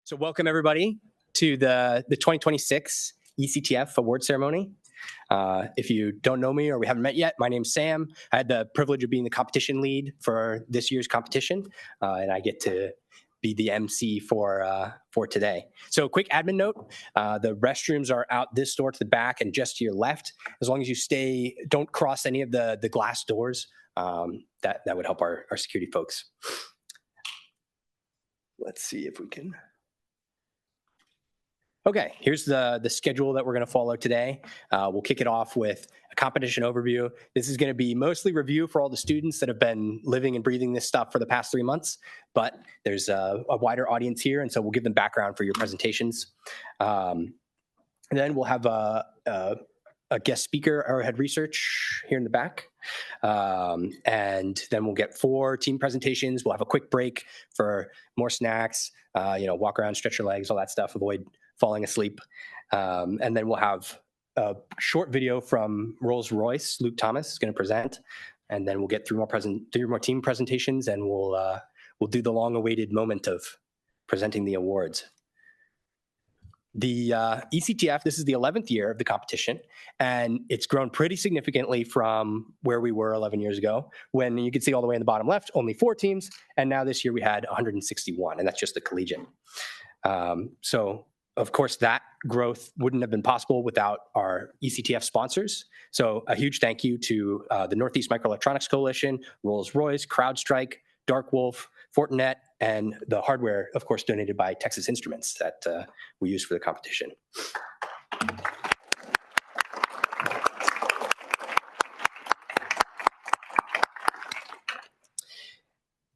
So welcome everybody to the 2026 eCTF award ceremony. If you don't know me or we haven't met yet, my name's Sam. I had the privilege of being the competition lead for this year's competition, and I get to be the MC for today. So quick admin note, the restrooms are out this door to the back and just to your left. As long as you don't cross any of the glass doors, that would help our security folks. Let's see if we can. Okay, here's the schedule that we're going to follow today. We'll kick it off with a competition overview. This is going to be mostly review for all the students that have been living and breathing this stuff for the past 3 months, but there's a wider audience here, and so we'll give them background for your presentations. And then we'll have a guest speaker, Arrowhead Research, here in the back. And then we'll get 4 team presentations. We'll have a quick break for more snacks, walk around, stretch your legs, all that stuff, avoid falling asleep. And then we'll have a short video from Rolls-Royce. Luke Thomas is going to present. And then we'll get through more team presentations, and we'll do the long-awaited moment of presenting the awards. The eCTF, this is the 11th year of the competition, and it's grown pretty significantly from where we were 11 years ago, when you can see all the way in the bottom left, only 4 teams, and now this year we had 161, and that's just the collegiate. So, of course, that growth wouldn't have been possible without our eCTF sponsors. So a huge thank you to the Northeast Microelectronics Coalition, Rolls-Royce, CrowdStrike, Darkwolf, Fortinet, and the hardware, of course, donated by Texas Instruments that we use for the competition.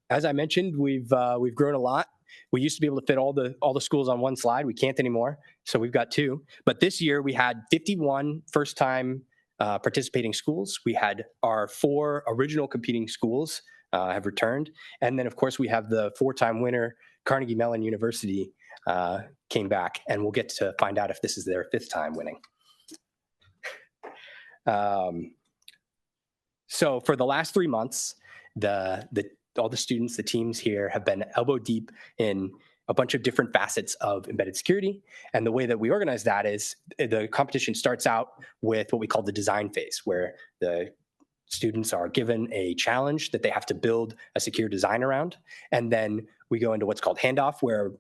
As I mentioned, we've grown a lot. We used to be able to fit all the schools on one slide. We can't anymore, so we've got 2. But this year we had 51 first-time participating schools. We had our 4 original competing schools have returned, and then of course we have the 4-time winner, Carnegie Mellon University, came back, and we'll get to find out if this is their 5th time winning. So for the last 3 months, all the students, the teams here, have been elbow deep in a bunch of different facets of embedded security. And the way that we organize that is the competition starts out with what we call the design phase, where the students are given a challenge that they have to build a secure design around. And then we go into what's called handoff, where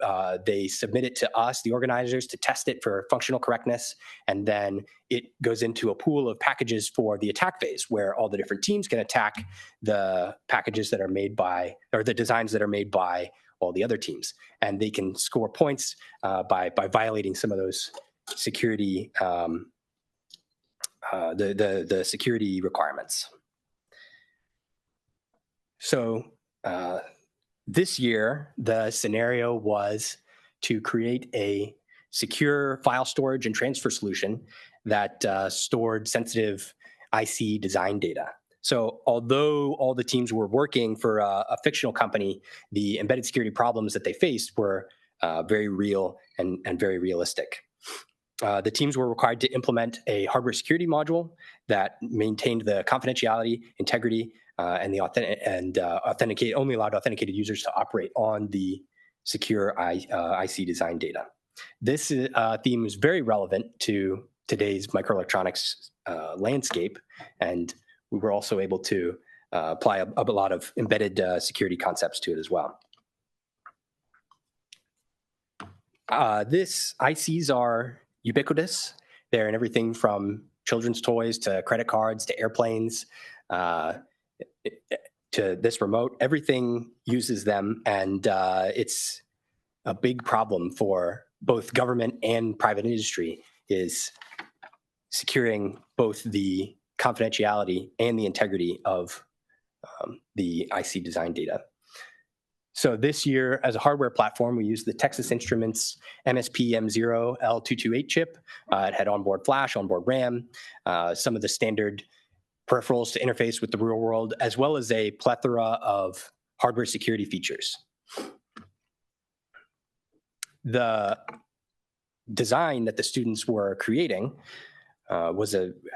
they submit it to us, the organizers, to test it for functional correctness. And then it goes into a pool of packages for the attack phase, where all the different teams can attack the packages that are made by, or the designs that are made by all the other teams. And they can score points by violating some of those security, the security requirements. So this year, the scenario was to create a secure file storage and transfer solution that stored sensitive IC design data. So although all the teams were working for a fictional company, the embedded security problems that they faced were very real and very realistic. The teams were required to implement a hardware security module that maintained the confidentiality, integrity, and only allowed authenticated users to operate on the secure IC design data. This theme is very relevant to today's microelectronics landscape, and we were also able to apply a lot of embedded security concepts to it as well. ICs are ubiquitous. They're in everything from children's toys to credit cards to airplanes to this remote. Everything uses them, and it's a big problem for both government and private industry, is securing both the confidentiality and the integrity of the IC design data. So this year, as a hardware platform, we used the Texas Instruments MSP M0 L228 chip. It had onboard flash, onboard RAM, some of the standard peripherals to interface with the real world, as well as a plethora of hardware security features. The design that the students were creating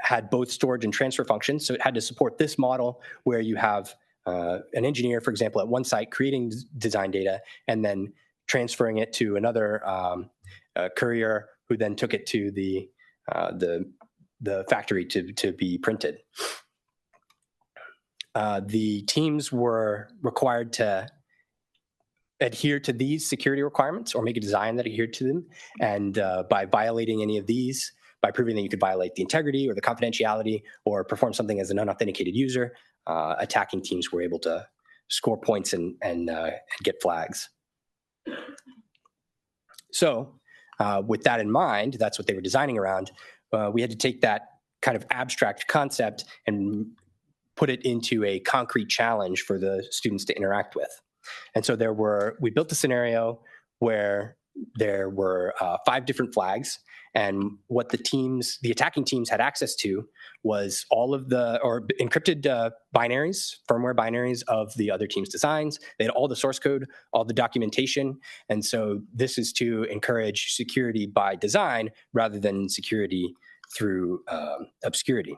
had both storage and transfer functions. So it had to support this model where you have an engineer, for example, at one site creating design data and then transferring it to another courier, who then took it to the factory to be printed. The teams were required to adhere to these security requirements or make a design that adhered to them. And by violating any of these, by proving that you could violate the integrity or the confidentiality or perform something as an unauthenticated user, attacking teams were able to score points and get flags. So with that in mind, that's what they were designing around. We had to take that kind of abstract concept and put it into a concrete challenge for the students to interact with. And so we built a scenario where there were 5 different flags, and what the attacking teams had access to was all of the encrypted binaries, firmware binaries of the other team's designs. They had all the source code, all the documentation. And so this is to encourage security by design rather than security through obscurity.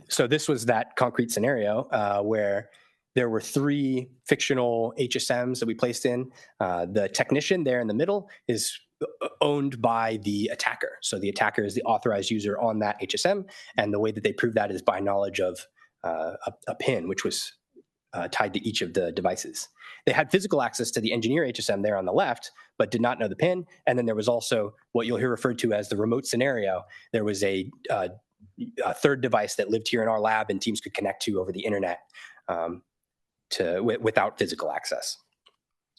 So this was that concrete scenario where there were 3 fictional HSMs that we placed in. The technician there in the middle is owned by the attacker. So the attacker is the authorized user on that HSM, and the way that they prove that is by knowledge of a PIN, which was tied to each of the devices. They had physical access to the engineer HSM there on the left, but did not know the PIN. And then there was also what you'll hear referred to as the remote scenario. There was a third device that lived here in our lab and teams could connect to over the internet without physical access.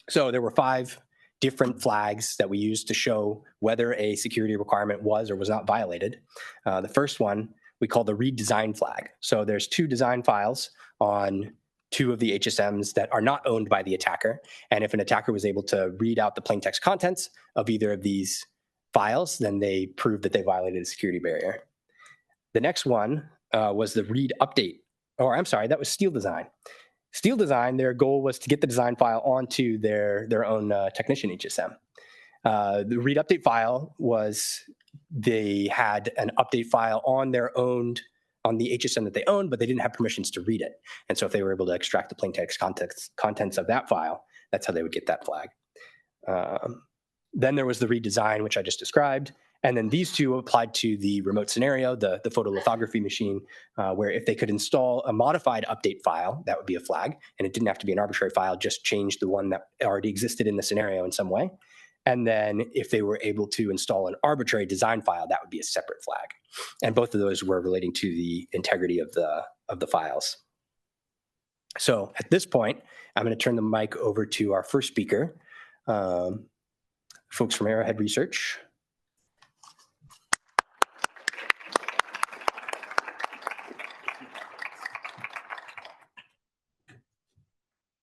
So there were 5 different flags that we used to show whether a security requirement was or was not violated. The first one we call the read design flag. So there's 2 design files on 2 of the HSMs that are not owned by the attacker. And if an attacker was able to read out the plain text contents of either of these files, then they proved that they violated a security barrier. The next one was the read update, or I'm sorry, that was Steal Design. Steal Design, their goal was to get the design file onto their own technician HSM. The read update file was, they had an update file on the HSM that they owned, but they didn't have permissions to read it. And so if they were able to extract the plain text contents of that file, that's how they would get that flag. Then there was the read design, which I just described. And then these 2 applied to the remote scenario, the photolithography machine, where if they could install a modified update file, that would be a flag. And it didn't have to be an arbitrary file, just change the one that already existed in the scenario in some way. And then if they were able to install an arbitrary design file, that would be a separate flag. And both of those were relating to the integrity of the files. So at this point, I'm going to turn the mic over to our first speaker, folks from Arrowhead Research.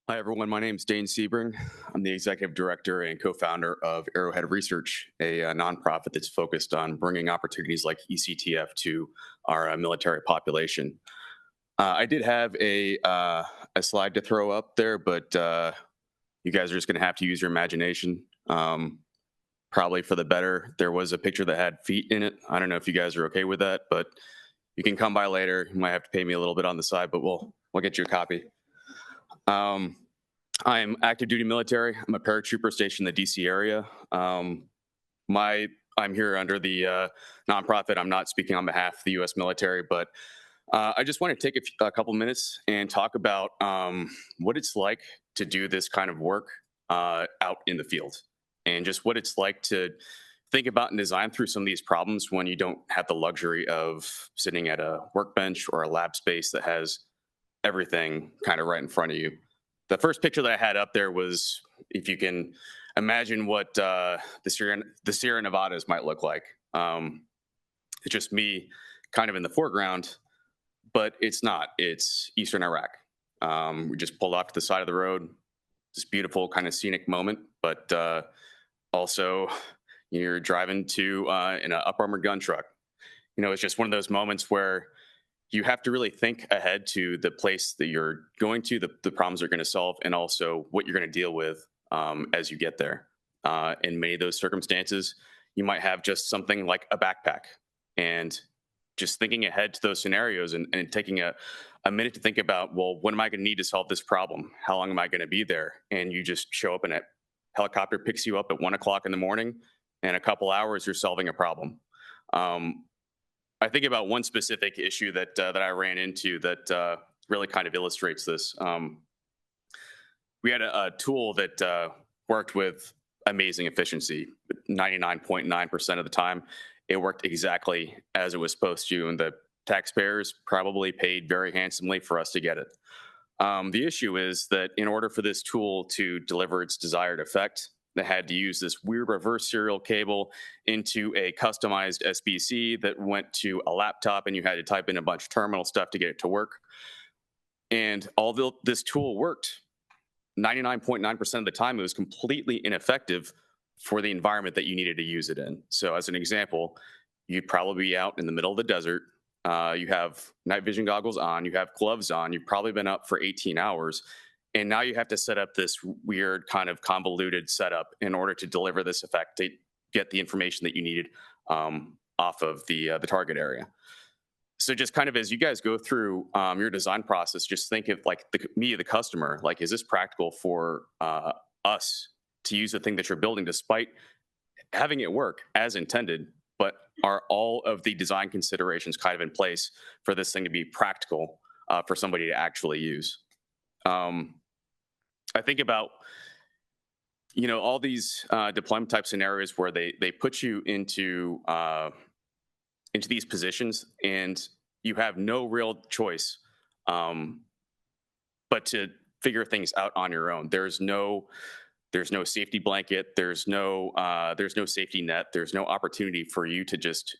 Hi, everyone. My name is Dane Sebring. I'm the executive director and co-founder of Arrowhead Research, a nonprofit that's focused on bringing opportunities like eCTF to our military population. I did have a slide to throw up there, but you guys are just going to have to use your imagination. Probably for the better. There was a picture that had feet in it. I don't know if you guys are okay with that, but you can come by later. You might have to pay me a little bit on the side, but we'll get you a copy. I'm active duty military. I'm a paratrooper stationed in the DC area. I'm here under the nonprofit. I'm not speaking on behalf of the U.S. military, but I just want to take a couple minutes and talk about what it's like to do this kind of work out in the field, and just what it's like to think about and design through some of these problems when you don't have the luxury of sitting at a workbench or a lab space that has everything kind of right in front of you. The first picture that I had up there was, if you can imagine what the Sierra Nevadas might look like. It's just me kind of in the foreground, but it's not. It's Eastern Iraq. We just pulled off to the side of the road. This beautiful kind of scenic moment, but also you're driving to in an up armored gun truck. You know, it's just one of those moments where you have to really think ahead to the place that you're going to, the problems you're going to solve, and also what you're going to deal with as you get there. In many of those circumstances, you might have just something like a backpack, and just thinking ahead to those scenarios and taking a minute to think about, well, what am I going to need to solve this problem? How long am I going to be there? And you just show up and a helicopter picks you up at 1 o'clock in the morning, and a couple hours you're solving a problem. I think about one specific issue that I ran into that really kind of illustrates this. We had a tool that worked with amazing efficiency. 99.9% of the time, it worked exactly as it was supposed to, and the taxpayers probably paid very handsomely for us to get it. The issue is that in order for this tool to deliver its desired effect, they had to use this weird reverse serial cable into a customized SBC that went to a laptop, and you had to type in a bunch of terminal stuff to get it to work. And although this tool worked, 99.9% of the time, it was completely ineffective for the environment that you needed to use it in. So as an example, you'd probably be out in the middle of the desert. You have night vision goggles on, you have gloves on, you've probably been up for 18 hours. And now you have to set up this weird kind of convoluted setup in order to deliver this effect to get the information that you needed off of the target area. So just kind of as you guys go through your design process, just think of like me, the customer, like, is this practical for us to use the thing that you're building despite having it work as intended, but are all of the design considerations kind of in place for this thing to be practical for somebody to actually use? I think about, all these deployment type scenarios where they put you into these positions and you have no real choice but to figure things out on your own. There's no safety blanket. There's no safety net. There's no opportunity for you to just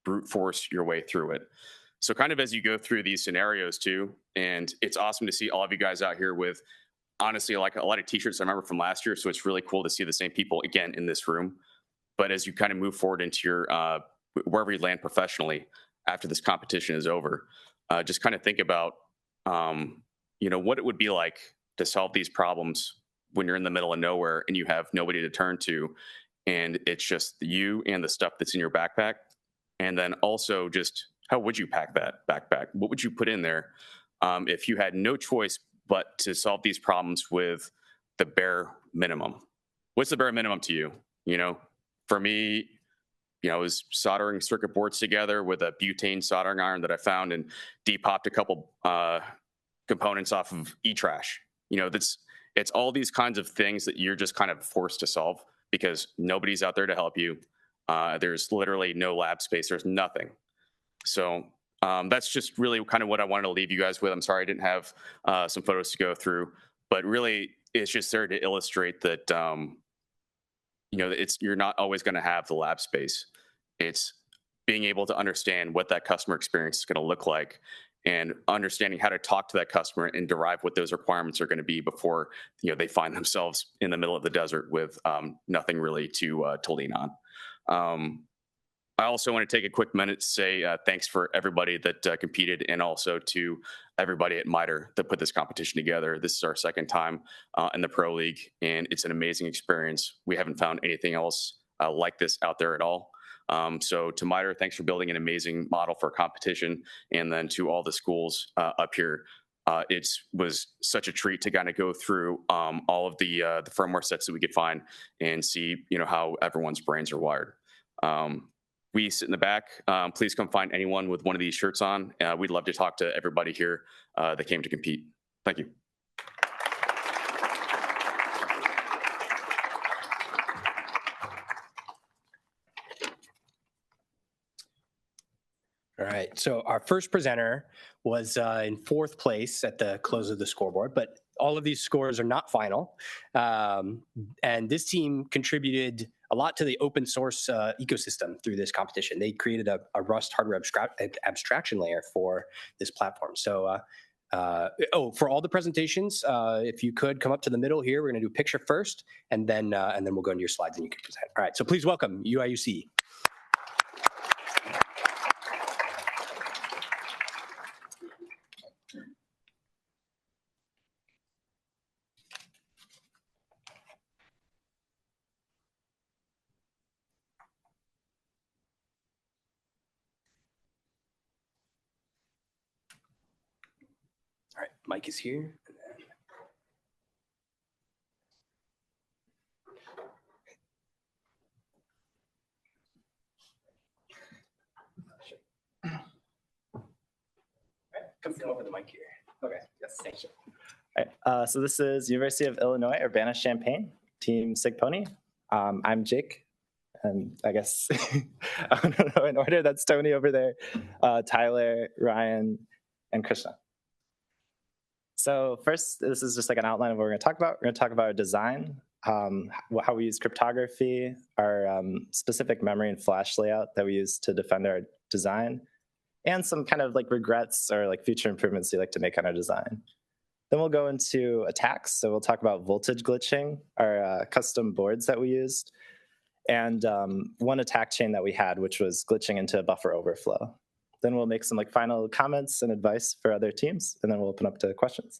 brute force your way through it. So kind of as you go through these scenarios too, and it's awesome to see all of you guys out here with, honestly, like a lot of t-shirts I remember from last year. So it's really cool to see the same people again in this room. But as you kind of move forward into your, wherever you land professionally after this competition is over, just kind of think about, what it would be like to solve these problems when you're in the middle of nowhere and you have nobody to turn to. And it's just you and the stuff that's in your backpack. And then also just how would you pack that backpack? What would you put in there if you had no choice but to solve these problems with the bare minimum? What's the bare minimum to you? For me, I was soldering circuit boards together with a butane soldering iron that I found and depopped a couple components off of e-trash. It's all these kinds of things that you're just kind of forced to solve because nobody's out there to help you. There's literally no lab space. There's nothing. So that's just really kind of what I wanted to leave you guys with. I'm sorry I didn't have some photos to go through, but really it's just there to illustrate that, you're not always going to have the lab space. It's being able to understand what that customer experience is going to look like and understanding how to talk to that customer and derive what those requirements are going to be before they find themselves in the middle of the desert with nothing really to lean on. I also want to take a quick minute to say thanks for everybody that competed and also to everybody at MITRE that put this competition together. This is our second time in the Pro League, and it's an amazing experience. We haven't found anything else like this out there at all. So to MITRE, thanks for building an amazing model for competition. And then to all the schools up here, it was such a treat to kind of go through all of the firmware sets that we could find and see how everyone's brains are wired. We sit in the back. Please come find anyone with one of these shirts on. We'd love to talk to everybody here that came to compete. Thank you. All right, so our first presenter was in fourth place at the close of the scoreboard, but all of these scores are not final. And this team contributed a lot to the open source ecosystem through this competition. They created a Rust hardware abstraction layer for this platform. So, for all the presentations, if you could come up to the middle here, we're going to do a picture first, and then we'll go into your slides and you can present. All right, so please welcome UIUC. All right, Mike is here. Come over the mic here. Okay, yes, thank you. All right, so this is University of Illinois, Urbana-Champaign, Team Sig Pony. I'm Jake, and I guess, I don't know in order, that's Tony over there, Tyler, Ryan, and Krishna. So first, this is just like an outline of what we're going to talk about. We're going to talk about our design, how we use cryptography, our specific memory and flash layout that we use to defend our design, and some kind of like regrets or like future improvements we like to make on our design. Then we'll go into attacks. So we'll talk about voltage glitching, our custom boards that we used, and one attack chain that we had, which was glitching into a buffer overflow. Then we'll make some like final comments and advice for other teams, and then we'll open up to questions.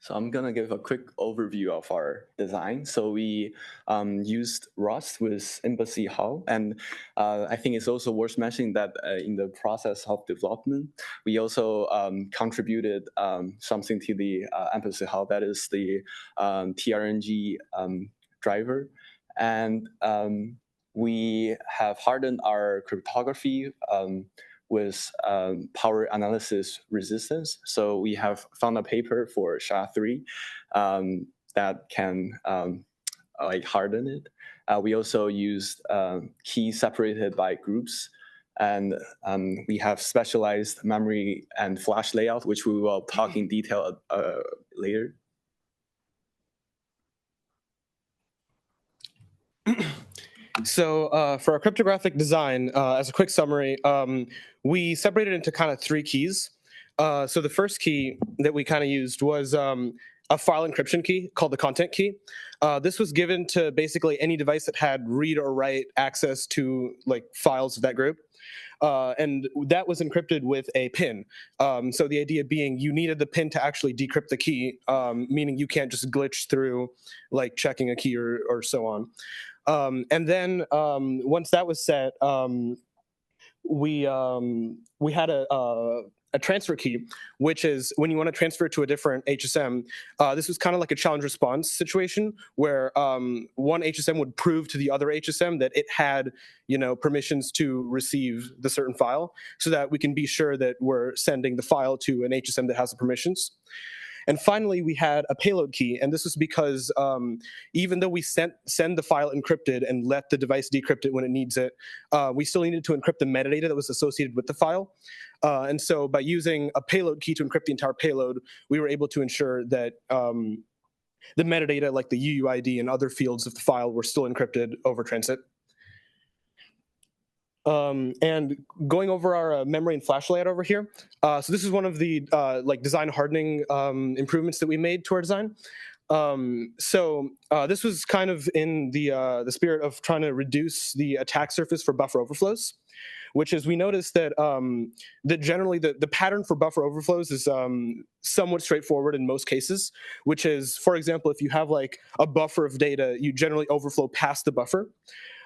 So I'm gonna give a quick overview of our design. So we used Rust with Embassy Hall, and I think it's also worth mentioning that in the process of development, we also contributed something to the Embassy Hall, that is the TRNG driver. And we have hardened our cryptography with power analysis resistance. So we have found a paper for SHA-3 that can like harden it. We also used keys separated by groups, and we have specialized memory and flash layout, which we will talk in detail later. So for our cryptographic design, as a quick summary, we separated into kind of 3 keys. So the first key that we kind of used was a file encryption key called the content key. This was given to basically any device that had read or write access to like files of that group. And that was encrypted with a PIN. So the idea being you needed the PIN to actually decrypt the key, meaning you can't just glitch through like checking a key or so on. And then once that was set, we had a transfer key, which is when you want to transfer to a different HSM. This was kind of like a challenge response situation where one HSM would prove to the other HSM that it had, permissions to receive the certain file, so that we can be sure that we're sending the file to an HSM that has the permissions. And finally, we had a payload key, and this was because even though we send the file encrypted and let the device decrypt it when it needs it, we still needed to encrypt the metadata that was associated with the file. And so by using a payload key to encrypt the entire payload, we were able to ensure that the metadata, like the UUID and other fields of the file, were still encrypted over transit. And going over our memory and flash layout over here. So this is one of the like design hardening improvements that we made to our design. So this was kind of in the spirit of trying to reduce the attack surface for buffer overflows, which is we noticed that that generally the pattern for buffer overflows is somewhat straightforward in most cases, which is, for example, if you have like a buffer of data, you generally overflow past the buffer.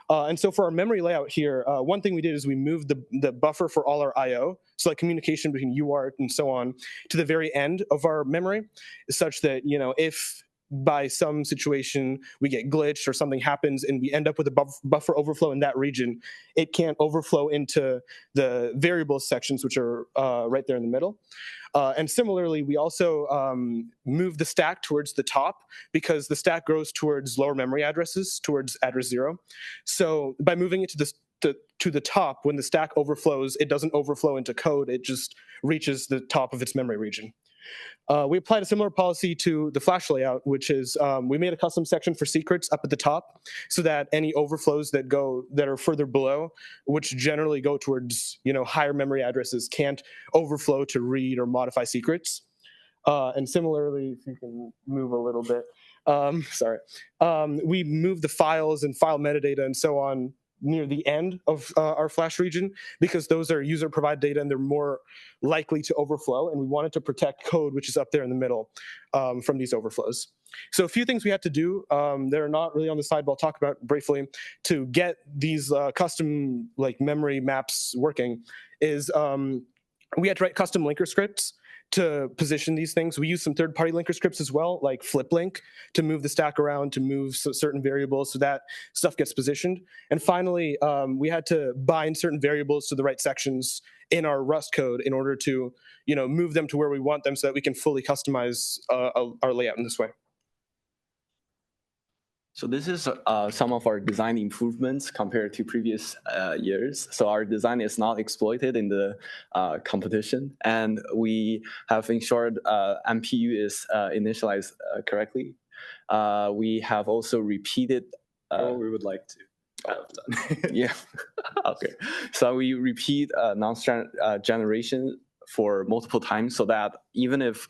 And so for our memory layout here, one thing we did is we moved the buffer for all our I/O, so like communication between UART and so on, to the very end of our memory, such that if by some situation we get glitched or something happens and we end up with a buffer overflow in that region, it can't overflow into the variables sections, which are right there in the middle. And similarly, we also move the stack towards the top because the stack grows towards lower memory addresses, towards address 0. So by moving it to the top, when the stack overflows, it doesn't overflow into code, it just reaches the top of its memory region. We applied a similar policy to the flash layout, which is we made a custom section for secrets up at the top so that any overflows that are further below, which generally go towards higher memory addresses, can't overflow to read or modify secrets. And similarly, if you can move a little bit, sorry, we move the files and file metadata and so on near the end of our flash region, because those are user provided data and they're more likely to overflow. And we wanted to protect code, which is up there in the middle, from these overflows. So a few things we had to do that are not really on the slide, but I'll talk about briefly to get these custom memory maps working is we had to write custom linker scripts to position these things. We use some third-party linker scripts as well, like FlipLink, to move the stack around, to move certain variables so that stuff gets positioned. And finally, we had to bind certain variables to the right sections in our Rust code in order to, move them to where we want them so that we can fully customize our layout in this way. So this is some of our design improvements compared to previous years. So our design is not exploited in the competition, and we have ensured MPU is initialized correctly. We have also repeated. We would like to. Yeah. Okay. So we repeat nonce generation for multiple times so that even if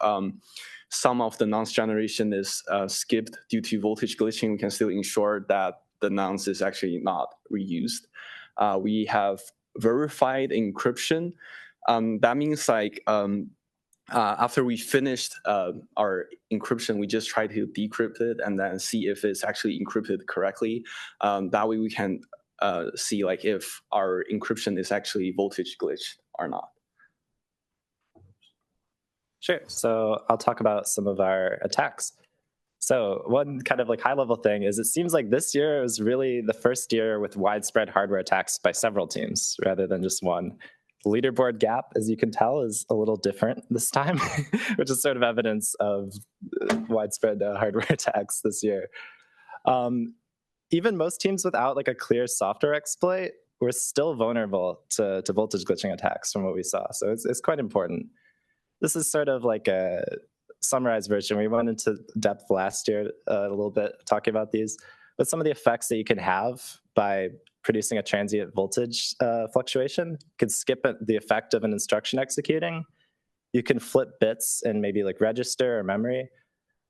some of the nonce generation is skipped due to voltage glitching, we can still ensure that the nonce is actually not reused. We have verified encryption. That means after we finished our encryption, we just try to decrypt it and then see if it's actually encrypted correctly. That way we can see if our encryption is actually voltage glitched or not. Sure. So I'll talk about some of our attacks. So one kind of high-level thing is it seems like this year was really the first year with widespread hardware attacks by several teams rather than just one. The leaderboard gap, as you can tell, is a little different this time, which is sort of evidence of widespread hardware attacks this year. Even most teams without a clear software exploit were still vulnerable to voltage glitching attacks from what we saw. So it's quite important. This is sort of a summarized version. We went into depth last year a little bit talking about these, but some of the effects that you can have by producing a transient voltage fluctuation. You can skip the effect of an instruction executing. You can flip bits in maybe register or memory.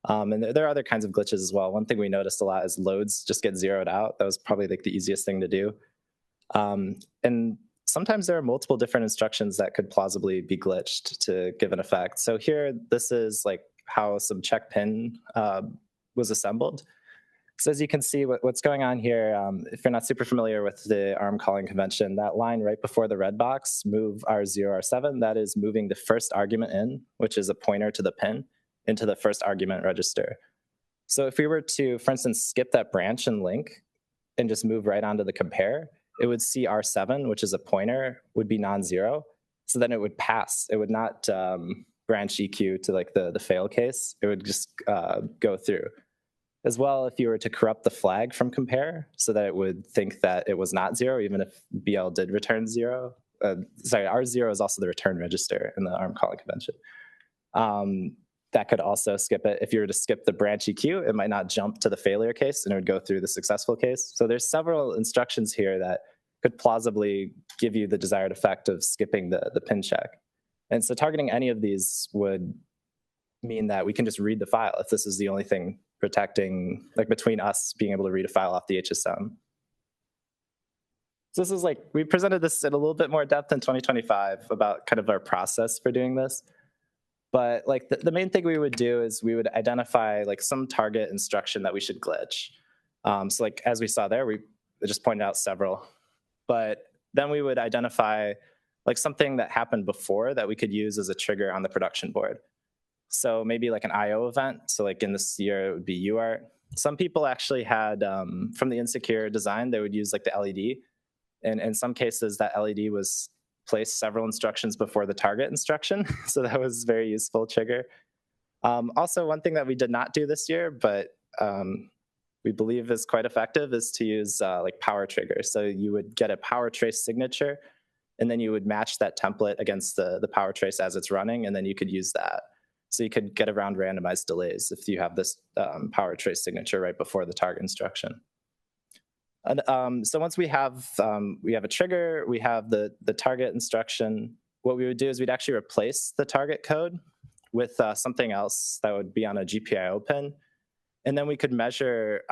And there are other kinds of glitches as well. One thing we noticed a lot is loads just get zeroed out. That was probably the easiest thing to do. And sometimes there are multiple different instructions that could plausibly be glitched to give an effect. So here, this is how some check pin was assembled. So as you can see, what's going on here, if you're not super familiar with the ARM calling convention, that line right before the red box, move R0, R7, that is moving the first argument in, which is a pointer to the pin, into the first argument register. So if we were to, for instance, skip that branch and link and just move right onto the compare, it would see R7, which is a pointer, would be non-zero. So then it would pass. It would not branch EQ to the fail case. It would just go through. As well, if you were to corrupt the flag from compare so that it would think that it was not zero, even if BL did return zero. Sorry, R0 is also the return register in the ARM calling convention. That could also skip it. If you were to skip the branch EQ, it might not jump to the failure case and it would go through the successful case. So there's several instructions here that could plausibly give you the desired effect of skipping the pin check. And so targeting any of these would mean that we can just read the file if this is the only thing protecting, between us being able to read a file off the HSM. So this is we presented this in a little bit more depth in 2025 about kind of our process for doing this. But the main thing we would do is we would identify some target instruction that we should glitch. So as we saw there, we just pointed out several. But then we would identify something that happened before that we could use as a trigger on the production board. So maybe an IO event. So in this year, it would be UART. Some people actually had, from the insecure design, they would use the LED. And in some cases, that LED was placed several instructions before the target instruction. So that was a very useful trigger. Also, one thing that we did not do this year, but we believe is quite effective, is to use power triggers. So you would get a power trace signature, and then you would match that template against the power trace as it's running, and then you could use that. So you could get around randomized delays if you have this power trace signature right before the target instruction. And, so once we have a trigger, we have the target instruction. What we would do is we'd actually replace the target code with something else that would be on a GPIO pin. And then we could measure,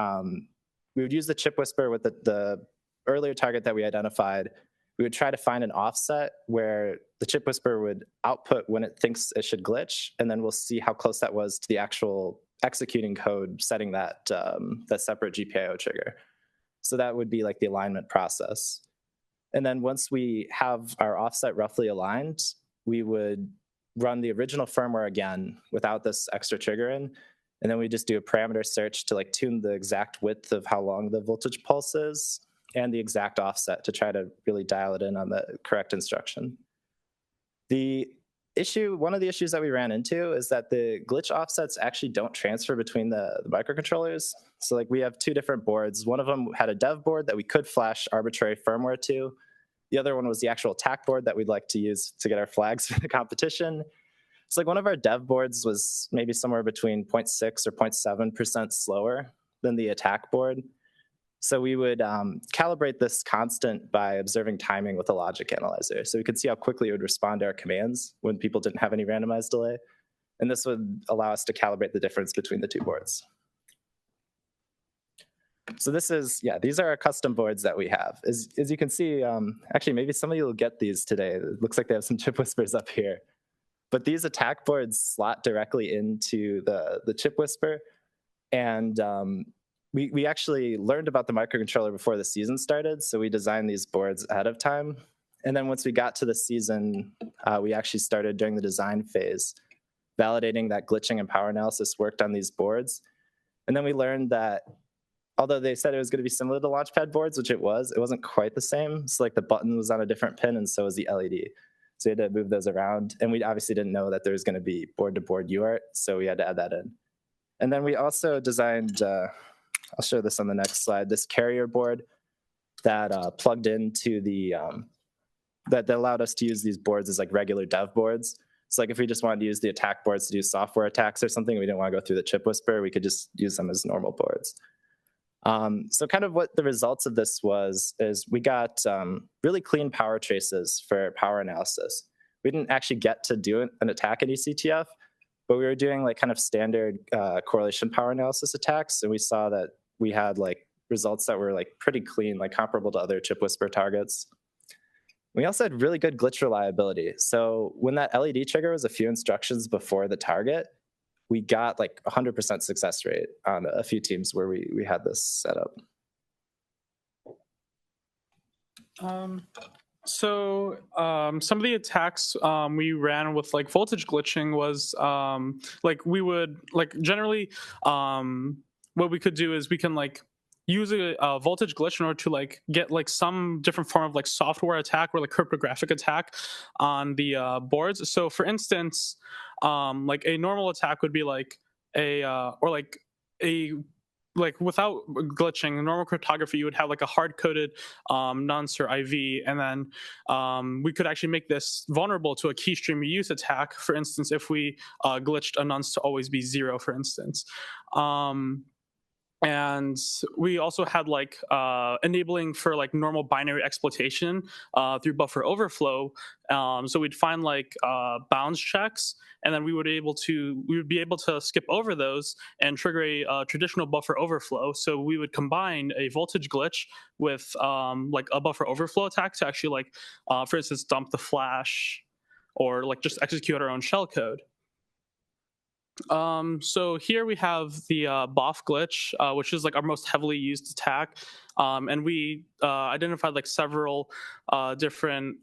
we would use the chip whisper with the earlier target that we identified, we would try to find an offset where the chip whisperer would output when it thinks it should glitch, and then we'll see how close that was to the actual executing code setting that, that separate GPIO trigger. So that would be like the alignment process. And then once we have our offset roughly aligned, we would run the original firmware again without this extra trigger in. And then we just do a parameter search to like tune the exact width of how long the voltage pulse is and the exact offset to try to really dial it in on the correct instruction. One of the issues that we ran into is that the glitch offsets actually don't transfer between the microcontrollers. So like we have two different boards. One of them had a dev board that we could flash arbitrary firmware to. The other one was the actual attack board that we'd like to use to get our flags for the competition. So like one of our dev boards was maybe somewhere between 0.6 or 0.7% slower than the attack board. So we would calibrate this constant by observing timing with a logic analyzer. So we could see how quickly it would respond to our commands when people didn't have any randomized delay. And this would allow us to calibrate the difference between the two boards. So this is, yeah, these are our custom boards that we have. As you can see, actually, maybe some of you will get these today. It looks like they have some chip whispers up here. But these attack boards slot directly into the chip whisper. And we actually learned about the microcontroller before the season started, so we designed these boards ahead of time. And then once we got to the season, we actually started during the design phase, validating that glitching and power analysis worked on these boards. And then we learned that although they said it was going to be similar to Launchpad boards, which it wasn't quite the same. So like the button was on a different pin and so was the LED. So we had to move those around. And we obviously didn't know that there was going to be board-to-board UART, so we had to add that in. And then we also designed, I'll show this on the next slide, this carrier board that plugged into the, that allowed us to use these boards as like regular dev boards. So like if we just wanted to use the attack boards to do software attacks or something, we didn't want to go through the chip whisper, we could just use them as normal boards. So kind of what the results of this is we got really clean power traces for power analysis. We didn't actually get to do an attack in eCTF, but we were doing like kind of standard correlation power analysis attacks, and we saw that we had like results that were like pretty clean, like comparable to other chip whisper targets. We also had really good glitch reliability. So when that LED trigger was a few instructions before the target, we got like 100% success rate on a few teams where we had this set up. So some of the attacks we ran with like voltage glitching was like we would like generally what we could do is we can like use a voltage glitch in order to like get like some different form of like software attack or like cryptographic attack on the boards. So for instance, like a normal attack would be like like without glitching, normal cryptography, you would have like a hard-coded nonce or IV, and then we could actually make this vulnerable to a keystream reuse attack. For instance, if we glitched a nonce to always be 0, for instance. And we also had like enabling for like normal binary exploitation through buffer overflow. So we'd find like bounds checks, and then we would be able to skip over those and trigger a traditional buffer overflow. So we would combine a voltage glitch with like a buffer overflow attack to actually like, for instance, dump the flash or like just execute our own shellcode. So here we have the BOF glitch, which is like our most heavily used attack. And we identified like several different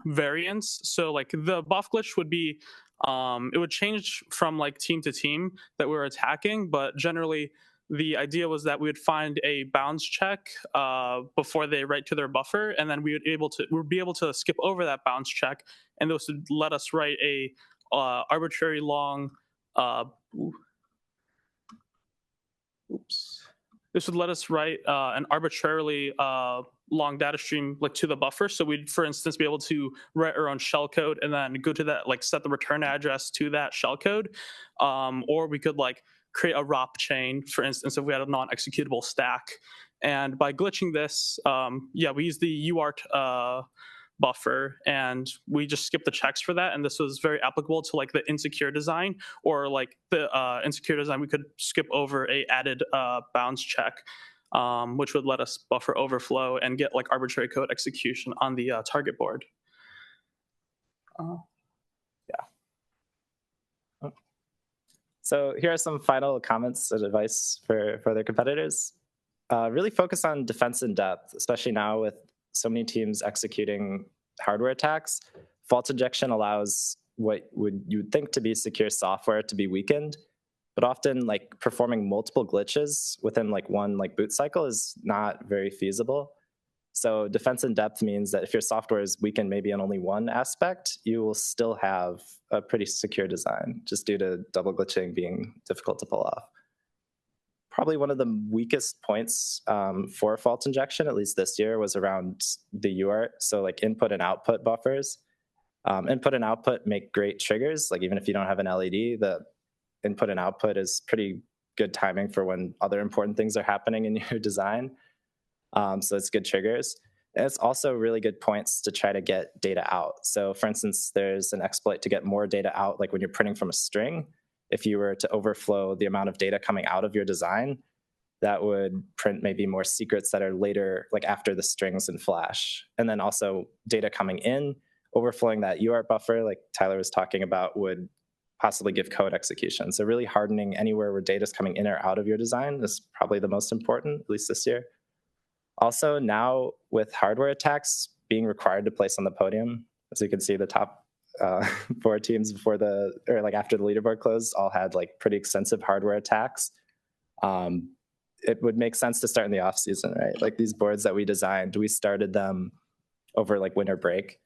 variants. So like the BOF glitch would be, it would change from like team to team that we were attacking, but generally the idea was that we would find a bounds check before they write to their buffer, and then we'd be able to skip over that bounds check, and this would let us write a arbitrary long This would let us write an arbitrarily long data stream like to the buffer. So we'd, for instance, be able to write our own shellcode and then go to that, like set the return address to that shellcode. Or we could like create a ROP chain, for instance, if we had a non-executable stack. And by glitching this, we use the UART buffer, and we just skip the checks for that. And this was very applicable to like the insecure design, or like the insecure design, we could skip over a added bounds check. which would let us buffer overflow and get like arbitrary code execution on the target board. So here are some final comments and advice for other competitors. Really focus on defense in depth, especially now with so many teams executing hardware attacks. Fault injection allows what you would think to be secure software to be weakened, but often like performing multiple glitches within like one like boot cycle is not very feasible. So defense in depth means that if your software is weakened maybe on only one aspect, you will still have a pretty secure design just due to double glitching being difficult to pull off. Probably one of the weakest points for fault injection, at least this year, was around the UART. So like input and output buffers. Input and output make great triggers. Like even if you don't have an LED, the input and output is pretty good timing for when other important things are happening in your design. So it's good triggers. And it's also really good points to try to get data out. So for instance, there's an exploit to get more data out, like when you're printing from a string. If you were to overflow the amount of data coming out of your design, that would print maybe more secrets that are later, like after the strings in Flash. And then also data coming in, overflowing that UART buffer, like Tyler was talking about, would possibly give code execution. So really hardening anywhere where data is coming in or out of your design is probably the most important, at least this year. Also now with hardware attacks being required to place on the podium, as you can see, the top 4 teams after the leaderboard closed all had like pretty extensive hardware attacks. It would make sense to start in the off season, right? Like these boards that we designed, we started them over like winter break.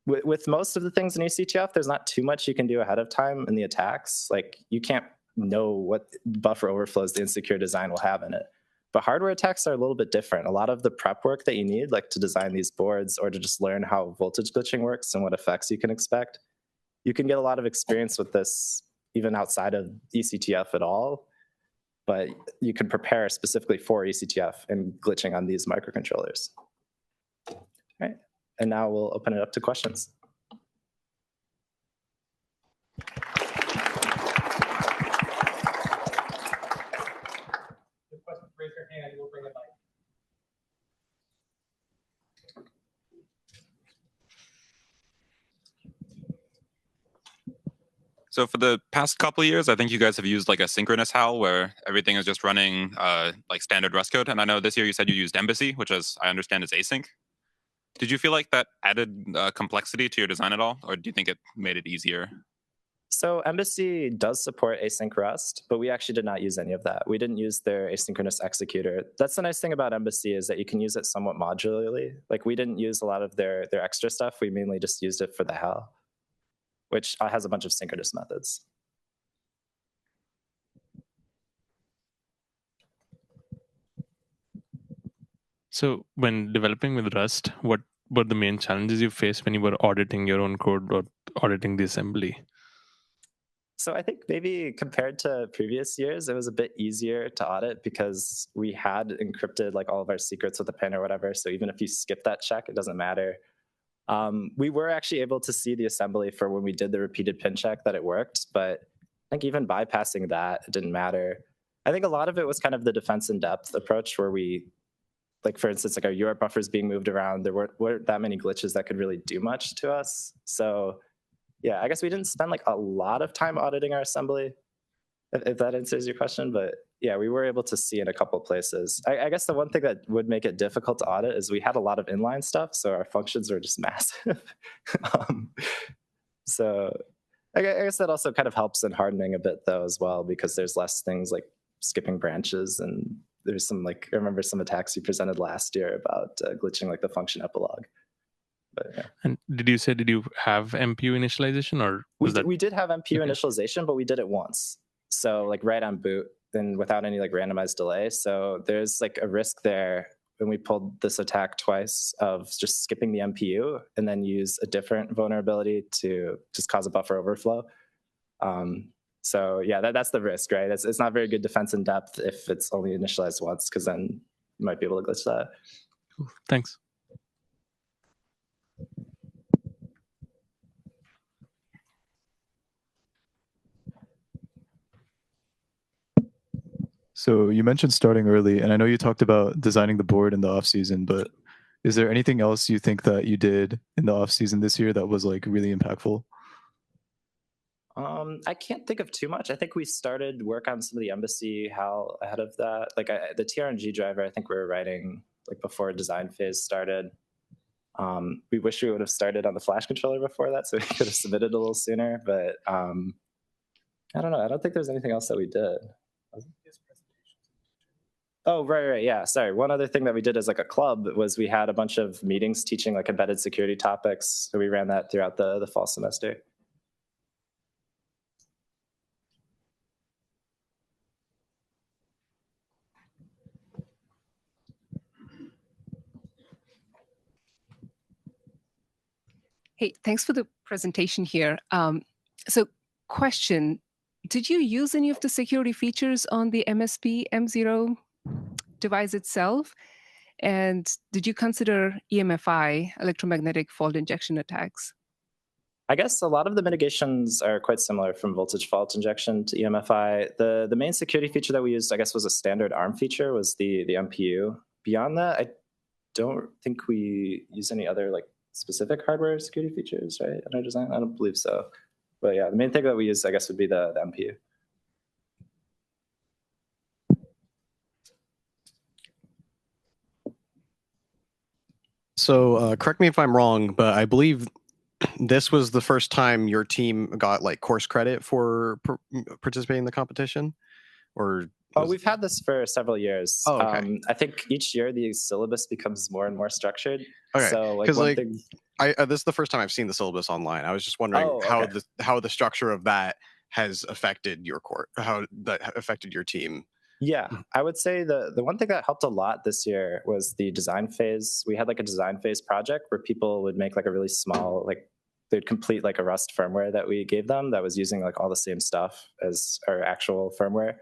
With most of the things in eCTF, there's not too much you can do ahead of time in the attacks. Like you can't know what buffer overflows the insecure design will have in it. But hardware attacks are a little bit different. A lot of the prep work that you need, like to design these boards or to just learn how voltage glitching works and what effects you can expect, you can get a lot of experience with this even outside of eCTF at all. But you can prepare specifically for eCTF and glitching on these microcontrollers. All right, and now we'll open it up to questions. Raise your hand and we'll bring it back. So for the past couple of years, I think you guys have used like a synchronous HAL where everything is just running like standard Rust code. And I know this year you said you used Embassy, which is, I understand, is async. Did you feel like that added complexity to your design at all? Or do you think it made it easier? So Embassy does support async Rust, but we actually did not use any of that. We didn't use their asynchronous executor. That's the nice thing about Embassy is that you can use it somewhat modularly. Like we didn't use a lot of their extra stuff. We mainly just used it for the HAL, which has a bunch of synchronous methods. So when developing with Rust, what were the main challenges you faced when you were auditing your own code or auditing the assembly? So I think maybe compared to previous years, it was a bit easier to audit because we had encrypted like all of our secrets with a PIN or whatever. So even if you skip that check, it doesn't matter. We were actually able to see the assembly for when we did the repeated PIN check that it worked, but I think even bypassing that, it didn't matter. I think a lot of it was kind of the defense in depth approach where we, like for instance, like our UART buffers being moved around, there weren't that many glitches that could really do much to us. So yeah, I guess we didn't spend like a lot of time auditing our assembly, if that answers your question. But yeah, we were able to see in a couple places. I guess the one thing that would make it difficult to audit is we had a lot of inline stuff, so our functions were just massive. So I guess that also kind of helps in hardening a bit though as well, because there's less things like skipping branches, and there's some like, I remember some attacks you presented last year about glitching like the function epilogue. But, yeah. And did you have MPU initialization or we did have MPU initialization, but we did it once. So like right on boot and without any like randomized delay. So there's like a risk there when we pulled this attack twice of just skipping the MPU and then use a different vulnerability to just cause a buffer overflow. So yeah, that's the risk, right? It's not very good defense in depth if it's only initialized once, because then you might be able to glitch that. Cool. Thanks. So you mentioned starting early, and I know you talked about designing the board in the off season, but is there anything else you think that you did in the off season this year that was like really impactful? I can't think of too much. I think we started work on some of the embassy HAL ahead of that. Like the TRNG driver, I think we were writing like before design phase started. We wish we would have started on the Flash controller before that, so we could have submitted a little sooner. But I don't know. I don't think there's anything else that we did. Oh, right. Yeah. Sorry. One other thing that we did as like a club was we had a bunch of meetings teaching like embedded security topics. So we ran that throughout the fall semester. Hey, thanks for the presentation here. So question, did you use any of the security features on the MSP M0 device itself? And did you consider EMFI, electromagnetic fault injection attacks? I guess a lot of the mitigations are quite similar from voltage fault injection to EMFI. The main security feature that we used, I guess, was a standard ARM feature, was the MPU. Beyond that, I don't think we use any other like specific hardware security features, right, in our design? I don't believe so. But yeah, the main thing that we use, I guess, would be the MPU. So correct me if I'm wrong, but I believe this was the first time your team got like course credit for participating in the competition, or Oh, we've had this for several years. Oh, okay. I think each year the syllabus becomes more and more structured. Okay, So like because one like thing. this is the first time I've seen the syllabus online. I was just wondering Oh, how okay. the structure of that has affected your court, how that affected your team. Yeah, I would say the one thing that helped a lot this year was the design phase. We had like a design phase project where people would make like a really small, like they'd complete like a Rust firmware that we gave them that was using like all the same stuff as our actual firmware.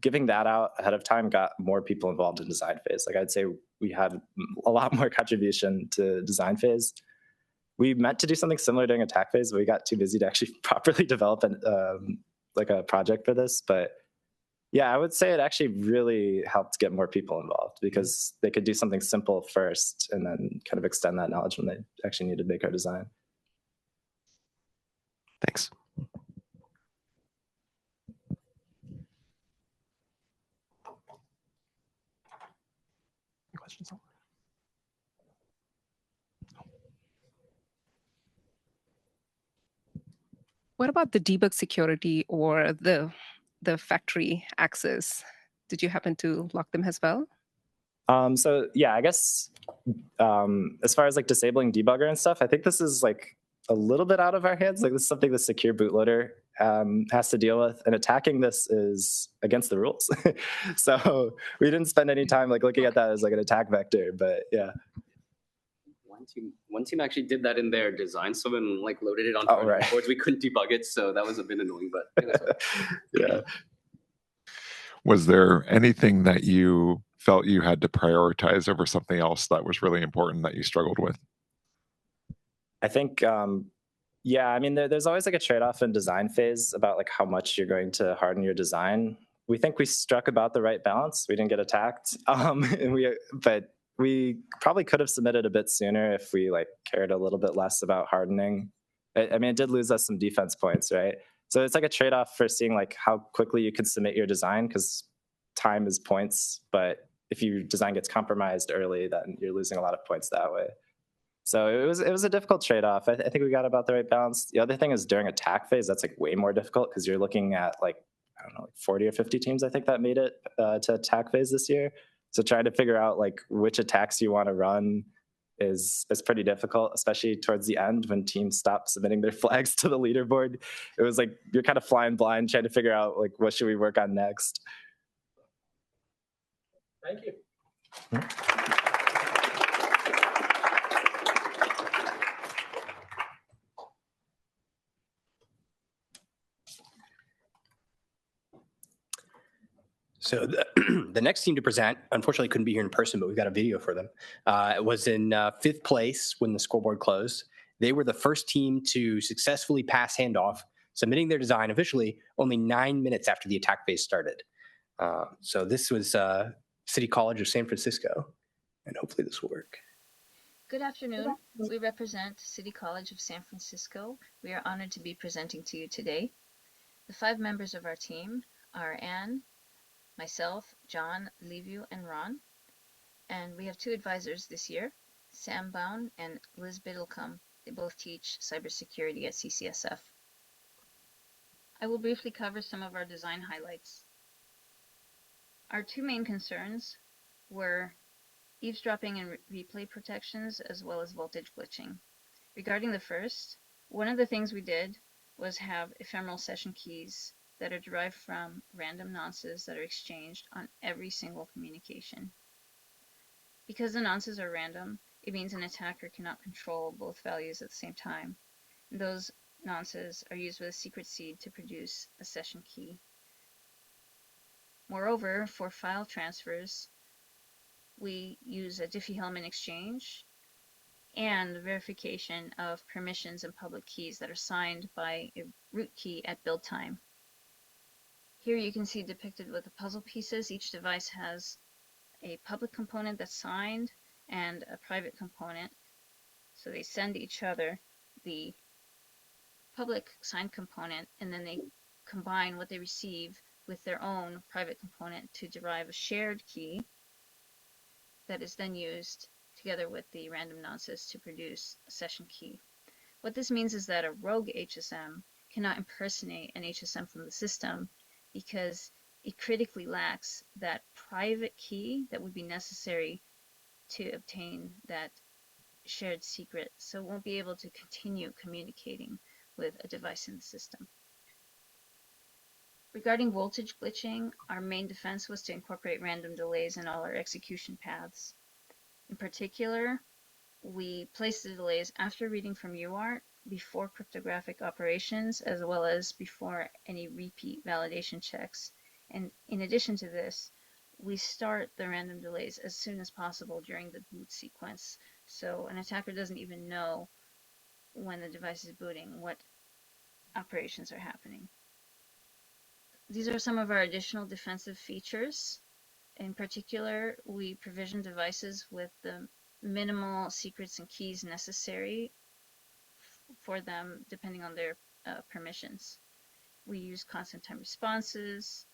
Giving that out ahead of time got more people involved in design phase. Like I'd say we had a lot more contribution to design phase. We meant to do something similar during attack phase, but we got too busy to actually properly develop like a project for this. But yeah, I would say it actually really helped get more people involved because they could do something simple first and then kind of extend that knowledge when they actually need to make our design. Thanks. Any questions? What about the debug security or the factory access? Did you happen to lock them as well? So yeah, I guess as far as like disabling debugger and stuff, I think this is like a little bit out of our hands. Like this is something the secure bootloader has to deal with, and attacking this is against the rules. So we didn't spend any time like looking at that as like an attack vector, but yeah. One team actually did that in their design. Someone like loaded it on right. boards. We couldn't debug it, so that was a bit annoying. But yeah. Was there anything that you felt you had to prioritize over something else that was really important that you struggled with? I think, yeah, I mean, there's always like a trade-off in design phase about like how much you're going to harden your design. We think we struck about the right balance. We didn't get attacked, but we probably could have submitted a bit sooner if we like cared a little bit less about hardening. I mean, it did lose us some defense points, right? So it's like a trade-off for seeing like how quickly you can submit your design because time is points. But if your design gets compromised early, then you're losing a lot of points that way. So it was a difficult trade-off. I think we got about the right balance. The other thing is during attack phase, that's like way more difficult because you're looking at like, I don't know, like 40 or 50 teams, I think that made it to attack phase this year. So trying to figure out like which attacks you want to run is pretty difficult, especially towards the end when teams stop submitting their flags to the leaderboard. It was like you're kind of flying blind trying to figure out like what should we work on next. Thank you. So the next team to present, unfortunately couldn't be here in person, but we've got a video for them. It was in fifth place when the scoreboard closed. They were the first team to successfully pass handoff, submitting their design officially only 9 minutes after the attack phase started. So this was City College of San Francisco, and hopefully this will work. Good afternoon. We represent City College of San Francisco. We are honored to be presenting to you today. The 5 members of our team are Anne, myself, John, Liviu, and Ron. And we have 2 advisors this year, Sam Bound and Liz Biddlecombe. They both teach cybersecurity at CCSF. I will briefly cover some of our design highlights. Our 2 main concerns were eavesdropping and replay protections, as well as voltage glitching. Regarding the first, one of the things we did was have ephemeral session keys that are derived from random nonces that are exchanged on every single communication. Because the nonces are random, it means an attacker cannot control both values at the same time. And those nonces are used with a secret seed to produce a session key. Moreover, for file transfers, we use a Diffie-Hellman exchange and verification of permissions and public keys that are signed by a root key at build time. Here you can see depicted with the puzzle pieces, each device has a public component that's signed and a private component. So they send each other the public signed component, and then they combine what they receive with their own private component to derive a shared key that is then used together with the random nonces to produce a session key. What this means is that a rogue HSM cannot impersonate an HSM from the system because it critically lacks that private key that would be necessary to obtain that shared secret, so it won't be able to continue communicating with a device in the system. Regarding voltage glitching, our main defense was to incorporate random delays in all our execution paths. In particular, we placed the delays after reading from UART, before cryptographic operations, as well as before any repeat validation checks. And in addition to this, we start the random delays as soon as possible during the boot sequence. So an attacker doesn't even know when the device is booting what operations are happening. These are some of our additional defensive features. In particular, we provision devices with the minimal secrets and keys necessary for them depending on their permissions. We use constant time responses.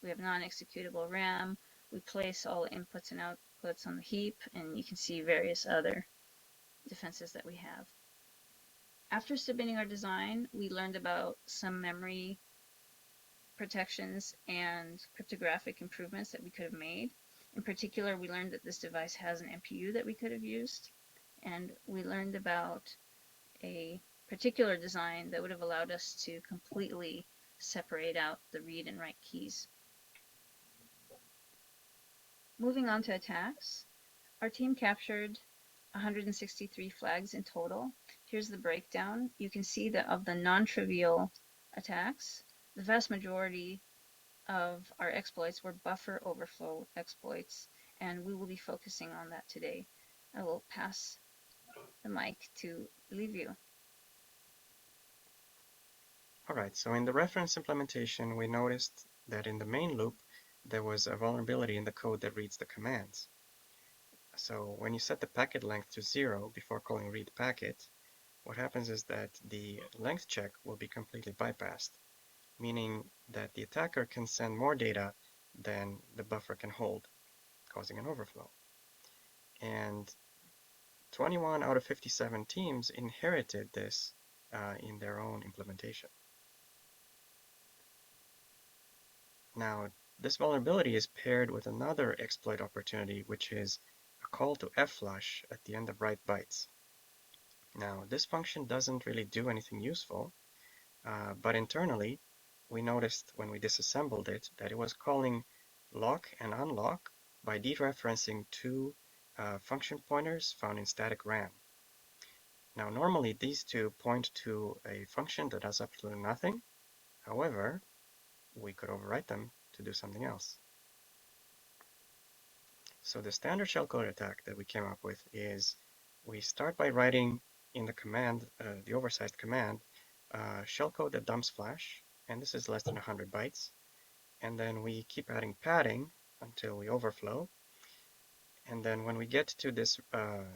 We have non-executable RAM. We place all inputs and outputs on the heap, and you can see various other defenses that we have. After submitting our design, we learned about some memory protections and cryptographic improvements that we could have made. In particular, we learned that this device has an MPU that we could have used, and we learned about a particular design that would have allowed us to completely separate out the read and write keys. Moving on to attacks, our team captured 163 flags in total. Here's the breakdown. You can see that of the non-trivial attacks, the vast majority of our exploits were buffer overflow exploits, and we will be focusing on that today. I will pass the mic to Liviu. All right, so in the reference implementation, we noticed that in the main loop, there was a vulnerability in the code that reads the commands. So when you set the packet length to 0 before calling read packet, what happens is that the length check will be completely bypassed, meaning that the attacker can send more data than the buffer can hold, causing an overflow. And 21 out of 57 teams inherited this in their own implementation. Now, this vulnerability is paired with another exploit opportunity, which is a call to fflush at the end of write bytes. Now, this function doesn't really do anything useful, but internally, we noticed when we disassembled it that it was calling lock and unlock by dereferencing 2 function pointers found in static RAM. Now, normally these 2 point to a function that does absolutely nothing. However, we could overwrite them to do something else. So the standard shellcode attack that we came up with is we start by writing in the command, the oversized command, shellcode that dumps flash, and this is less than 100 bytes. and then we keep adding padding until we overflow. And then when we get to this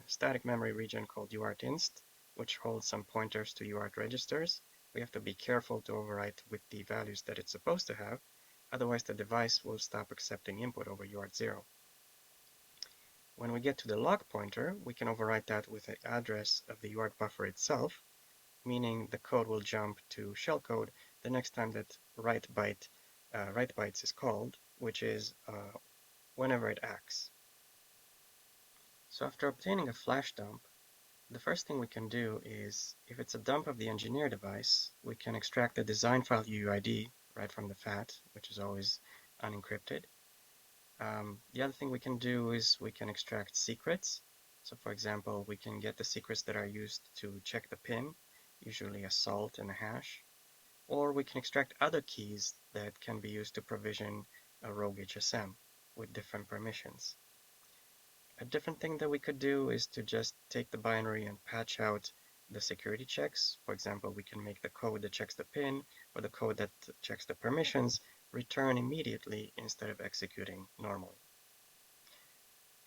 static memory region called UART_inst, which holds some pointers to UART registers, we have to be careful to overwrite with the values that it's supposed to have. Otherwise, the device will stop accepting input over UART0. When we get to the log pointer, we can overwrite that with the address of the UART buffer itself, meaning the code will jump to shellcode the next time that write bytes is called, which is whenever it acts. So after obtaining a flash dump, the first thing we can do is, if it's a dump of the engineer device, we can extract the design file UUID right from the FAT, which is always unencrypted. The other thing we can do is we can extract secrets. So for example, we can get the secrets that are used to check the pin, usually a salt and a hash, or we can extract other keys that can be used to provision a rogue HSM with different permissions. A different thing that we could do is to just take the binary and patch out the security checks. For example, we can make the code that checks the pin or the code that checks the permissions return immediately instead of executing normally.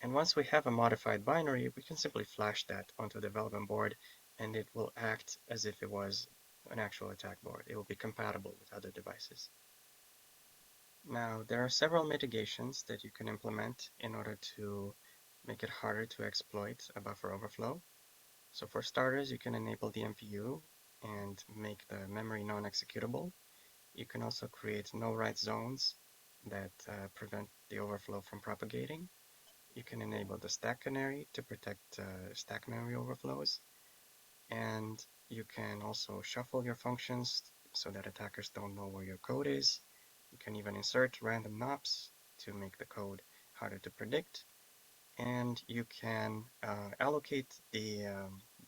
And once we have a modified binary, we can simply flash that onto the development board, and it will act as if it was an actual attack board. It will be compatible with other devices. Now, there are several mitigations that you can implement in order to make it harder to exploit a buffer overflow. So for starters, you can enable the MPU and make the memory non-executable. You can also create no-write zones that prevent the overflow from propagating. You can enable the stack canary to protect stack memory overflows. And you can also shuffle your functions so that attackers don't know where your code is. You can even insert random knobs to make the code harder to predict. And you can allocate the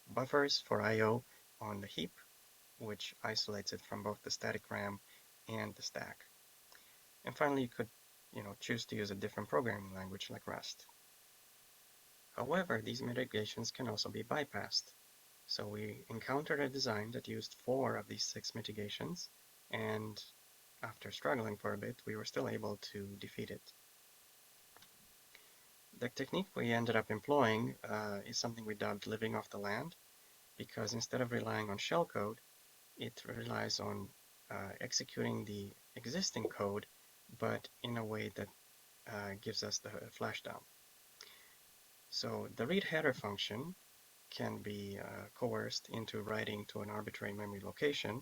buffers for I/O on the heap, which isolates it from both the static RAM and the stack. And finally, you could choose to use a different programming language like Rust. However, these mitigations can also be bypassed. So we encountered a design that used 4 of these 6 mitigations, and after struggling for a bit, we were still able to defeat it. The technique we ended up employing is something we dubbed living off the land, because instead of relying on shellcode, it relies on executing the existing code, but in a way that gives us the flash dump. So the read header function can be coerced into writing to an arbitrary memory location.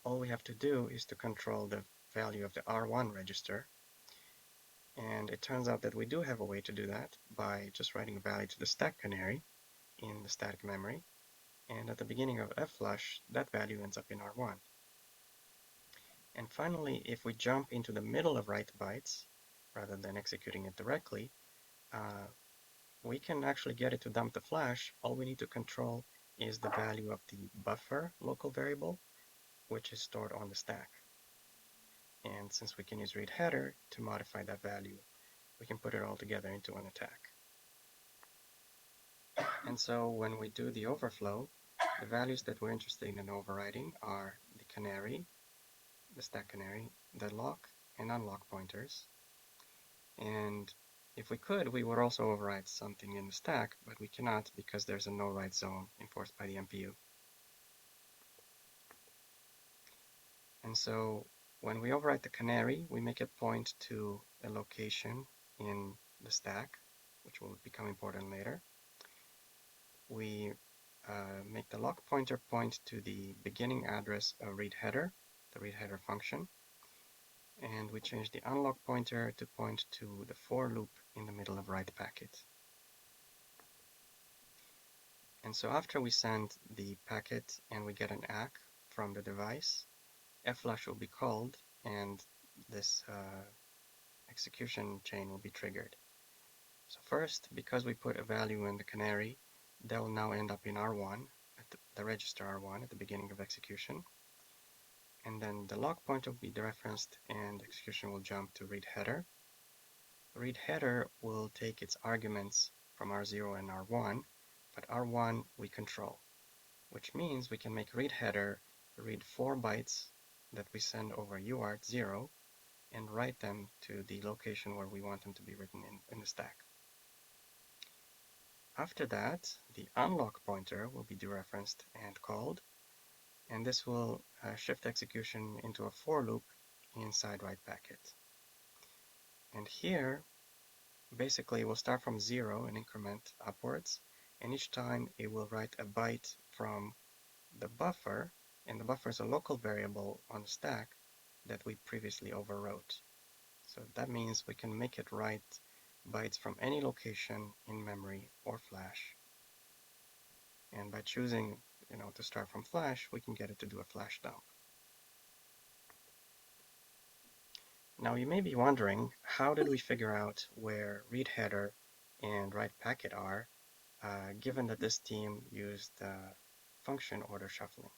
All we have to do is to control the value of the R1 register. And it turns out that we do have a way to do that by just writing a value to the stack canary in the static memory. And at the beginning of fflush, that value ends up in R1. And finally, if we jump into the middle of write bytes, rather than executing it directly, we can actually get it to dump the flash. All we need to control is the value of the buffer local variable, which is stored on the stack. And since we can use read header to modify that value, we can put it all together into an attack. And so when we do the overflow, the values that we're interested in overriding are the canary, the stack canary, the lock and unlock pointers. And if we could, we would also override something in the stack, but we cannot because there's a no-write zone enforced by the MPU. And so when we overwrite the canary, we make it point to a location in the stack, which will become important later. We make the lock pointer point to the beginning address of read header, the read header function. And we change the unlock pointer to point to the for loop in the middle of write packet. And so after we send the packet and we get an ACK from the device, fflush will be called and this execution chain will be triggered. So first, because we put a value in the canary, that will now end up in R1, at the register R1 at the beginning of execution. And then the lock pointer will be dereferenced and execution will jump to read header. Read header will take its arguments from R0 and R1, but R1 we control, which means we can make read header read 4 bytes that we send over UART0 and write them to the location where we want them to be written in the stack. After that, the unlock pointer will be dereferenced and called, and this will shift execution into a for loop inside write packet. And here, basically, we'll start from 0 and increment upwards, and each time it will write a byte from the buffer, and the buffer is a local variable on the stack that we previously overwrote. So that means we can make it write bytes from any location in memory or flash. And by choosing, to start from flash, we can get it to do a flash dump. Now you may be wondering, how did we figure out where read header and write packet are, given that this team used function order shuffling?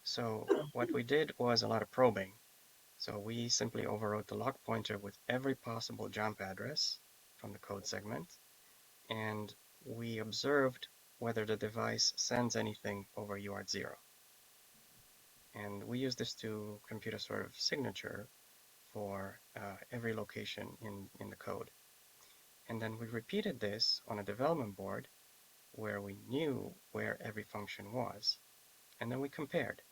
So what we did was a lot of probing. So we simply overwrote the lock pointer with every possible jump address from the code segment, and we observed whether the device sends anything over UART 0. And we use this to compute a sort of signature for every location in the code. And then we repeated this on a development board where we knew where every function was, and then we compared.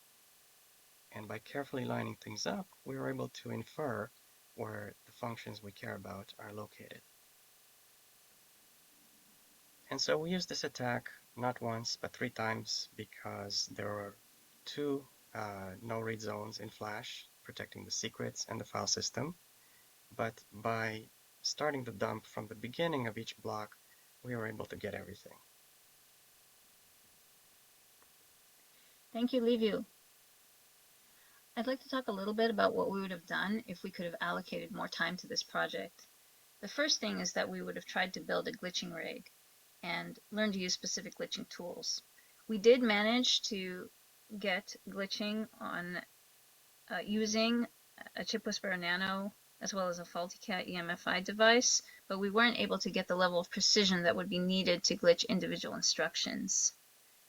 And by carefully lining things up, we were able to infer where the functions we care about are located. And so we used this attack not once, but 3 times, because there were 2 no-read zones in Flash protecting the secrets and the file system. But by starting the dump from the beginning of each block, we were able to get everything. Thank you, Liviu. I'd like to talk a little bit about what we would have done if we could have allocated more time to this project. The first thing is that we would have tried to build a glitching rig and learn to use specific glitching tools. We did manage to get glitching on using a Chip Whisperer Nano as well as a FaultyCat EMFI device, but we weren't able to get the level of precision that would be needed to glitch individual instructions.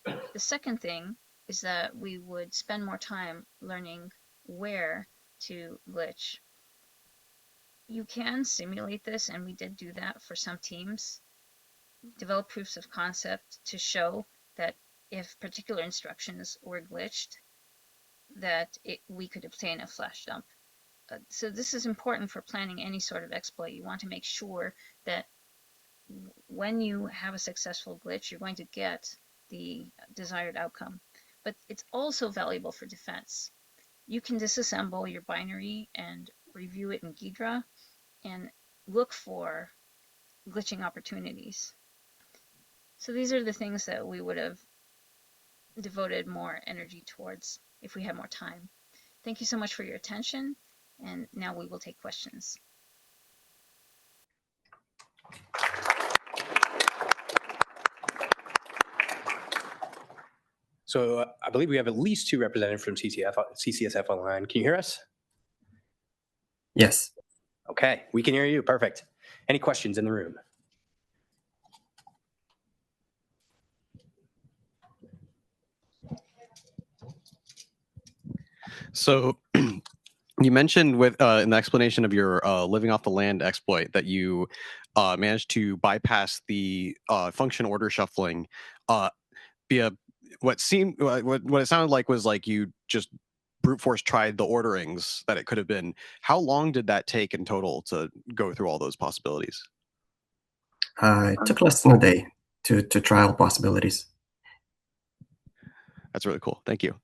The second thing is that we would spend more time learning where to glitch. You can simulate this, and we did do that for some teams. Develop proofs of concept to show that if particular instructions were glitched, that we could obtain a flash dump. So this is important for planning any sort of exploit. You want to make sure that when you have a successful glitch, you're going to get the desired outcome. But it's also valuable for defense. You can disassemble your binary and review it in Ghidra and look for glitching opportunities. So these are the things that we would have devoted more energy towards if we had more time. Thank you so much for your attention, and now we will take questions. So I believe we have at least 2 representatives from CCSF online. Can you hear us? Yes. Okay, we can hear you. Perfect. Any questions in the room? So you mentioned with in the explanation of your living off the land exploit that you managed to bypass the function order shuffling via what it sounded like was like you just brute force tried the orderings that it could have been. How long did that take in total to go through all those possibilities? It took less than a day to try all possibilities. That's really cool. Thank you.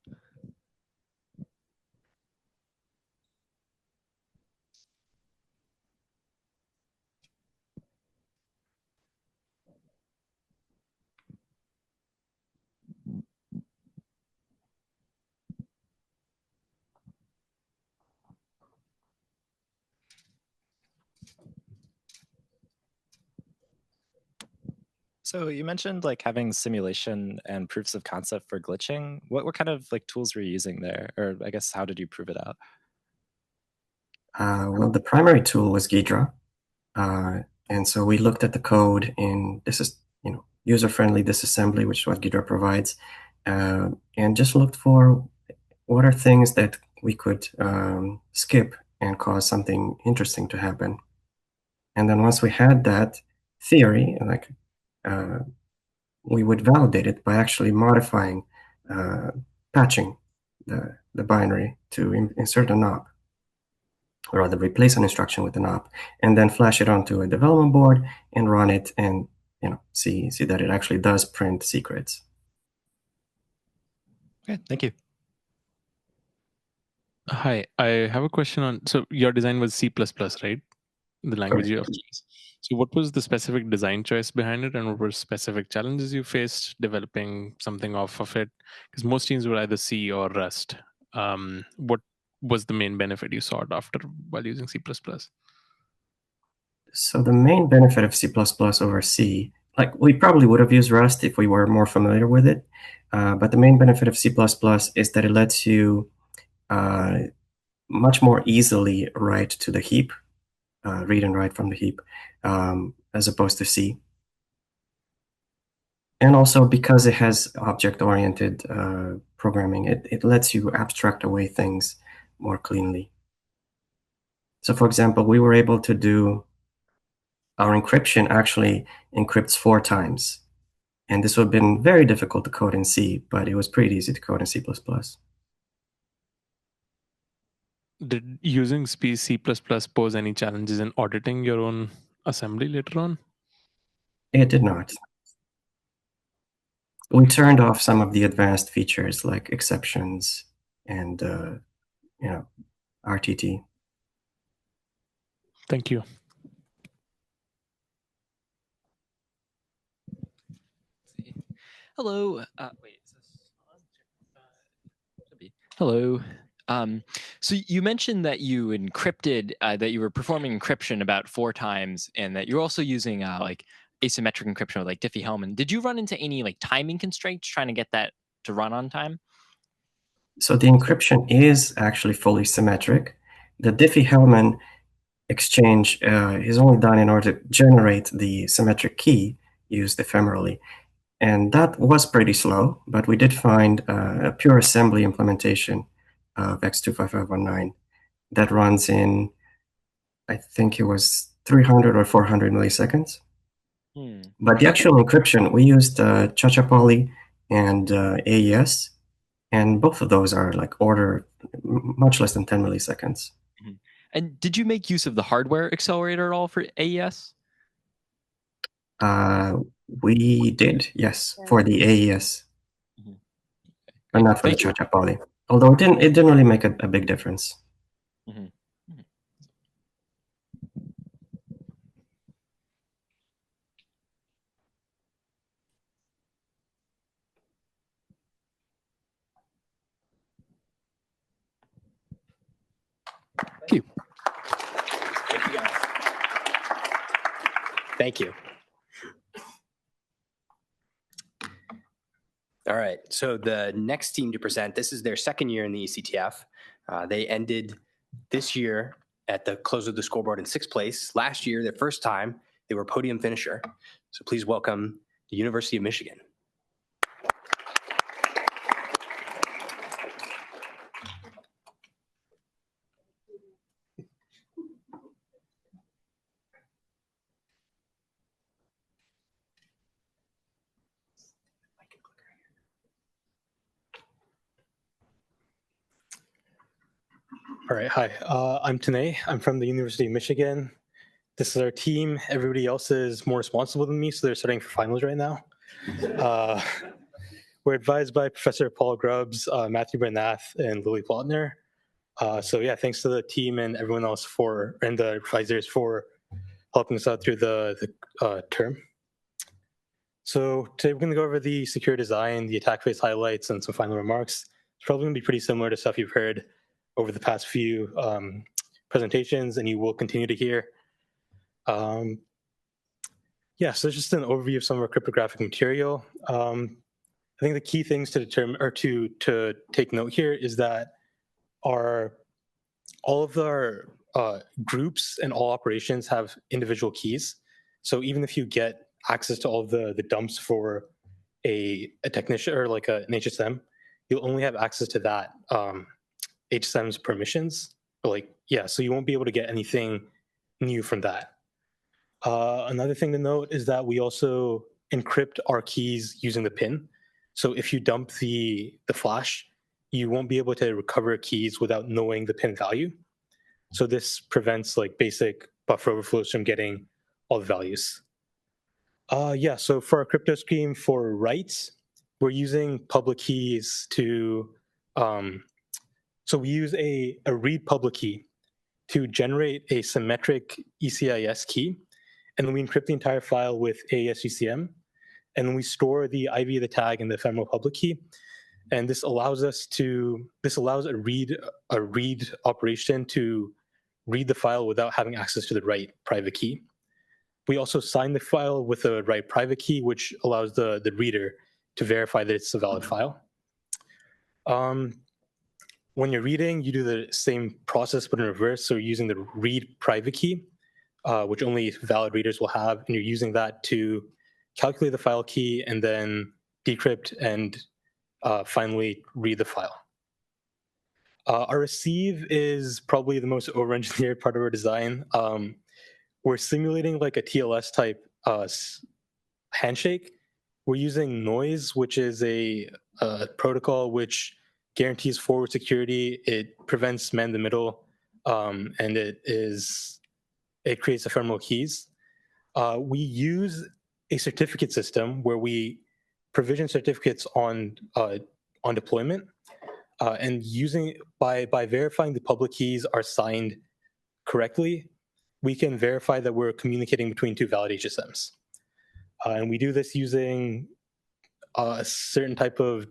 So you mentioned like having simulation and proofs of concept for glitching. What kind of like tools were you using there? Or I guess how did you prove it out? Well, the primary tool was Ghidra. And so we looked at the code in this is, user-friendly disassembly, which is what Ghidra provides, and just looked for what are things that we could skip and cause something interesting to happen. And then once we had that theory, like we would validate it by actually modifying, patching the binary to insert a knob, or rather replace an instruction with an op, and then flash it onto a development board and run it, and see that it actually does print secrets. Okay, thank you. Hi, I have a question on. So your design was C++, right? The language you have. So what was the specific design choice behind it, and what were specific challenges you faced developing something off of it? Because most teams were either C or Rust. What was the main benefit you sought after while using C++? So the main benefit of C++ over C, like we probably would have used Rust if we were more familiar with it, but the main benefit of C++ is that it lets you much more easily write to the heap, read and write from the heap, as opposed to C. And also because it has object-oriented programming, it lets you abstract away things more cleanly. So for example, we were able to do, our encryption actually encrypts 4 times. And this would have been very difficult to code in C, but it was pretty easy to code in C++. Did using C++ pose any challenges in auditing your own assembly later on? It did not. We turned off some of the advanced features like exceptions and RTT. Thank you. Hello. Hello. So you mentioned that you encrypted, that you were performing encryption about 4 times, and that you're also using like asymmetric encryption with like Diffie-Hellman. Did you run into any like timing constraints trying to get that to run on time? So the encryption is actually fully symmetric. The Diffie-Hellman exchange is only done in order to generate the symmetric key used ephemerally. And that was pretty slow, but we did find a pure assembly implementation of X25519 that runs in, I think it was 300 or 400 milliseconds. But the actual encryption, we used Chachapoly and AES, and both of those are like order much less than 10 milliseconds. And did you make use of the hardware accelerator at all for AES? We did, yes, for the AES, but not for the Chachapoly. Although it didn't really make a big difference. Thank you. Thank you, guys. Thank you. All right, so the next team to present, this is their second year in the eCTF. They ended this year at the close of the scoreboard in 6th place. Last year, their first time, they were podium finisher. So please welcome the University of Michigan. All right, hi, I'm Tanay. I'm from the University of Michigan. This is our team. Everybody else is more responsible than me, so they're studying for finals right now. We're advised by Professor Paul Grubbs, Matthew Bernath, and Lily Plotner. So yeah, thanks to the team and everyone else and the advisors for helping us out through the term. So today we're going to go over the secure design, the attack phase highlights, and some final remarks. It's probably going to be pretty similar to stuff you've heard over the past few presentations, and you will continue to hear. Yeah, so it's just an overview of some of our cryptographic material. I think the key things to determine or to take note here is that all of our groups and all operations have individual keys. So even if you get access to all of the dumps for a technician or like an HSM, you'll only have access to that HSM's permissions. So you won't be able to get anything new from that. Another thing to note is that we also encrypt our keys using the pin. So if you dump the flash, you won't be able to recover keys without knowing the pin value. So this prevents like basic buffer overflows from getting all the values. So for our crypto scheme for writes, we're using public keys to, so we use a read public key to generate a symmetric ECIS key, and then we encrypt the entire file with AES-GCM, and then we store the IV of the tag in the ephemeral public key, and this allows a read operation to read the file without having access to the write private key. We also sign the file with a write private key, which allows the reader to verify that it's a valid file. When you're reading, you do the same process but in reverse. So you're using the read private key, which only valid readers will have, and you're using that to calculate the file key and then decrypt and finally read the file. Our receive is probably the most over-engineered part of our design. We're simulating like a TLS type handshake. We're using noise, which is a protocol which guarantees forward security. It prevents man in the middle, and it creates ephemeral keys. We use a certificate system where we provision certificates on deployment, and by verifying the public keys are signed correctly, we can verify that we're communicating between two valid HSMs. And we do this using a certain type of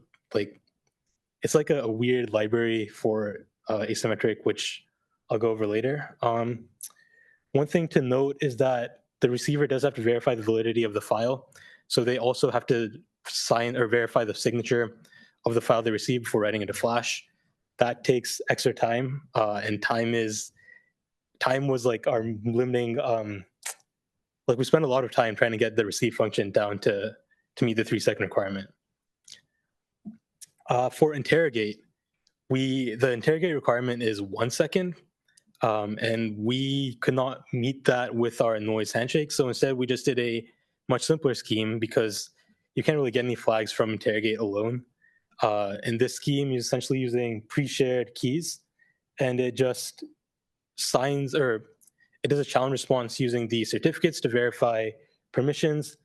it's like a weird library for asymmetric, which I'll go over later. One thing to note is that the receiver does have to verify the validity of the file. So they also have to sign or verify the signature of the file they receive before writing into Flash. That takes extra time, and time was like our limiting. We spent a lot of time trying to get the receive function down to meet the 3-second requirement. For interrogate, the interrogate requirement is 1 second, and we could not meet that with our noise handshake. So instead, we just did a much simpler scheme because you can't really get any flags from interrogate alone. In this scheme, you're essentially using pre-shared keys, and it just it does a challenge response using the certificates to verify permissions,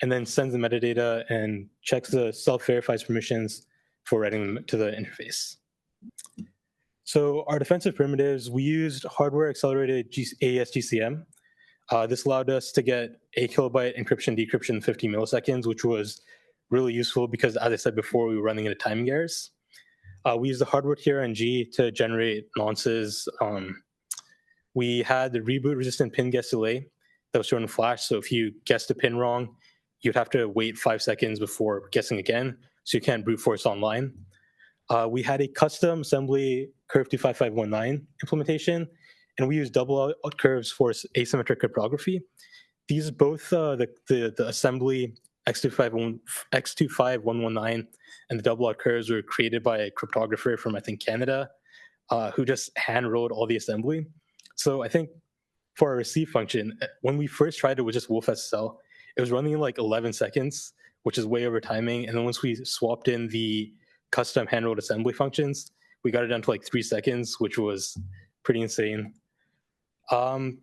and then sends the metadata and checks the self-verifies permissions for writing them to the interface. So our defensive primitives, we used hardware accelerated AES-GCM. This allowed us to get 8 kilobyte encryption decryption in 50 milliseconds, which was really useful because, as I said before, we were running into timing errors. We used the hardware TRNG to generate nonces. We had the reboot resistant pin guess delay that was stored in Flash. So if you guessed a pin wrong, you'd have to wait 5 seconds before guessing again, so you can't brute force online. We had a custom assembly curve 25519 implementation, and we used double out curves for asymmetric cryptography. These both the assembly X25119 and the double out curves were created by a cryptographer from, I think, Canada, who just hand wrote all the assembly. So I think for our receive function, when we first tried it with just Wolf SSL, it was running in like 11 seconds, which is way over timing. And then once we swapped in the custom hand wrote assembly functions, we got it down to like 3 seconds, which was pretty insane. For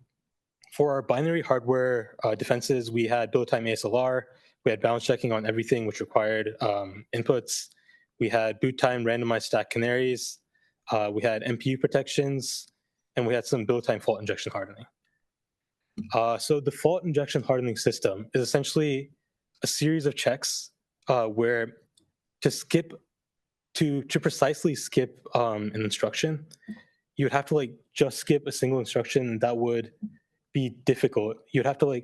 our binary hardware defenses, we had build time ASLR, we had balance checking on everything which required inputs, we had boot time randomized stack canaries, we had MPU protections, and we had some build time fault injection hardening. So the fault injection hardening system is essentially a series of checks where to precisely skip an instruction, you would have to just skip a single instruction, and that would be difficult. You'd have to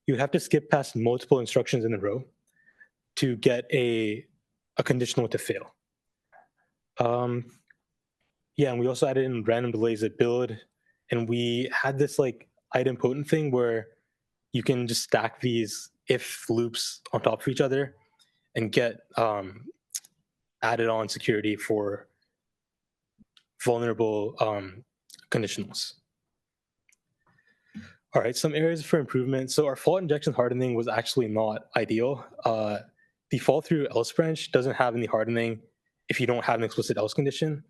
you would have to skip past multiple instructions in a row to get a conditional to fail. And we also added in random delays at build, and we had this idempotent thing where you can just stack these if loops on top of each other and get added on security for vulnerable conditionals. All right, some areas for improvement. So our fault injection hardening was actually not ideal. The fall through else branch doesn't have any hardening if you don't have an explicit else condition.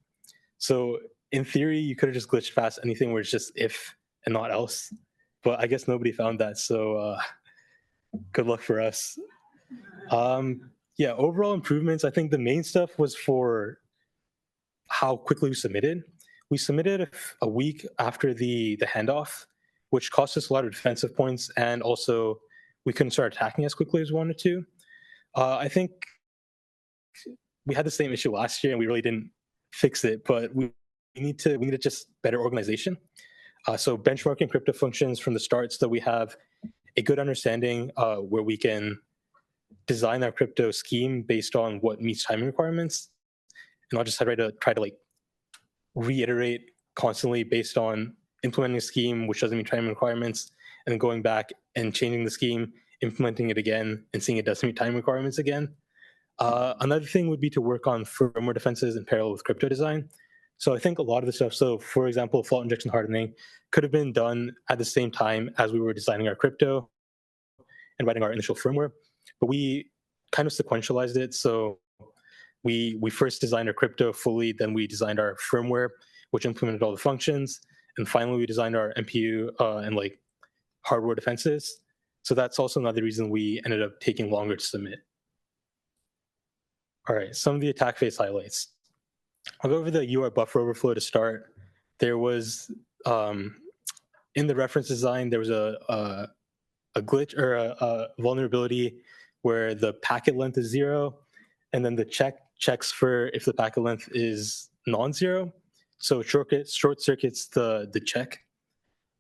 So in theory, you could have just glitched past anything where it's just if and not else. But I guess nobody found that, so good luck for us. Yeah, overall improvements, I think the main stuff was for how quickly we submitted. We submitted a week after the handoff, which cost us a lot of defensive points, and also we couldn't start attacking as quickly as we wanted to. I think we had the same issue last year, and we really didn't fix it, but we need to just better organization. So benchmarking crypto functions from the start so that we have a good understanding where we can design our crypto scheme based on what meets timing requirements. And I'll just try to like reiterate constantly based on implementing a scheme which doesn't meet timing requirements, and then going back and changing the scheme, implementing it again, and seeing it doesn't meet timing requirements again. Another thing would be to work on firmware defenses in parallel with crypto design. So I think a lot of the stuff, so for example, fault injection hardening could have been done at the same time as we were designing our crypto and writing our initial firmware, but we kind of sequentialized it. So we first designed our crypto fully, then we designed our firmware, which implemented all the functions, and finally we designed our MPU and like hardware defenses. So that's also another reason we ended up taking longer to submit. All right, some of the attack phase highlights. I'll go over the UART buffer overflow to start. There was, in the reference design, there was a glitch or a vulnerability where the packet length is 0, and then the checks for if the packet length is non-zero. So it short circuits the check.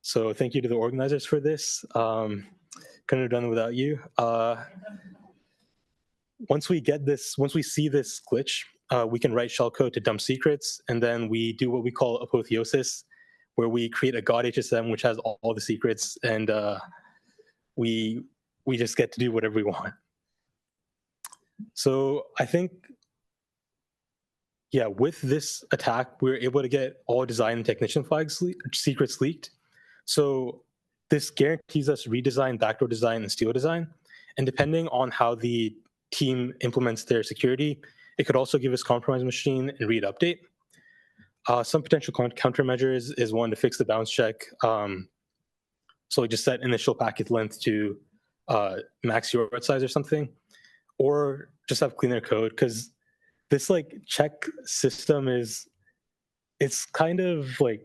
So thank you to the organizers for this. Couldn't have done it without you. Once we see this glitch, we can write shellcode to dump secrets, and then we do what we call apotheosis, where we create a God HSM which has all the secrets, and we just get to do whatever we want. So I think, yeah, with this attack, we were able to get all design and technician secrets leaked. So this guarantees us redesign, backdoor design, and steal design. And depending on how the team implements their security, it could also give us compromise machine and read update. Some potential countermeasures is one to fix the bounce check. So we just set initial packet length to max UART size or something, or just have cleaner code, because this like check system it's kind of like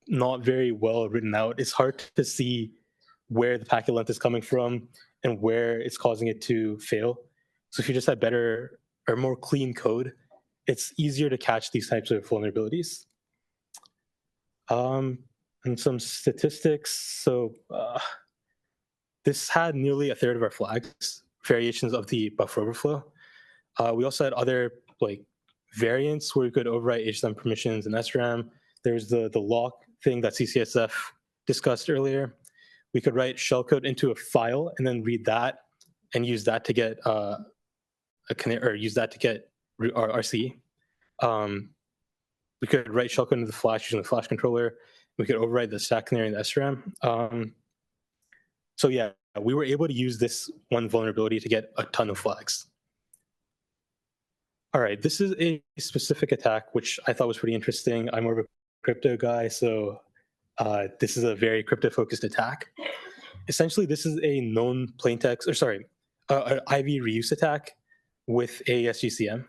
not very well written out. It's hard to see where the packet length is coming from and where it's causing it to fail. So if you just have better or more clean code, it's easier to catch these types of vulnerabilities. And some statistics. So this had nearly a third of our flags, variations of the buffer overflow. We also had other like variants where we could overwrite HSM permissions and SRAM. There's the lock thing that CCSF discussed earlier. We could write shellcode into a file and then read that and use that to get RC. We could write shellcode into the flash using the flash controller. We could override the stack canary and the SRAM. So yeah, we were able to use this one vulnerability to get a ton of flags. All right, this is a specific attack, which I thought was pretty interesting. I'm more of a crypto guy, so this is a very crypto-focused attack. Essentially, this is a known plaintext, an IV reuse attack with AES-GCM.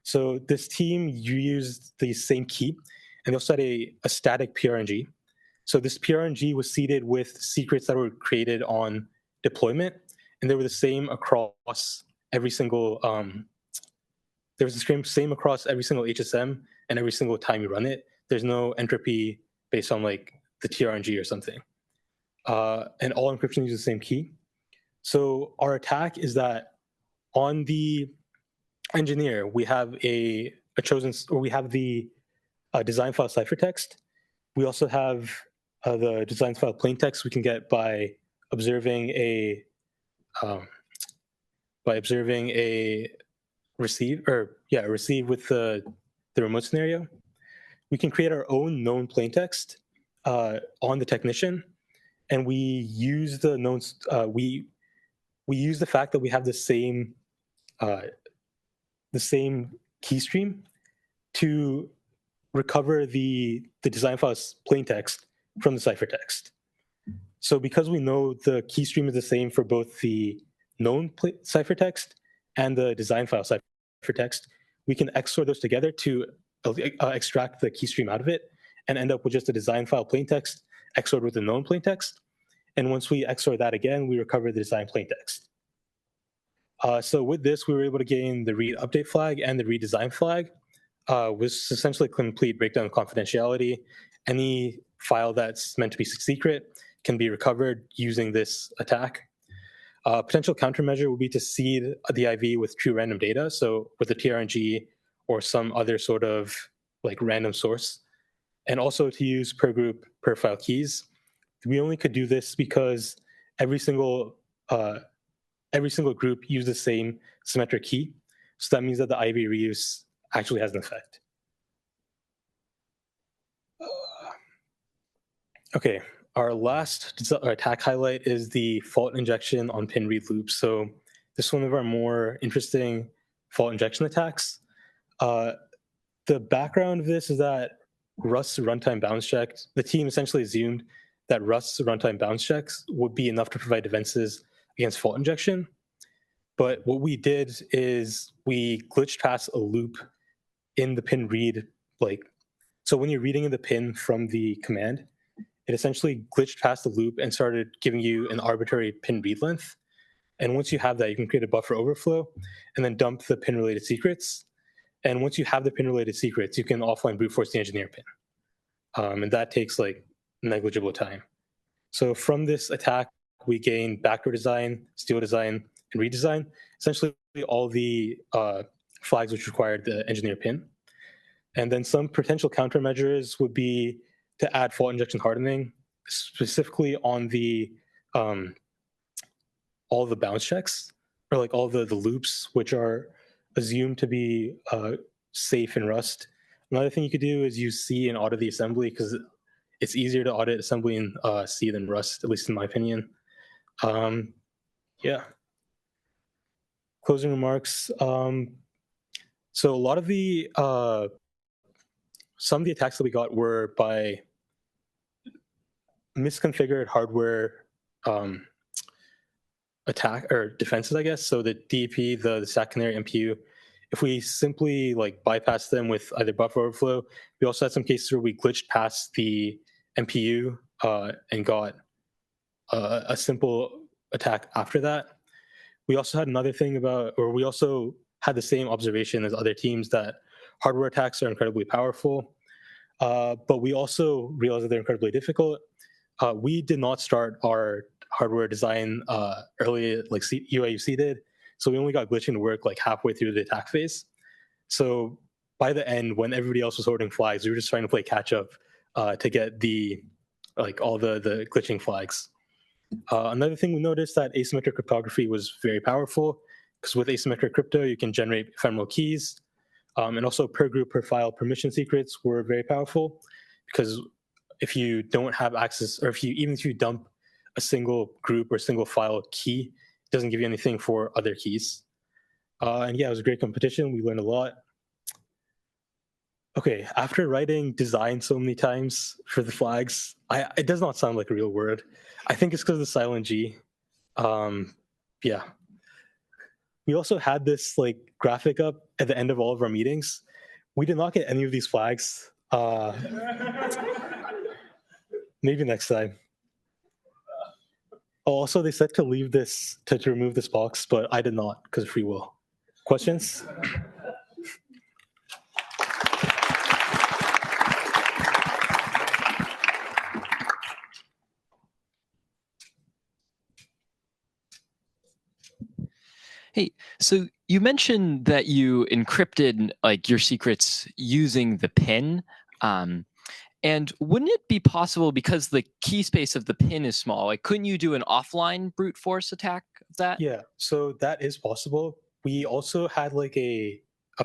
So this team used the same key, and they also had a static PRNG. So this PRNG was seeded with secrets that were created on deployment, and they were the same across every single. There was the same across every single HSM and every single time you run it. There's no entropy based on like the TRNG or something. And all encryption uses the same key. So our attack is that on the engineer, we have we have the design file ciphertext. We also have the design file plaintext we can get by observing a receive with the remote scenario. we can create our own known plaintext on the technician, and we use the known we use the fact that we have the same key stream to recover the design file's plaintext from the ciphertext. So because we know the key stream is the same for both the known ciphertext and the design file ciphertext, we can XOR those together to extract the key stream out of it and end up with just a design file plaintext XORed with the known plaintext. And once we XOR that again, we recover the design plaintext. So with this, we were able to gain the read update flag and the redesign flag, which is essentially a complete breakdown of confidentiality. Any file that's meant to be secret can be recovered using this attack. Potential countermeasure would be to seed the IV with true random data, so with a TRNG or some other sort of like random source, and also to use per group per file keys. We only could do this because every single group used the same symmetric key, so that means that the IV reuse actually has an effect. Okay, our last attack highlight is the fault injection on pin read loops. So this is one of our more interesting fault injection attacks. The background of this is that Rust's runtime bounds checks, the team essentially assumed that Rust's runtime bounds checks would be enough to provide defenses against fault injection. But what we did is we glitched past a loop in the pin read. So when you're reading in the pin from the command, it essentially glitched past the loop and started giving you an arbitrary pin read length. And once you have that, you can create a buffer overflow and then dump the pin related secrets. And once you have the pin related secrets, you can offline brute force the engineer pin. And that takes like negligible time. So from this attack, we gain backdoor design, steal design, and redesign, essentially all the flags which required the engineer pin. And then some potential countermeasures would be to add fault injection hardening, specifically on the all the bounds checks, or like all the loops which are assumed to be safe in Rust. Another thing you could do is use C and audit the assembly, because it's easier to audit assembly in C than Rust, at least in my opinion. Yeah. Closing remarks. So a lot of the some of the attacks that we got were by misconfigured hardware attack or defenses, I guess. So the DEP, the stack canary MPU, if we simply like bypass them with either buffer overflow, we also had some cases where we glitched past the MPU and got a simple attack after that. We also had another thing about, or we also had the same observation as other teams, that hardware attacks are incredibly powerful, but we also realized that they're incredibly difficult. We did not start our hardware design early like UIUC did, so we only got glitching to work like halfway through the attack phase. So by the end, when everybody else was hoarding flags, we were just trying to play catch up to get the like all the glitching flags. Another thing we noticed that asymmetric cryptography was very powerful, because with asymmetric crypto, you can generate ephemeral keys, and also per group, per file permission secrets were very powerful, because if you don't have access, or even if you dump a single group or single file key, it doesn't give you anything for other keys. And yeah, it was a great competition. We learned a lot. Okay, after writing design so many times for the flags, it does not sound like a real word. I think it's because of the silent G. Yeah. We also had this like graphic up at the end of all of our meetings. We did not get any of these flags. Maybe next time. Also, they said to leave this, to remove this box, but I did not because of free will. Questions? Hey, so you mentioned that you encrypted like your secrets using the pin. And wouldn't it be possible, because the key space of the pin is small, like couldn't you do an offline brute force attack of that? Yeah, so that is possible. We also had like a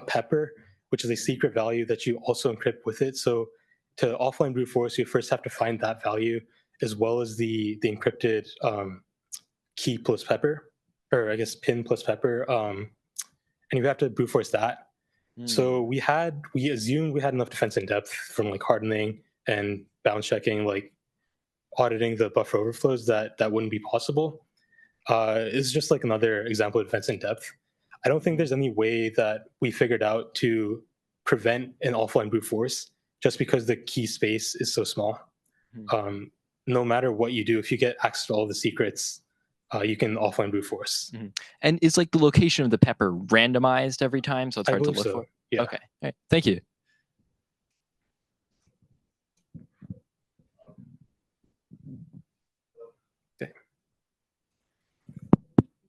pepper, which is a secret value that you also encrypt with it. So to offline brute force, you first have to find that value as well as the encrypted key plus pepper, or I guess pin plus pepper, and you have to brute force that. So we assumed we had enough defense in depth from like hardening and bounce checking, like auditing the buffer overflows, that wouldn't be possible. It's just like another example of defense in depth. I don't think there's any way that we figured out to prevent an offline brute force just because the key space is so small. No matter what you do, if you get access to all the secrets, you can offline brute force. And is like the location of the pepper randomized every time, so it's I hard to believe look so, for? yeah. Okay. All right. Thank you.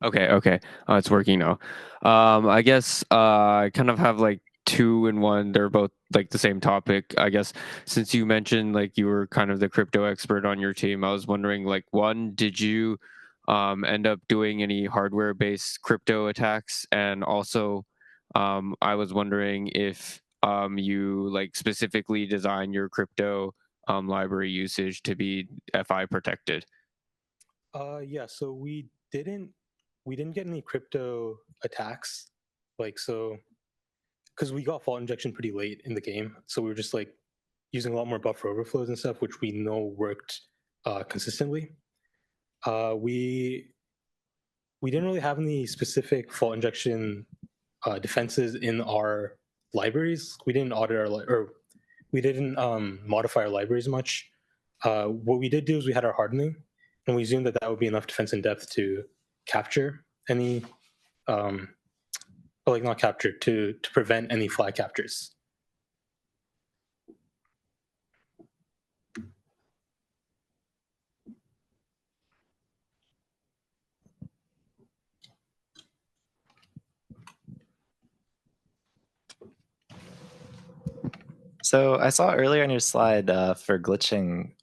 Okay. It's working now. I guess I kind of have like two in one. They're both like the same topic. I guess since you mentioned like you were kind of the crypto expert on your team, I was wondering like, one, did you end up doing any hardware-based crypto attacks? And also, I was wondering if you like specifically design your crypto library usage to be FI protected. Yeah, so we didn't get any crypto attacks, like, so because we got fault injection pretty late in the game, so we were just like using a lot more buffer overflows and stuff, which we know worked consistently. We didn't really have any specific fault injection defenses in our libraries. We didn't audit or we didn't modify our libraries much. What we did do is we had our hardening, and we assumed that would be enough defense in depth to capture any, or like not capture, to prevent any flag captures. So I saw earlier on your slide for glitching,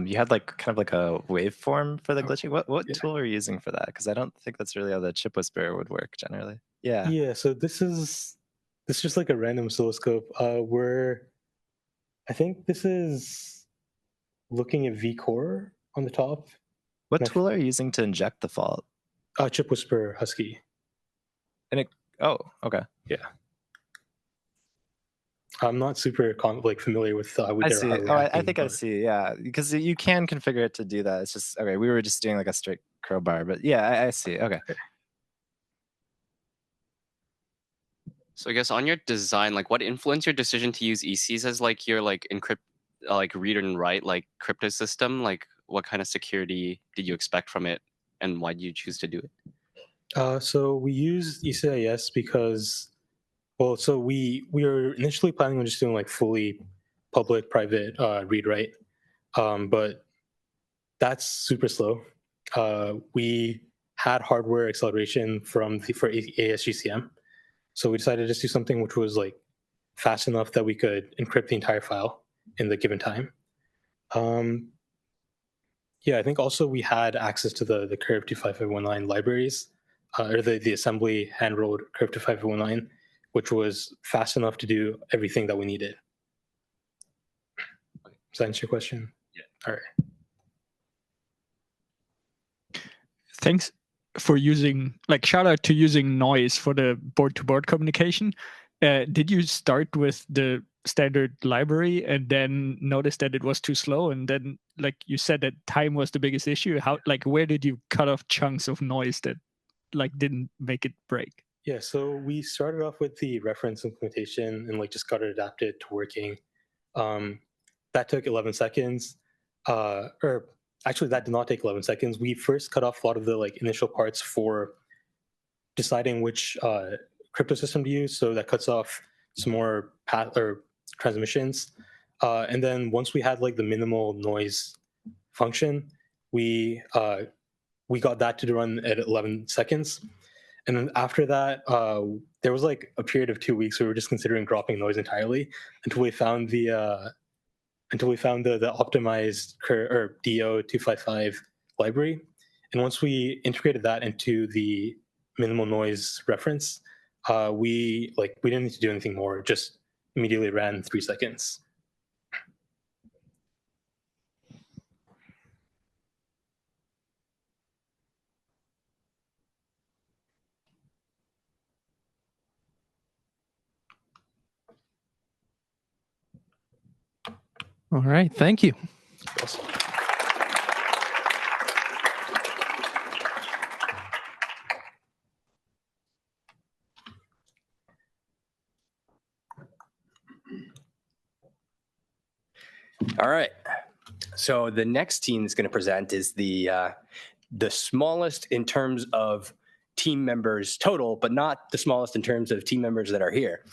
you had like kind of like a waveform for the glitching. What tool are you using for that? Because I don't think that's really how the chip whisperer would work generally. Yeah. Yeah. So this is just like a random oscilloscope. I think this is looking at vCore on the top. What tool are you using to inject the fault? Chip whisperer Husky. And it. Oh, okay. Yeah. I'm not super familiar with I their see. hardware Oh, I hacking, think I but- see. Yeah, because you can configure it to do that. It's just okay. We were just doing like a straight crowbar, but yeah, I see. Okay. So I guess on your design, like what influenced your decision to use ECs as like your like encrypt, like read and write like crypto system? Like what kind of security did you expect from it, and why did you choose to do it? So we used eCTF because, well, so we were initially planning on just doing like fully public private read write, but that's super slow. We had hardware acceleration for ASGCM, so we decided to just do something which was like fast enough that we could encrypt the entire file in the given time. Yeah, I think also we had access to the curve 25519 libraries, or the assembly hand-rolled curve 25519, which was fast enough to do everything that we needed. Does that answer your question? Yeah. All right. Thanks for using, like, shout out to using noise for the board-to-board communication. Did you start with the standard library and then notice that it was too slow, and then like you said that time was the biggest issue? How, like, where did you cut off chunks of noise that like didn't make it break? Yeah, so we started off with the reference implementation and like just got it adapted to working. That took 11 seconds, or actually that did not take 11 seconds. We first cut off a lot of the like initial parts for deciding which crypto system to use. So that cuts off some more path or transmissions. And then once we had like the minimal noise function, we got that to run at 11 seconds. And then after that, there was like a period of 2 weeks where we were just considering dropping noise entirely until we found the optimized or DO255 library. And once we integrated that into the minimal noise reference, we didn't need to do anything more. Just immediately ran 3 seconds. All right, thank you. All right. So the next team that's going to present is the smallest in terms of team members total, but not the smallest in terms of team members that are here.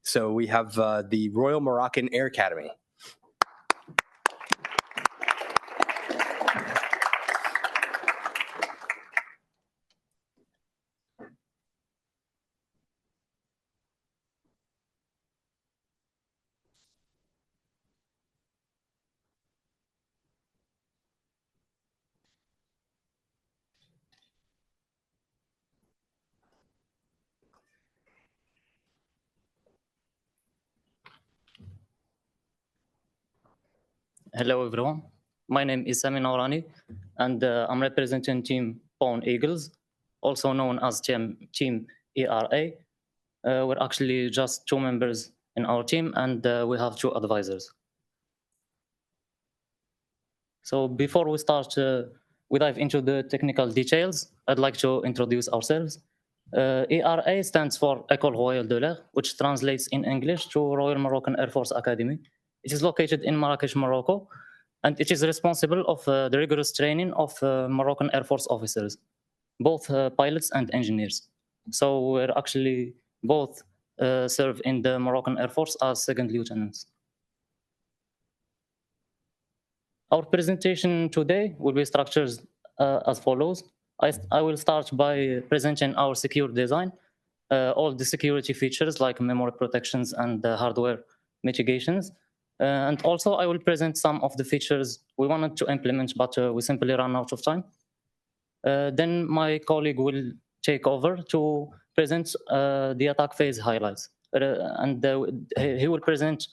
So we have the Royal Moroccan Air Academy. Hello everyone, my name is Sami Nourani and I'm representing Team Pawn Eagles, also known as Team ERA. We're actually just 2 members in our team and we have 2 advisors. So before we start, we dive into the technical details, I'd like to introduce ourselves. ERA stands for École Royale de l'Air, which translates in English to Royal Moroccan Air Force Academy. It is located in Marrakesh, Morocco, and it is responsible of the rigorous training of Moroccan Air Force officers, both pilots and engineers. So we're actually both serve in the Moroccan Air Force as second lieutenants. Our presentation today will be structured as follows. I will start by presenting our secure design, all the security features like memory protections and hardware mitigations. And also I will present some of the features we wanted to implement, but we simply ran out of time. Then my colleague will take over to present the attack phase highlights. And he will present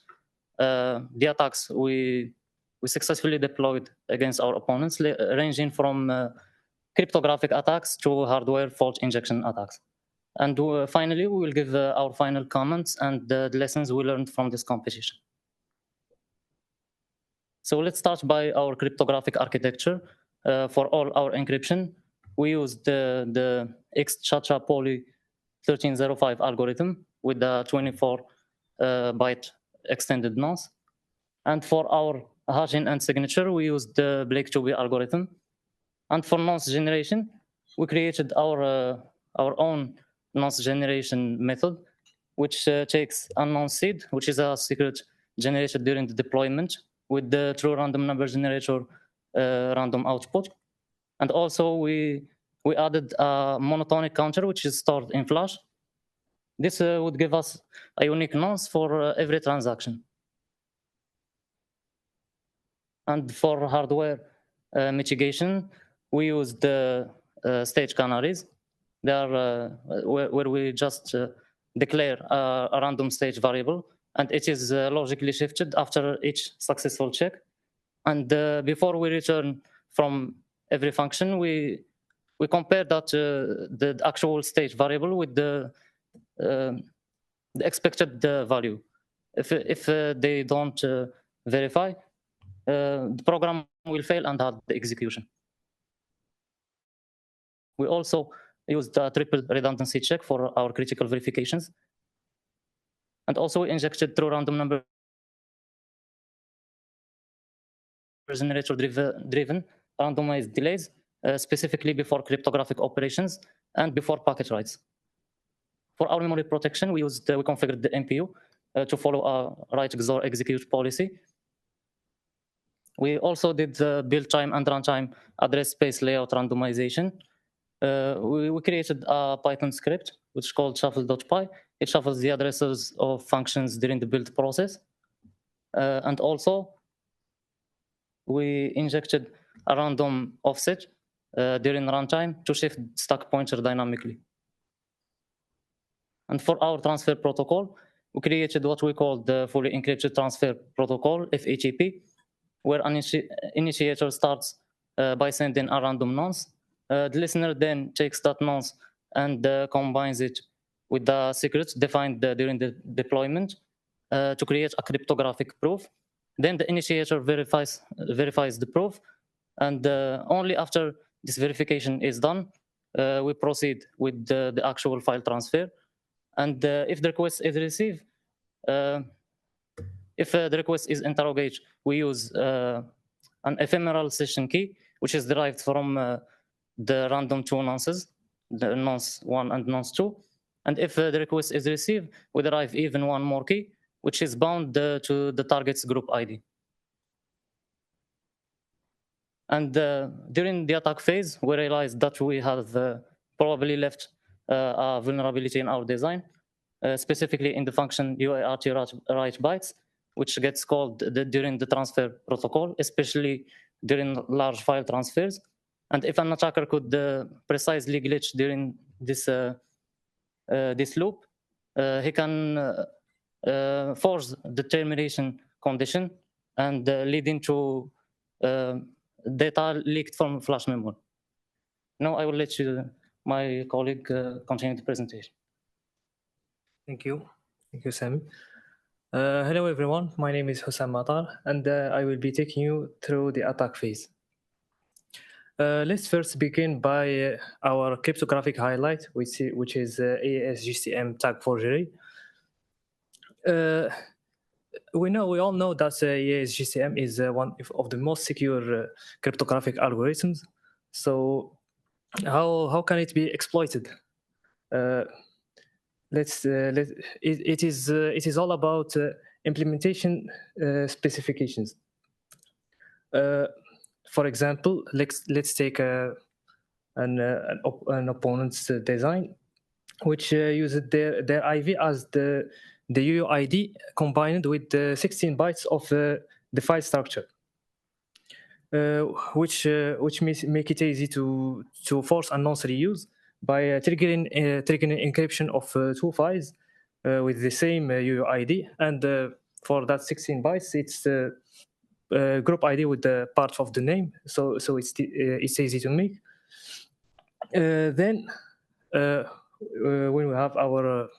the attacks we successfully deployed against our opponents, ranging from cryptographic attacks to hardware fault injection attacks. And finally, we will give our final comments and the lessons we learned from this competition. So let's start by our cryptographic architecture. For all our encryption, we use the eCTF Poly 1305 algorithm with the 24-byte extended nonce. And for our hashing and signature, we use the Blake-2B algorithm. And for nonce generation, we created our own nonce generation method, which takes unknown seed, which is a secret generated during the deployment with the true random number generator random output. And also we added a monotonic counter, which is stored in flash. This would give us a unique nonce for every transaction. And for hardware mitigation, we use the stage canaries. They are where we just declare a random stage variable, and it is logically shifted after each successful check. And before we return from every function, we compare that the actual stage variable with the expected value. If they don't verify, the program will fail and halt the execution. We also use the triple redundancy check for our critical verifications. And also we injected true random number generator driven randomized delays, specifically before cryptographic operations and before packet writes. For our memory protection, we configured the MPU to follow a write XOR execute policy. We also did the build time and runtime address space layout randomization. We created a Python script, which is called shuffle.py. It shuffles the addresses of functions during the build process. And also, we injected a random offset during runtime to shift stack pointer dynamically. And for our transfer protocol, we created what we call the fully encrypted transfer protocol, FETP, where an initiator starts by sending a random nonce. The listener then takes that nonce and combines it with the secrets defined during the deployment to create a cryptographic proof. Then the initiator verifies the proof, and only after this verification is done, we proceed with the actual file transfer. And if the request is received, if the request is interrogated, we use an ephemeral session key, which is derived from the random two nonces, the nonce 1 and nonce 2. And if the request is received, we derive even one more key, which is bound to the target's group ID. And during the attack phase, we realized that we have probably left a vulnerability in our design, specifically in the function UART write bytes, which gets called during the transfer protocol, especially during large file transfers. And if an attacker could precisely glitch during this loop, he can force the termination condition and leading to data leaked from flash memory. Now I will let my colleague continue the presentation. Thank you. Thank you, Sami. Hello, everyone. My name is Hussam Matar, and I will be taking you through the attack phase. Let's first begin by our cryptographic highlight, which is AES-GCM tag forgery. We all know that AES-GCM is one of the most secure cryptographic algorithms. So, how can it be exploited? It is all about implementation specifications. For example, let's take an opponent's design, which uses their IV as the UUID combined with the 16 bytes of the file structure, which make it easy to force a nonce reuse by triggering encryption of two files with the same UUID, and for that 16 bytes, it's group ID with the part of the name, so it's easy to make. Then, when we have our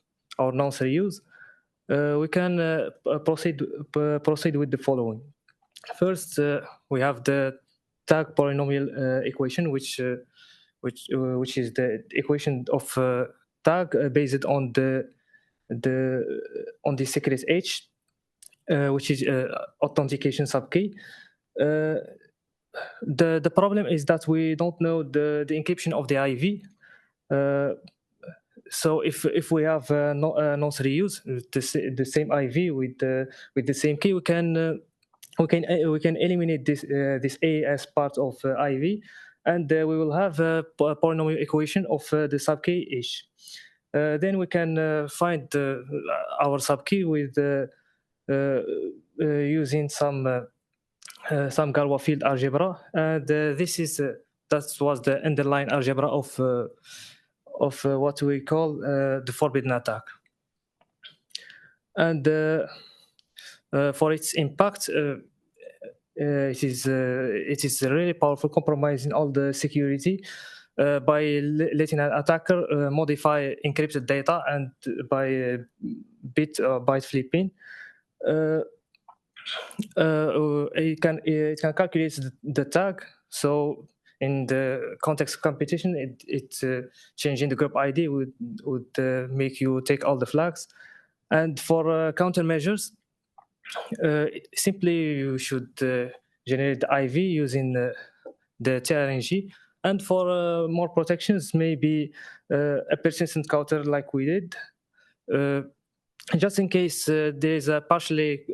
nonce reuse, we can proceed with the following. First, we have the tag polynomial equation, which is the equation of tag based on the secret H, which is authentication subkey. The problem is that we don't know the encryption of the IV. So if we have nonce reuse, the same IV with the same key, we can eliminate this AES part of IV, and we will have a polynomial equation of the subkey H. Then we can find our subkey with using some Galois field algebra, and that was the underlying algebra of what we call the forbidden attack. And for its impact, it is really powerful, compromising all the security by letting an attacker modify encrypted data and by byte flipping. It can calculate the tag. So in the context of competition, changing the group ID would make you take all the flags. And for countermeasures, simply you should generate the IV using the TRNG. And for more protections, maybe a persistent counter like we did. Just in case there's a partially,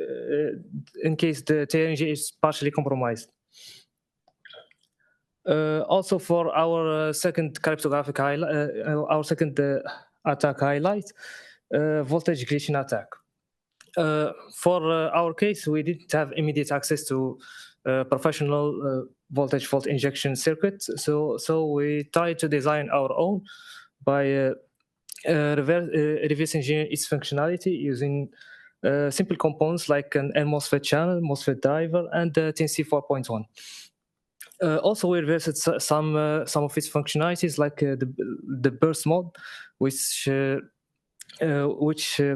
in case the TRNG is partially compromised. Also, for our second cryptographic highlight, our second attack highlight, voltage glitching attack. For our case, we didn't have immediate access to professional voltage fault injection circuits, so we tried to design our own by reverse engineer its functionality using simple components like an MOSFET channel, MOSFET driver, and TNC 4.1. Also, we reversed some of its functionalities, like the burst mode, which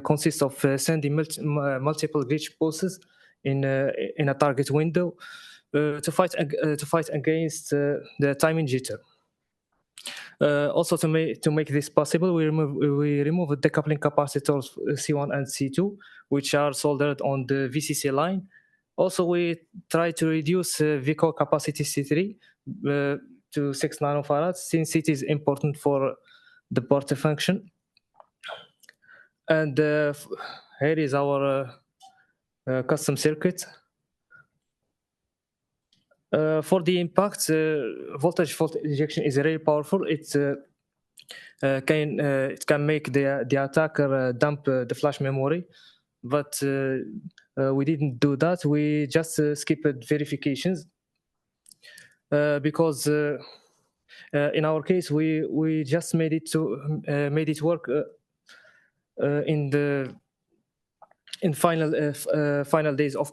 consists of sending multiple glitch pulses in a target window to fight against the timing jitter. Also, to make this possible, we remove the decoupling capacitors C1 and C2, which are soldered on the VCC line. Also, we try to reduce VCO capacity C3 to 6 nanofarads, since it is important for the Porter function. And here is our custom circuit. For the impact, voltage fault injection is very powerful. It can make the attacker dump the flash memory, but we didn't do that. We just skipped verifications because in our case we just made it work in final days of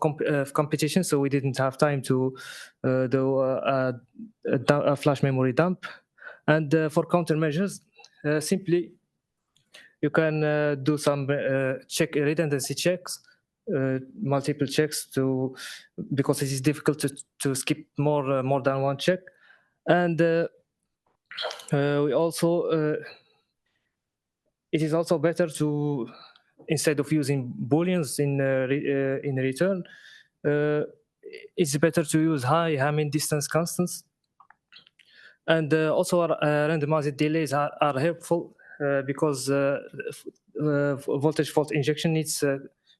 competition, so we didn't have time to do a flash memory dump. And for countermeasures, simply you can do some redundancy checks, multiple checks, because it is difficult to skip more than one check. And we also it is also better to, instead of using booleans in return, it's better to use high Hamming distance constants. And also randomized delays are helpful because voltage fault injection needs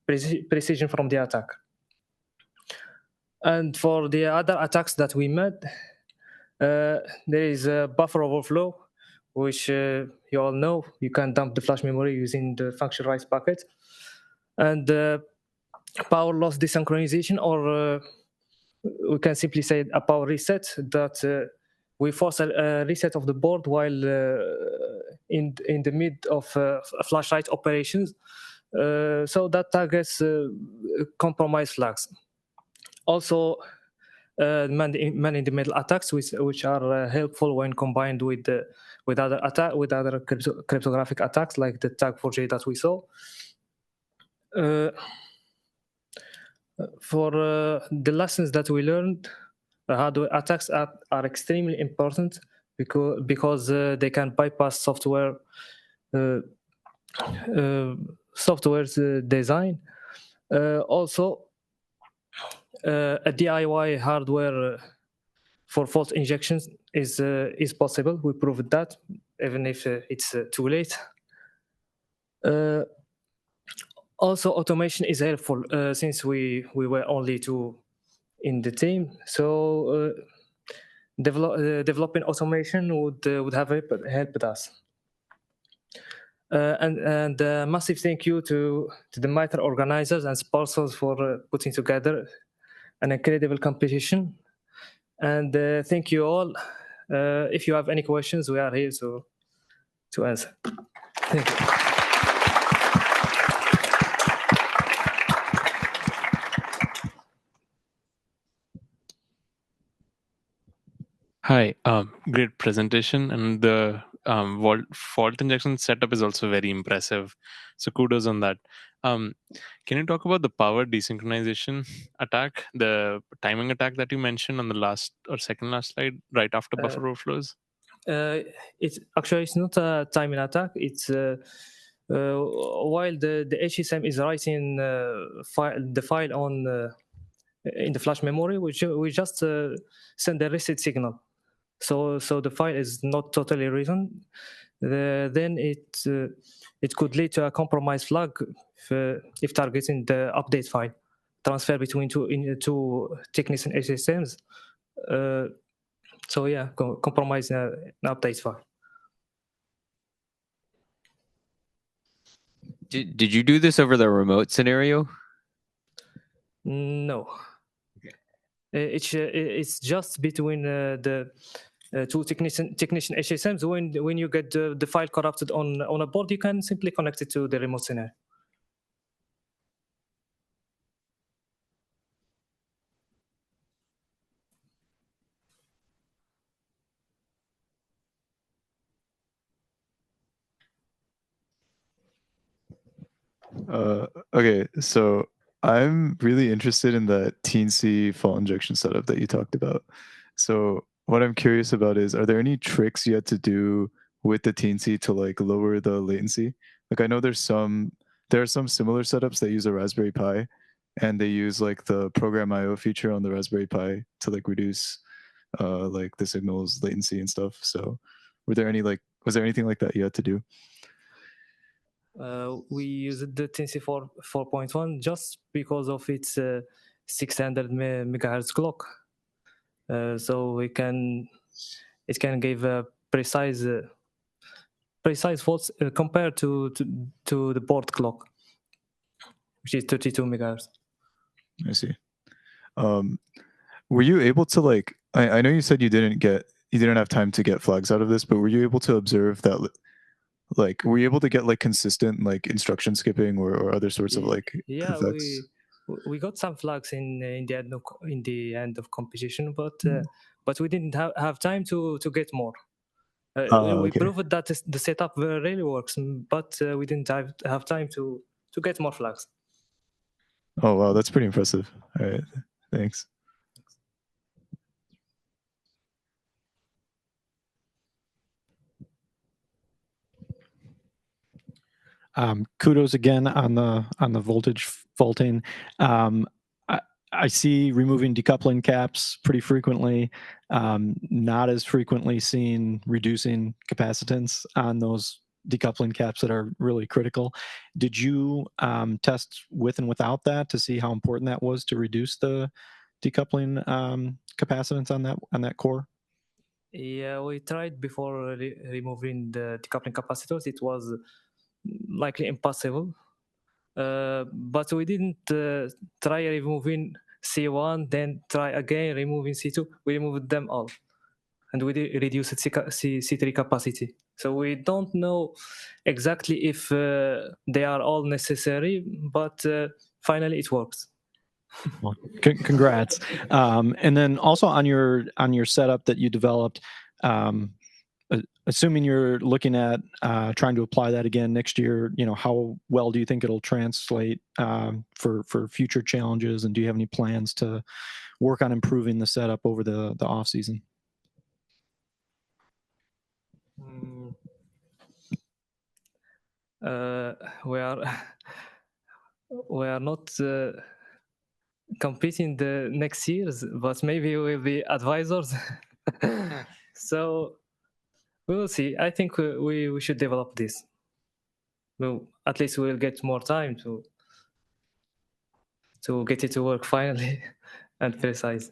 precision from the attacker. And for the other attacks that we made, there is a buffer overflow, which you all know. You can dump the flash memory using the function rise bucket. And power loss desynchronization, or we can simply say a power reset, that we force a reset of the board while in the mid of flash write operations, so that targets compromise flags. Also, man in the middle attacks, which are helpful when combined with other cryptographic attacks like the tag4j that we saw. For the lessons that we learned, hardware attacks are extremely important because they can bypass software's design. Also, a DIY hardware for fault injections is possible. We proved that, even if it's too late. Also, automation is helpful since we were only two in the team. So developing automation would have helped us. And massive thank you to the MITRE organizers and sponsors for putting together an incredible competition. And thank you all. If you have any questions, we are here to answer. Thank you. Hi, great presentation, and the fault injection setup is also very impressive. So kudos on that. Can you talk about the power desynchronization attack, the timing attack that you mentioned on the last or second last slide, right after buffer overflows? It's not a timing attack. It's while the HSM is writing the file on in the flash memory, we just send a reset signal. So the file is not totally written. Then it could lead to a compromise flag if targeting the update file, transfer between two techniques and HSMs. So yeah, compromise an update file. Did you do this over the remote scenario? No. Okay. It's just between the to technician HSMs. When you get the file corrupted on a board, you can simply connect it to the remote scenario. Okay, so I'm really interested in that teensy fault injection setup that you talked about. So what I'm curious about is, are there any tricks you had to do with the teensy to like lower the latency? Like I know there are some similar setups that use a Raspberry Pi, and they use like the program IO feature on the Raspberry Pi to like reduce like the signal's latency and stuff. So was there anything like that you had to do? We used the Tennessee 4.1 just because of its 600 megahertz clock. So it can give a precise faults compared to the board clock, which is 32 megahertz. I see. Were you able to like? I know you said you didn't have time to get flags out of this, but were you able to observe that? Like, were you able to get like consistent like instruction skipping or other sorts of like effects? we got some flags in the end of competition, but we didn't have time to get more. We proved that the setup really works, but we didn't have time to get more flags. Oh wow, that's pretty impressive. All right, thanks. Kudos again on the voltage faulting. I see removing decoupling caps pretty frequently. Not as frequently seen reducing capacitance on those decoupling caps that are really critical. Did you test with and without that to see how important that was to reduce the decoupling capacitance on that core? Yeah, we tried before removing the decoupling capacitors. It was likely impossible. But we didn't try removing C1, then try again removing C2. We removed them all, and we reduced C3 capacity. So we don't know exactly if they are all necessary, but finally it works. Well, congrats. And then also on your setup that you developed, assuming you're looking at trying to apply that again next year, how well do you think it'll translate for future challenges? And do you have any plans to work on improving the setup over the off season? We are not competing the next years, but maybe we'll be advisors. So we will see. I think we should develop this. Well, at least we'll get more time to get it to work finally and precise.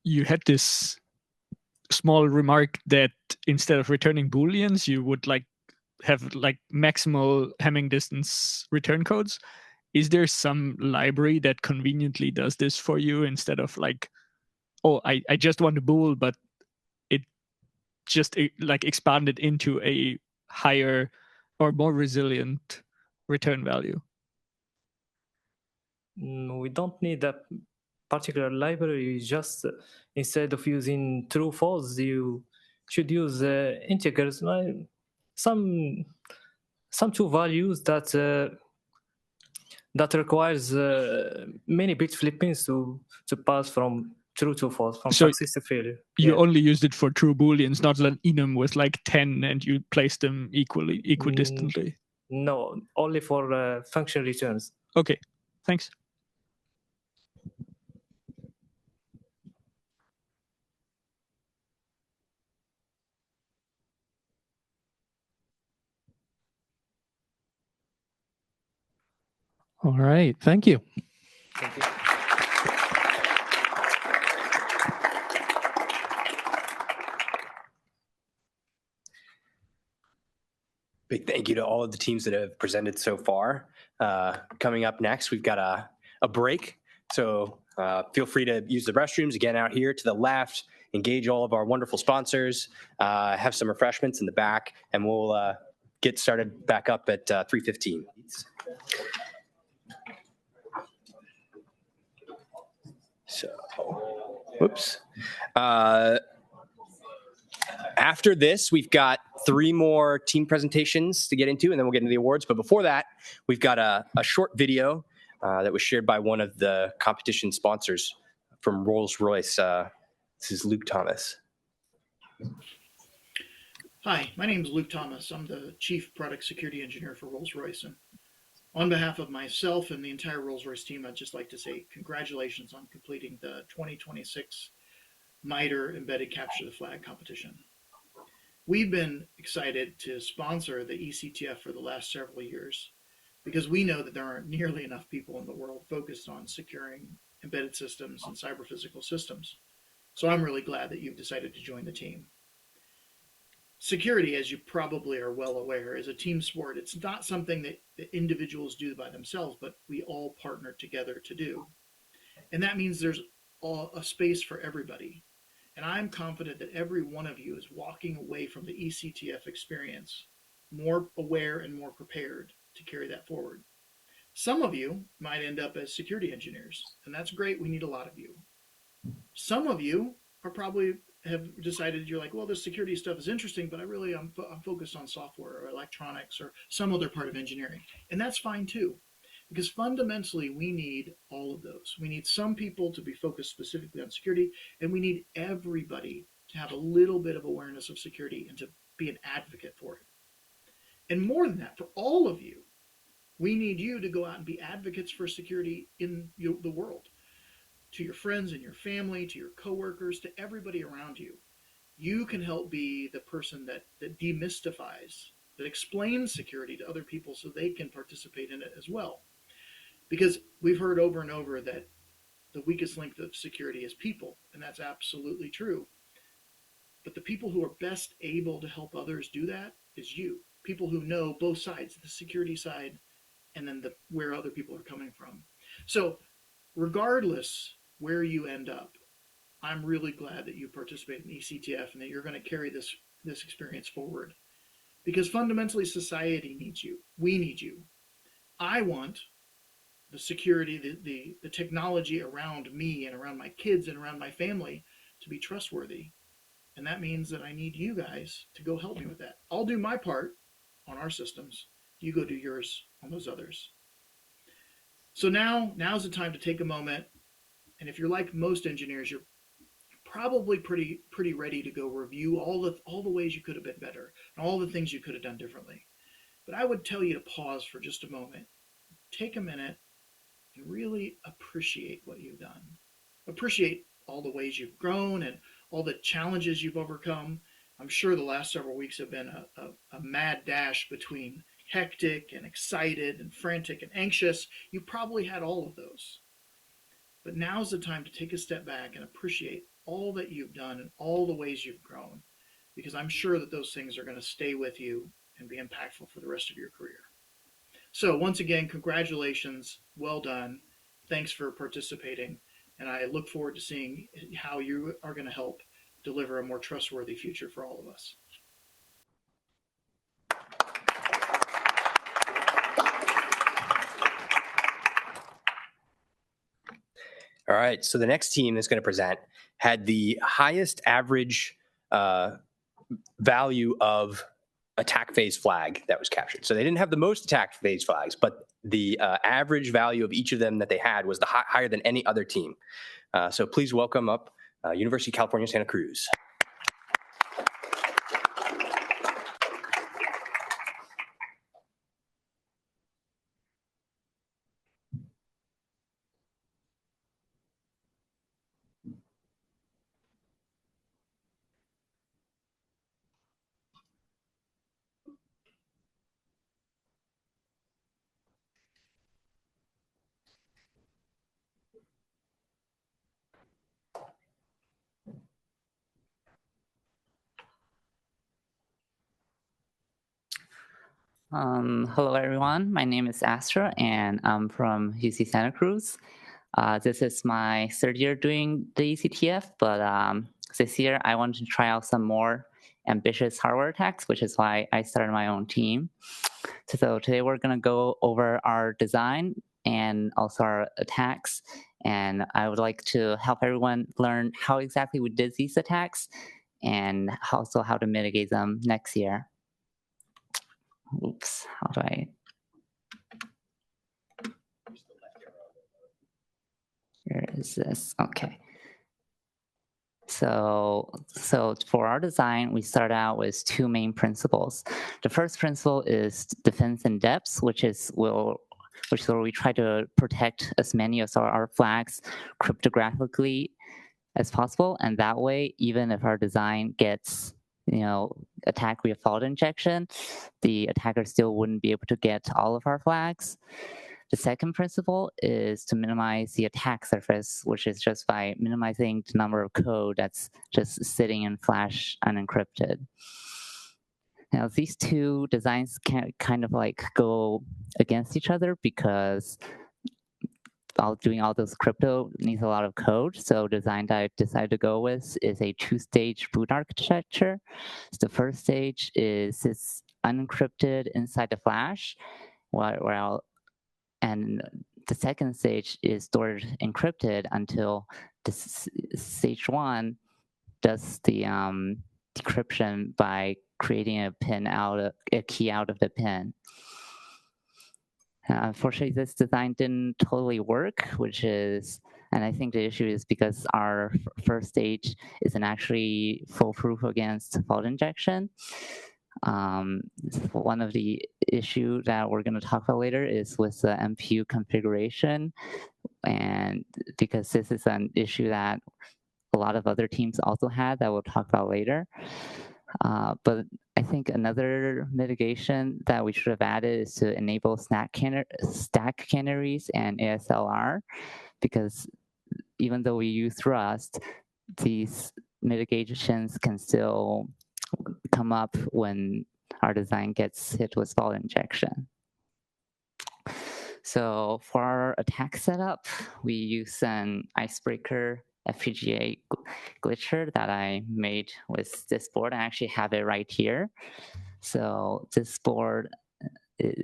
You had this small remark that instead of returning booleans, you would have maximal Hamming distance return codes. Is there some library that conveniently does this for you instead of I just want a bool, but it just expanded into a higher or more resilient return value? We don't need a particular library. Just instead of using true false, you should use integers, some two values that requires many bit flippings to pass from true to false, from success to failure. You only used it for true booleans, not an enum with 10 and you place them equidistantly. No, only for function returns. Okay, thanks. All right, thank you. Thank you. Big thank you to all of the teams that have presented so far. Coming up next, we've got a break. So feel free to use the restrooms again out here to the left, engage all of our wonderful sponsors, have some refreshments in the back, and we'll get started back up at 3:15. So, whoops. After this, we've got 3 more team presentations to get into, and then we'll get into the awards. But before that, we've got a short video that was shared by one of the competition sponsors from Rolls-Royce. This is Luke Thomas. Hi, my name is Luke Thomas. I'm the Chief Product Security Engineer for Rolls-Royce. And on behalf of myself and the entire Rolls-Royce team, I'd just like to say congratulations on completing the 2026 MITRE Embedded Capture the Flag competition. We've been excited to sponsor the eCTF for the last several years because we know that there aren't nearly enough people in the world focused on securing embedded systems and cyber-physical systems. So I'm really glad that you've decided to join the team. Security, as you probably are well aware, is a team sport. It's not something that individuals do by themselves, but we all partner together to do. And that means there's a space for everybody. And I'm confident that every one of you is walking away from the eCTF experience more aware and more prepared to carry that forward. Some of you might end up as security engineers, and that's great. We need a lot of you. Some of you are probably have decided you're like, well, this security stuff is interesting, but I'm focused on software or electronics or some other part of engineering. And that's fine too, because fundamentally we need all of those. We need some people to be focused specifically on security, and we need everybody to have a little bit of awareness of security and to be an advocate for it. And more than that, for all of you, we need you to go out and be advocates for security in the world. To your friends and your family, to your coworkers, to everybody around you. You can help be the person that demystifies, that explains security to other people so they can participate in it as well. Because we've heard over and over that the weakest link of security is people, and that's absolutely true. But the people who are best able to help others do that is you. People who know both sides, the security side and then where other people are coming from. So regardless where you end up, I'm really glad that you participate in eCTF and that you're going to carry this experience forward. Because fundamentally, society needs you. We need you. I want the security, the technology around me and around my kids and around my family to be trustworthy. And that means that I need you guys to go help me with that. I'll do my part on our systems. You go do yours on those others. So now's the time to take a moment. And if you're like most engineers, you're probably pretty ready to go review all the ways you could have been better and all the things you could have done differently. But I would tell you to pause for just a moment, take a minute, and really appreciate what you've done. Appreciate all the ways you've grown and all the challenges you've overcome. I'm sure the last several weeks have been a mad dash between hectic and excited and frantic and anxious. You probably had all of those. But now's the time to take a step back and appreciate all that you've done and all the ways you've grown, because I'm sure that those things are going to stay with you and be impactful for the rest of your career. So once again, congratulations. Well done. Thanks for participating. And I look forward to seeing how you are going to help deliver a more trustworthy future for all of us. All right, so the next team that's going to present had the highest average value of attack phase flag that was captured. So they didn't have the most attack phase flags, but the average value of each of them that they had was higher than any other team. So please welcome up University of California, Santa Cruz. Hello, everyone. My name is Astra, and I'm from UC Santa Cruz. This is my third year doing the eCTF, but this year I wanted to try out some more ambitious hardware attacks, which is why I started my own team. So today we're going to go over our design and also our attacks. And I would like to help everyone learn how exactly we did these attacks and also how to mitigate them next year. Oops, how do I? Where is this? Okay. So for our design, we start out with two main principles. The first principle is defense in depth, which is where we try to protect as many of our flags cryptographically as possible, and that way, even if our design gets attacked via fault injection, the attacker still wouldn't be able to get all of our flags. The second principle is to minimize the attack surface, which is just by minimizing the number of code that's just sitting in flash unencrypted. Now, these two designs can kind of like go against each other because doing all those crypto needs a lot of code. So the design that I decided to go with is a two-stage boot architecture. So the first stage is it's unencrypted inside the flash, and the second stage is stored encrypted until the stage one does the decryption by creating a key out of the pin. Unfortunately, this design didn't totally work, and I think the issue is because our first stage isn't actually foolproof against fault injection. One of the issue that we're going to talk about later is with the MPU configuration, and because this is an issue that a lot of other teams also had that we'll talk about later. But I think another mitigation that we should have added is to enable stack canaries and ASLR, because even though we use Rust, these mitigations can still come up when our design gets hit with fault injection. So for our attack setup, we use an icebreaker FPGA glitcher that I made with this board. I actually have it right here. So this board,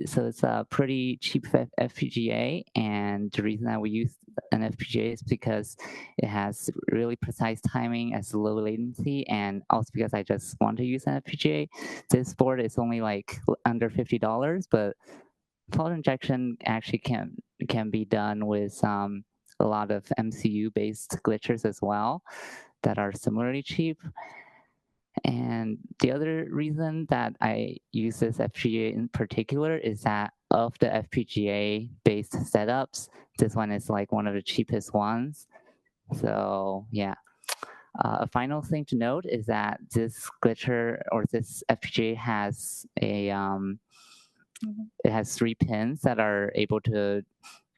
so it's a pretty cheap FPGA, and the reason that we use an FPGA is because it has really precise timing as low latency, and also because I just want to use an FPGA. This board is only like under $50, but fault injection actually can be done with a lot of MCU-based glitchers as well that are similarly cheap. And the other reason that I use this FPGA in particular is that of the FPGA-based setups, this one is like one of the cheapest ones. So yeah. A final thing to note is that this glitcher or this FPGA has it has 3 pins that are able to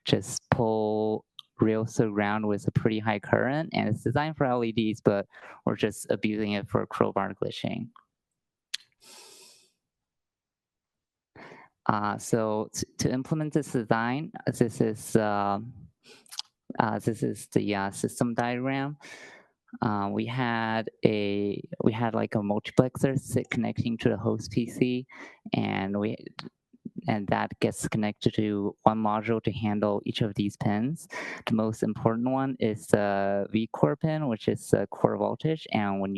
just pull rails to the ground with a pretty high current, and it's designed for LEDs, but we're just abusing it for crowbar glitching. So to implement this design, this is the system diagram. We had like a multiplexer connecting to the host PC, and that gets connected to one module to handle each of these pins. The most important one is the V-core pin, which is the core voltage, and when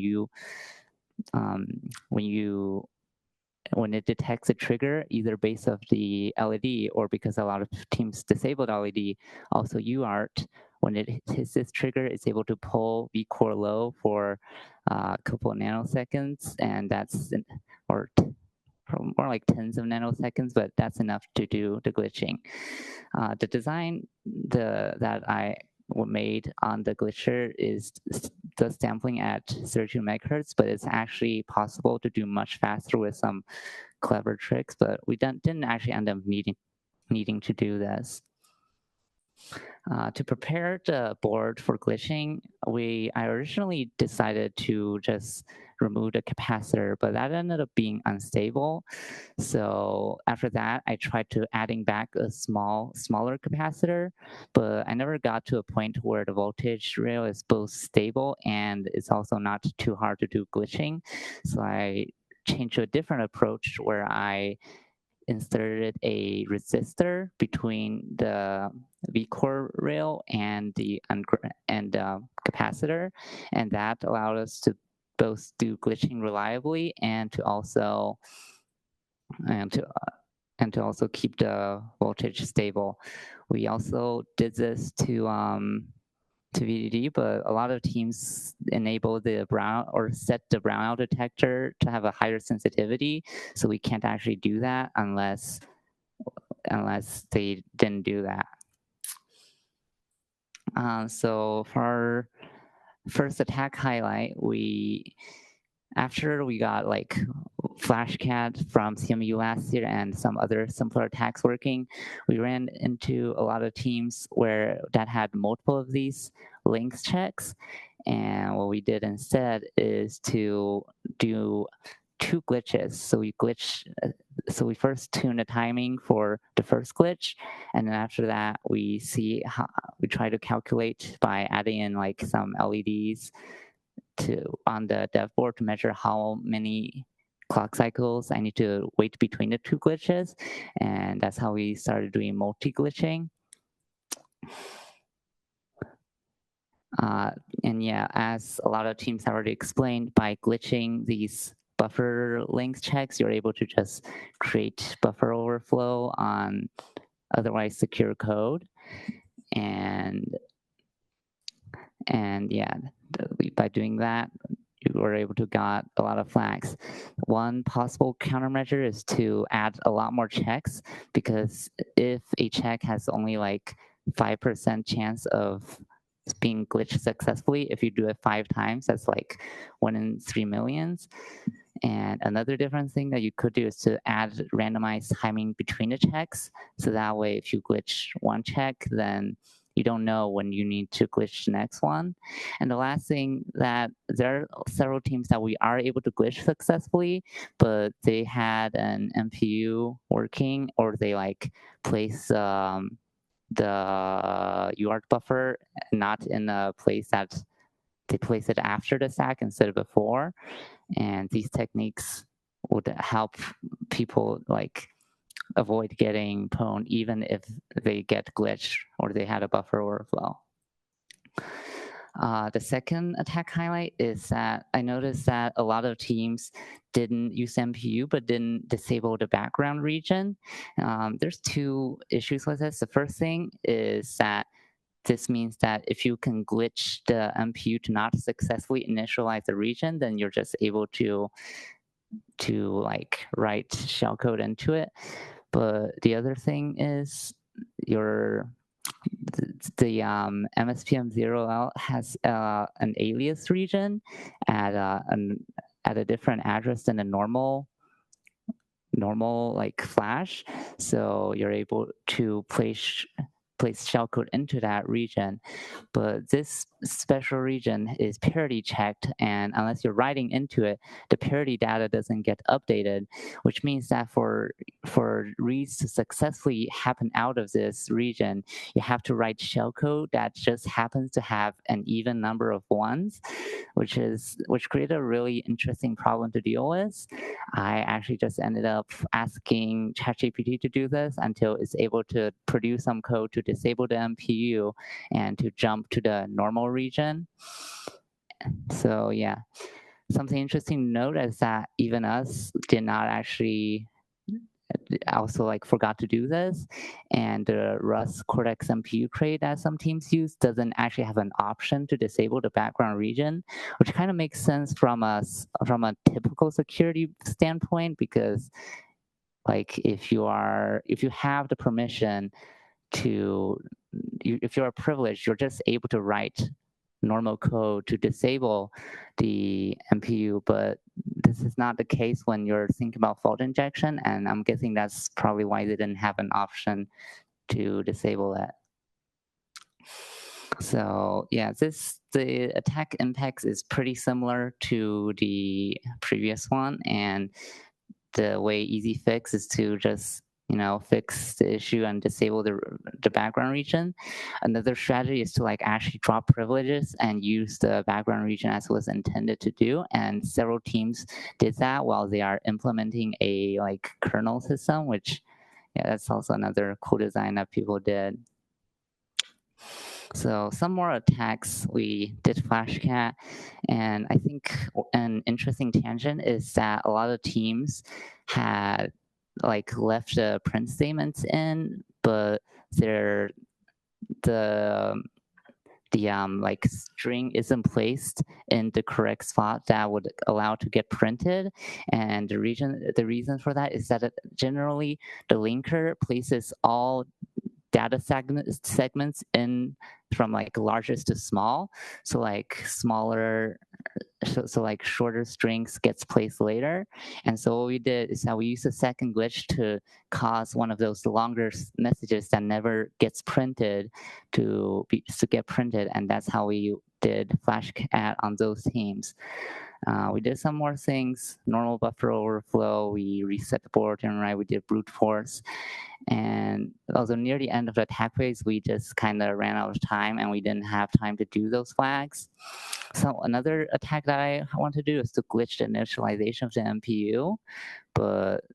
it detects a trigger, either based off the LED or because a lot of teams disabled LED, also UART, when it hits this trigger, it's able to pull V-core low for a couple of nanoseconds, and that's more like tens of nanoseconds, but that's enough to do the glitching. The design that I made on the glitcher is the sampling at 32 megahertz, but it's actually possible to do much faster with some clever tricks, but we didn't actually end up needing to do this. To prepare the board for glitching, I originally decided to just remove the capacitor, but that ended up being unstable. So after that, I tried to adding back a smaller capacitor, but I never got to a point where the voltage rail is both stable and it's also not too hard to do glitching. So I changed to a different approach where I inserted a resistor between the V-core rail and the capacitor, and that allowed us to both do glitching reliably and to also keep the voltage stable. We also did this to VDD, but a lot of teams enable the brown or set the brownout detector to have a higher sensitivity. So we can't actually do that unless they didn't do that. So for our first attack highlight, after we got like FlashCAD from CMU last year and some other simpler attacks working, we ran into a lot of teams that had multiple of these links checks. And what we did instead is to do 2 glitches. So we first tune the timing for the first glitch, and then after that we try to calculate by adding in like some LEDs on the dev board to measure how many clock cycles I need to wait between the 2 glitches, and that's how we started doing multi-glitching. And yeah, as a lot of teams have already explained, by glitching these buffer links checks, you're able to just create buffer overflow on otherwise secure code. And yeah, by doing that, you were able to got a lot of flags. One possible countermeasure is to add a lot more checks, because if a check has only like 5% chance of being glitched successfully, if you do it 5 times, that's like 1 in 3 millions. And another different thing that you could do is to add randomized timing between the checks. So that way, if you glitch one check, then you don't know when you need to glitch the next one. And the last thing, that there are several teams that we are able to glitch successfully, but they had an MPU working, or they like place the UART buffer not in a place that they place it after the stack instead of before. And these techniques would help people like avoid getting pwned even if they get glitched or they had a buffer overflow. The second attack highlight is that I noticed that a lot of teams didn't use MPU but didn't disable the background region. There's 2 issues with this. The first thing is that this means that if you can glitch the MPU to not successfully initialize the region, then you're just able to like write shellcode into it. But the other thing is the MSPM0L has an alias region at a different address than a normal like flash. So you're able to place shellcode into that region, but this special region is parity checked, and unless you're writing into it, the parity data doesn't get updated, which means that for reads to successfully happen out of this region, you have to write shellcode that just happens to have an even number of 1s, which created a really interesting problem to deal with. I actually just ended up asking ChatGPT to do this until it's able to produce some code to disable the MPU and to jump to the normal region. So yeah, something interesting to note is that even us did not actually also like forgot to do this, and the Rust Cortex MPU crate that some teams use doesn't actually have an option to disable the background region, which kind of makes sense from a typical security standpoint, because like if you have the permission if you're privileged, you're just able to write normal code to disable the MPU, but this is not the case when you're thinking about fault injection, and I'm guessing that's probably why they didn't have an option to disable it. So yeah, the attack impacts is pretty similar to the previous one, and the way easy fix is to just fix the issue and disable the background region. Another strategy is to actually drop privileges and use the background region as it was intended to do. And several teams did that while they are implementing a kernel system, which that's also another cool design that people did. So some more attacks, we did Flashcat, and I think an interesting tangent is that a lot of teams had left the print statements in, but the string isn't placed in the correct spot that would allow to get printed. And the reason for that is that generally the linker places all data segments in from largest to small. So smaller, so shorter strings gets placed later. And so what we did is that we used a second glitch to cause one of those longer messages that never gets printed to get printed. And that's how we did Flashcat on those teams. We did some more things, normal buffer overflow, we reset the board and right, we did brute force. And also near the end of the attack phase, we just kind of ran out of time and we didn't have time to do those flags. So another attack that I want to do is to glitch the initialization of the MPU, but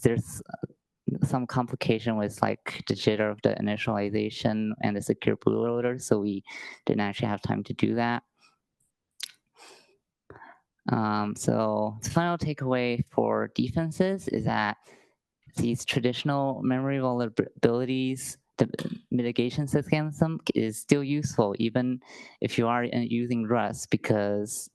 there's some complication with the jitter of the initialization and the secure bootloader, so we didn't actually have time to do that. So the final takeaway for defenses is that these traditional memory vulnerabilities, the mitigation system is still useful even if you are using Rust, because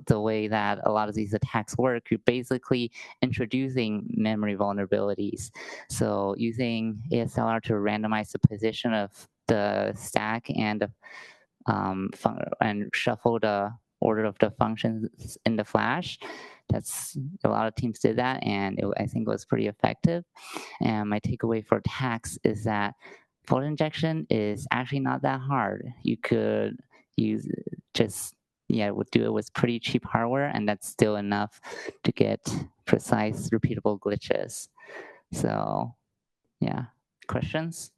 the way that a lot of these attacks work, you're basically introducing memory vulnerabilities. So using ASLR to randomize the position of the stack and shuffle the order of the functions in the flash. That's a lot of teams did that, and I think it was pretty effective. And my takeaway for attacks is that fault injection is actually not that hard. You could use would do it with pretty cheap hardware, and that's still enough to get precise, repeatable glitches. So, yeah, questions?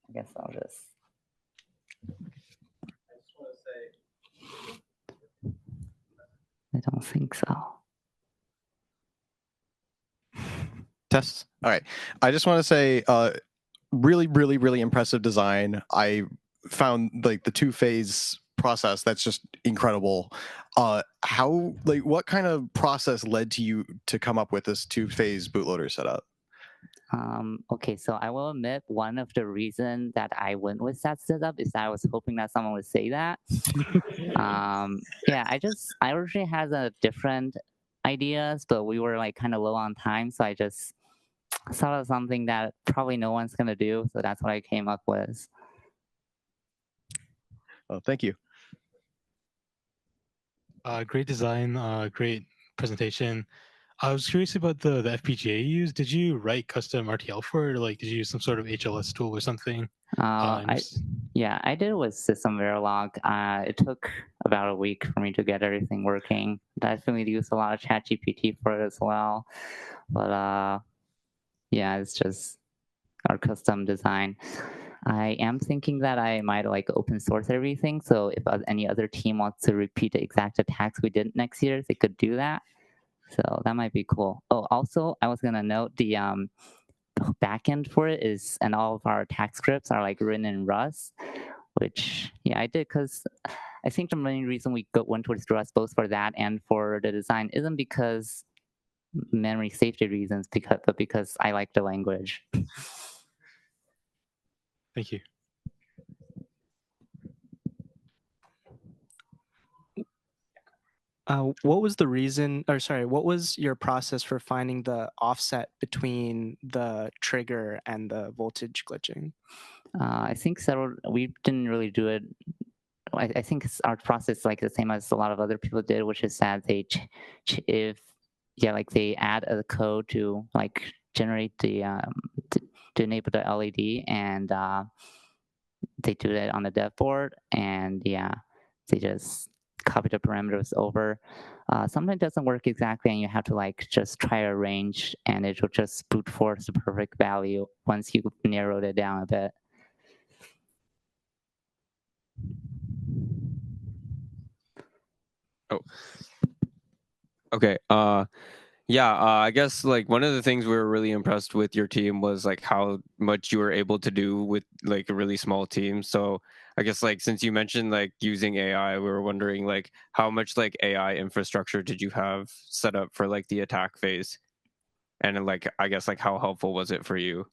I guess I'll just. I don't think so. Tests. All right. I just want to say, really, really, really impressive design. I found the two-phase process that's just incredible. What kind of process led to you to come up with this two-phase bootloader setup? Okay, so I will admit one of the reasons that I went with that setup is that I was hoping that someone would say that. Yeah, I originally had different ideas, but we were kind of low on time, so I just thought of something that probably no one's gonna do, so that's what I came up with. Oh, thank you. Great design, great presentation. I was curious about the FPGA you used. Did you write custom RTL for it, or did you use some sort of HLS tool or something? I did it with System Verilog. It took about a week for me to get everything working. Definitely used a lot of ChatGPT for it as well. But yeah, it's just our custom design. I am thinking that I might open source everything. So if any other team wants to repeat the exact attacks we did next year, they could do that. So that might be cool. Oh, also, I was gonna note the backend for it is, and all of our attack scripts are written in Rust, which I did because I think the main reason we went towards Rust both for that and for the design isn't because memory safety reasons, but because I like the language. Thank you. What was the reason, or sorry, what was your process for finding the offset between the trigger and the voltage glitching? I think we didn't really do it I think our process is like the same as a lot of other people did, which is that they like they add a code to like generate the to enable the LED, and they do that on the dev board, and yeah, they just copy the parameters over. Sometimes it doesn't work exactly, and you have to like just try a range, and it will just brute force the perfect value once you narrowed it down a bit. Oh. Okay. Yeah, I guess like one of the things we were really impressed with your team was like how much you were able to do with like a really small team. So I guess like since you mentioned like using AI, we were wondering like how much like AI infrastructure did you have set up for like the attack phase? And like I guess like how helpful was it for you?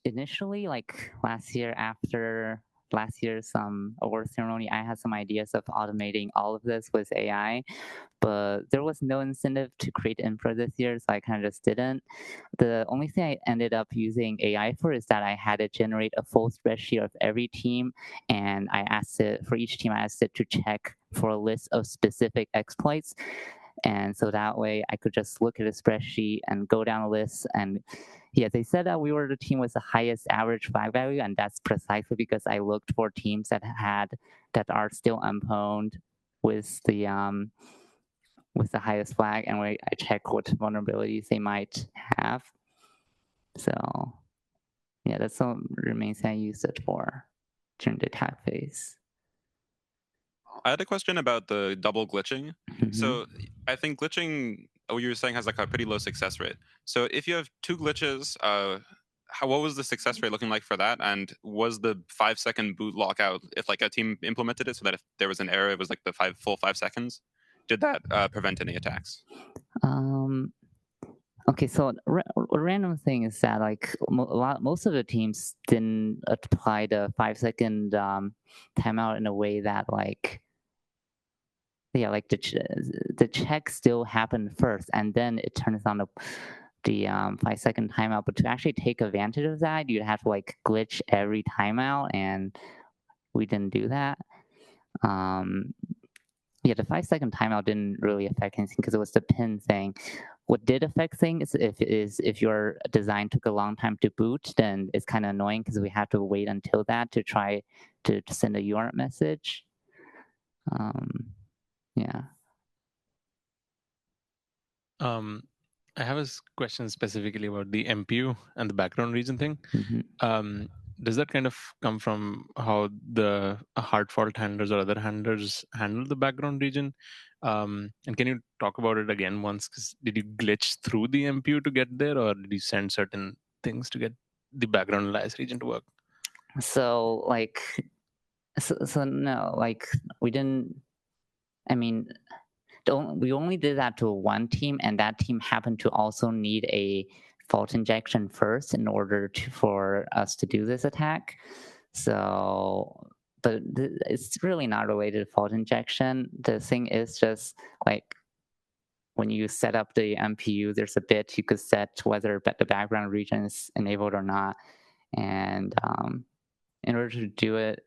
Initially, like last year, after last year's award ceremony, I had some ideas of automating all of this with AI, but there was no incentive to create infra this year, so I kind of just didn't. The only thing I ended up using AI for is that I had to generate a full spreadsheet of every team, and I asked it, for each team, I asked it to check for a list of specific exploits. And so that way I could just look at a spreadsheet and go down a list. And yeah, they said that we were the team with the highest average flag value. And that's precisely because I looked for teams that are still unpwned with the highest flag, and I check what vulnerabilities they might have. So yeah, that's the main thing I used it for during the attack phase. I had a question about the double glitching. So I think glitching, what you were saying, has like a pretty low success rate. So if you have two glitches, what was the success rate looking like for that? And was the 5-second boot lockout, if like a team implemented it so that if there was an error, it was like the full 5 seconds? Did that prevent any attacks? Okay, so a random thing is that like most of the teams didn't apply the 5-second timeout in a way that like, yeah, like the check still happened first, and then it turns on the 5-second timeout. But to actually take advantage of that, you'd have to like glitch every timeout, and we didn't do that. Yeah, the 5-second timeout didn't really affect anything because it was the pin thing. What did affect things is if your design took a long time to boot, then it's kind of annoying because we have to wait until that to try to send a UART message. Yeah. I have a question specifically about the MPU and the background region thing. Does that kind of come from how the hard fault handlers or other handlers handle the background region? And can you talk about it again once? Because did you glitch through the MPU to get there, or did you send certain things to get the background alias region to work? So like, so no, like we didn't. I mean, we only did that to one team, and that team happened to also need a fault injection first in order for us to do this attack. So, but it's really not related to fault injection. The thing is just like when you set up the MPU, there's a bit you could set whether the background region is enabled or not. And in order to do it,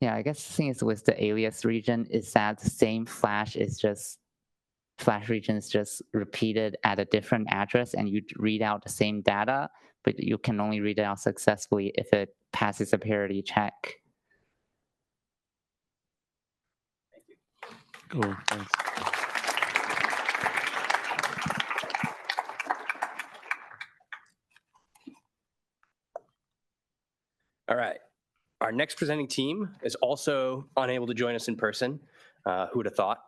yeah, I guess the thing is with the alias region is that the same flash region is just repeated at a different address, and you read out the same data, but you can only read it out successfully if it passes a parity check. Cool, thanks. All right. Our next presenting team is also unable to join us in person. Who would have thought?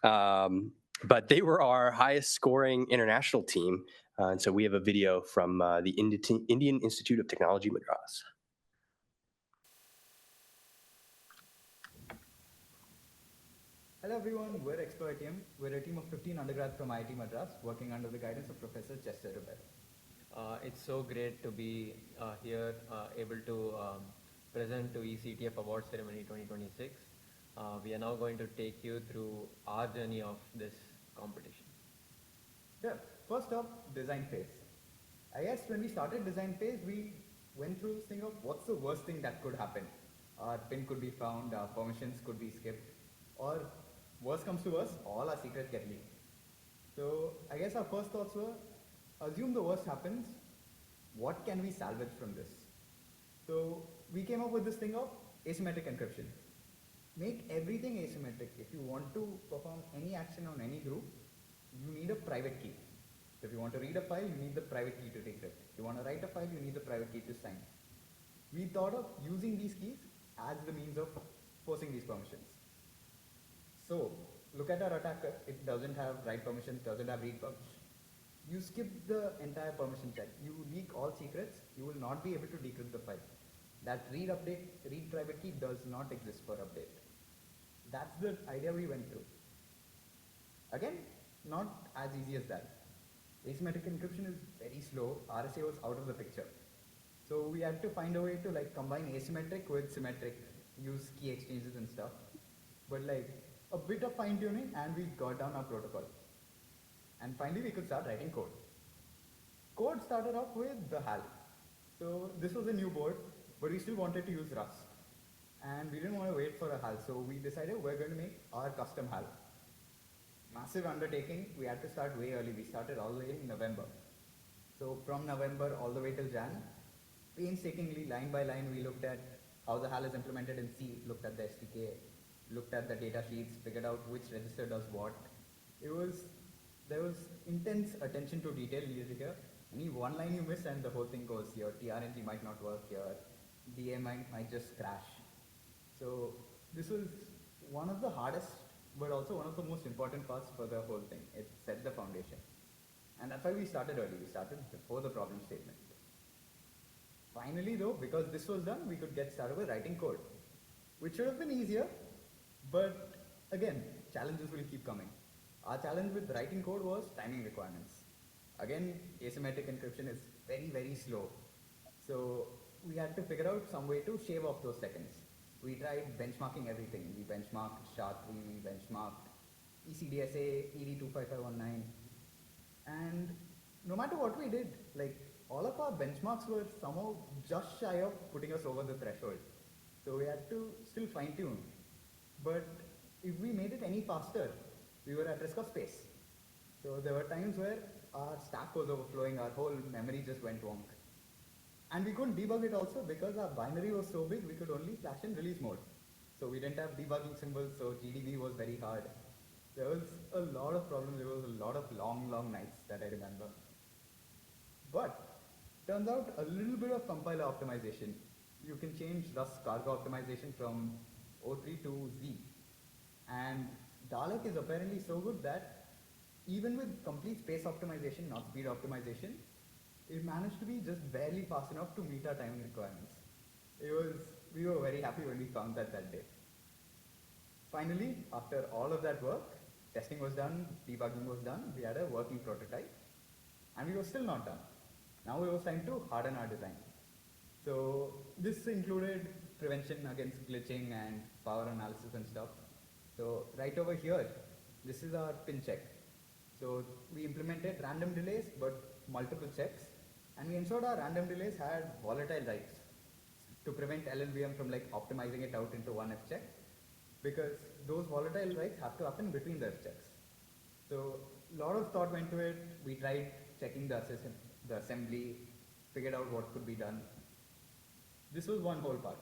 But they were our highest scoring international team. And so we have a video from the Indian Institute of Technology, Madras. Hello everyone, we're Exploit Team. We're a team of 15 undergrads from IIT Madras working under the guidance of Professor Chester Rebel. It's so great to be here, able to present to eCTF Award Ceremony 2026. We are now going to take you through our journey of this competition. Yeah, first up, design phase. I guess when we started design phase, we went through this thing of what's the worst thing that could happen. our pin could be found, our permissions could be skipped, or worst comes to worst, all our secrets get leaked. So I guess our first thoughts were, assume the worst happens, what can we salvage from this? So we came up with this thing of asymmetric encryption. Make everything asymmetric. If you want to perform any action on any group, you need a private key. So if you want to read a file, you need the private key to decrypt. If you want to write a file, you need the private key to sign. We thought of using these keys as the means of forcing these permissions. So look at our attacker. It doesn't have write permissions, doesn't have read permissions. You skip the entire permission check. You leak all secrets. You will not be able to decrypt the file. That read private key does not exist for update. That's the idea we went through. Again, not as easy as that. Asymmetric encryption is very slow. RSA was out of the picture. So we had to find a way to combine asymmetric with symmetric, use key exchanges and stuff. But a bit of fine tuning and we got down our protocol. And finally we could start writing code. Code started off with the HAL. So this was a new board, but we still wanted to use Rust. And we didn't want to wait for a HAL, so we decided we're going to make our custom HAL. Massive undertaking, we had to start way early. We started all the way in November. So from November all the way till Jan, painstakingly, line by line, we looked at how the HAL is implemented in C, looked at the SDK, looked at the data sheets, figured out which register does what. There was intense attention to detail needed here. Any one line you miss and the whole thing goes, your TRNG might not work, your DA might just crash. So this was one of the hardest, but also one of the most important parts for the whole thing. It set the foundation. And that's why we started early. We started before the problem statement. Finally though, because this was done, we could get started with writing code, which should have been easier, but again, challenges will keep coming. Our challenge with writing code was timing requirements. Again, asymmetric encryption is very, very slow. So we had to figure out some way to shave off those seconds. We tried benchmarking everything. We benchmarked SHA-3, we benchmarked ECDSA, ED25519. And no matter what we did, all of our benchmarks were somehow just shy of putting us over the threshold. So we had to still fine tune. But if we made it any faster, we were at risk of space. So there were times where our stack was overflowing, our whole memory just went wonk. And we couldn't debug it also because our binary was so big, we could only flash in release mode. So we didn't have debugging symbols, so GDB was very hard. There was a lot of problems, there was a lot of long, long nights that I remember. But turns out a little bit of compiler optimization. You can change Rust cargo optimization from O3 to Z. And Dalek is apparently so good that even with complete space optimization, not speed optimization, it managed to be just barely fast enough to meet our timing requirements. We were very happy when we found that day. Finally, after all of that work, testing was done, debugging was done, we had a working prototype, and we were still not done. Now it was time to harden our design. So this included prevention against glitching and power analysis and stuff. So right over here, this is our pin check. So we implemented random delays, but multiple checks. And we ensured our random delays had volatile writes to prevent LLVM from optimizing it out into one F check, because those volatile writes have to happen between the F checks. So a lot of thought went to it. We tried checking the assembly, figured out what could be done. This was one whole part.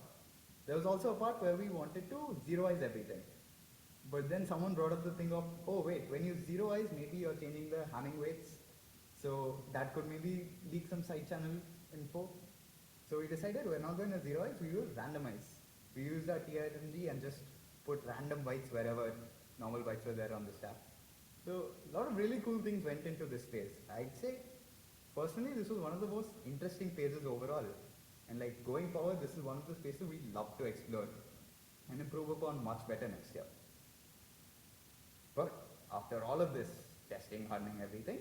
There was also a part where we wanted to zeroize everything. But then someone brought up the thing of, oh wait, when you zeroize, maybe you're changing the Hamming weights. So that could maybe leak some side channel info. So we decided we're not going to zeroize, we will randomize. We used our TRNG and just put random bytes wherever normal bytes were there on the stack. So a lot of really cool things went into this phase. I'd say, personally, this was one of the most interesting phases overall. And going forward, this is one of the spaces we love to explore and improve upon much better next year. But after all of this testing, hardening, everything,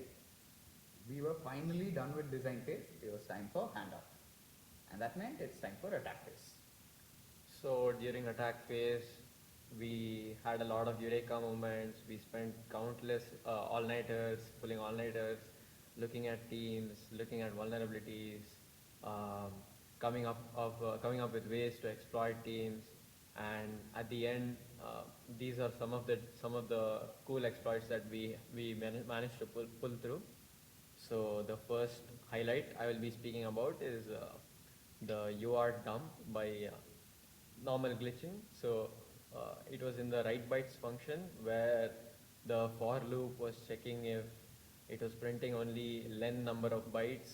we were finally done with design phase. It was time for handoff. And that meant it's time for attack phase. So during attack phase, we had a lot of Eureka moments. We spent countless all-nighters, looking at teams, looking at vulnerabilities. coming up with ways to exploit teams, and at the end, these are some of the cool exploits that we managed to pull through. So the first highlight I will be speaking about is the UART dump by normal glitching. So it was in the write bytes function where the for loop was checking if it was printing only len number of bytes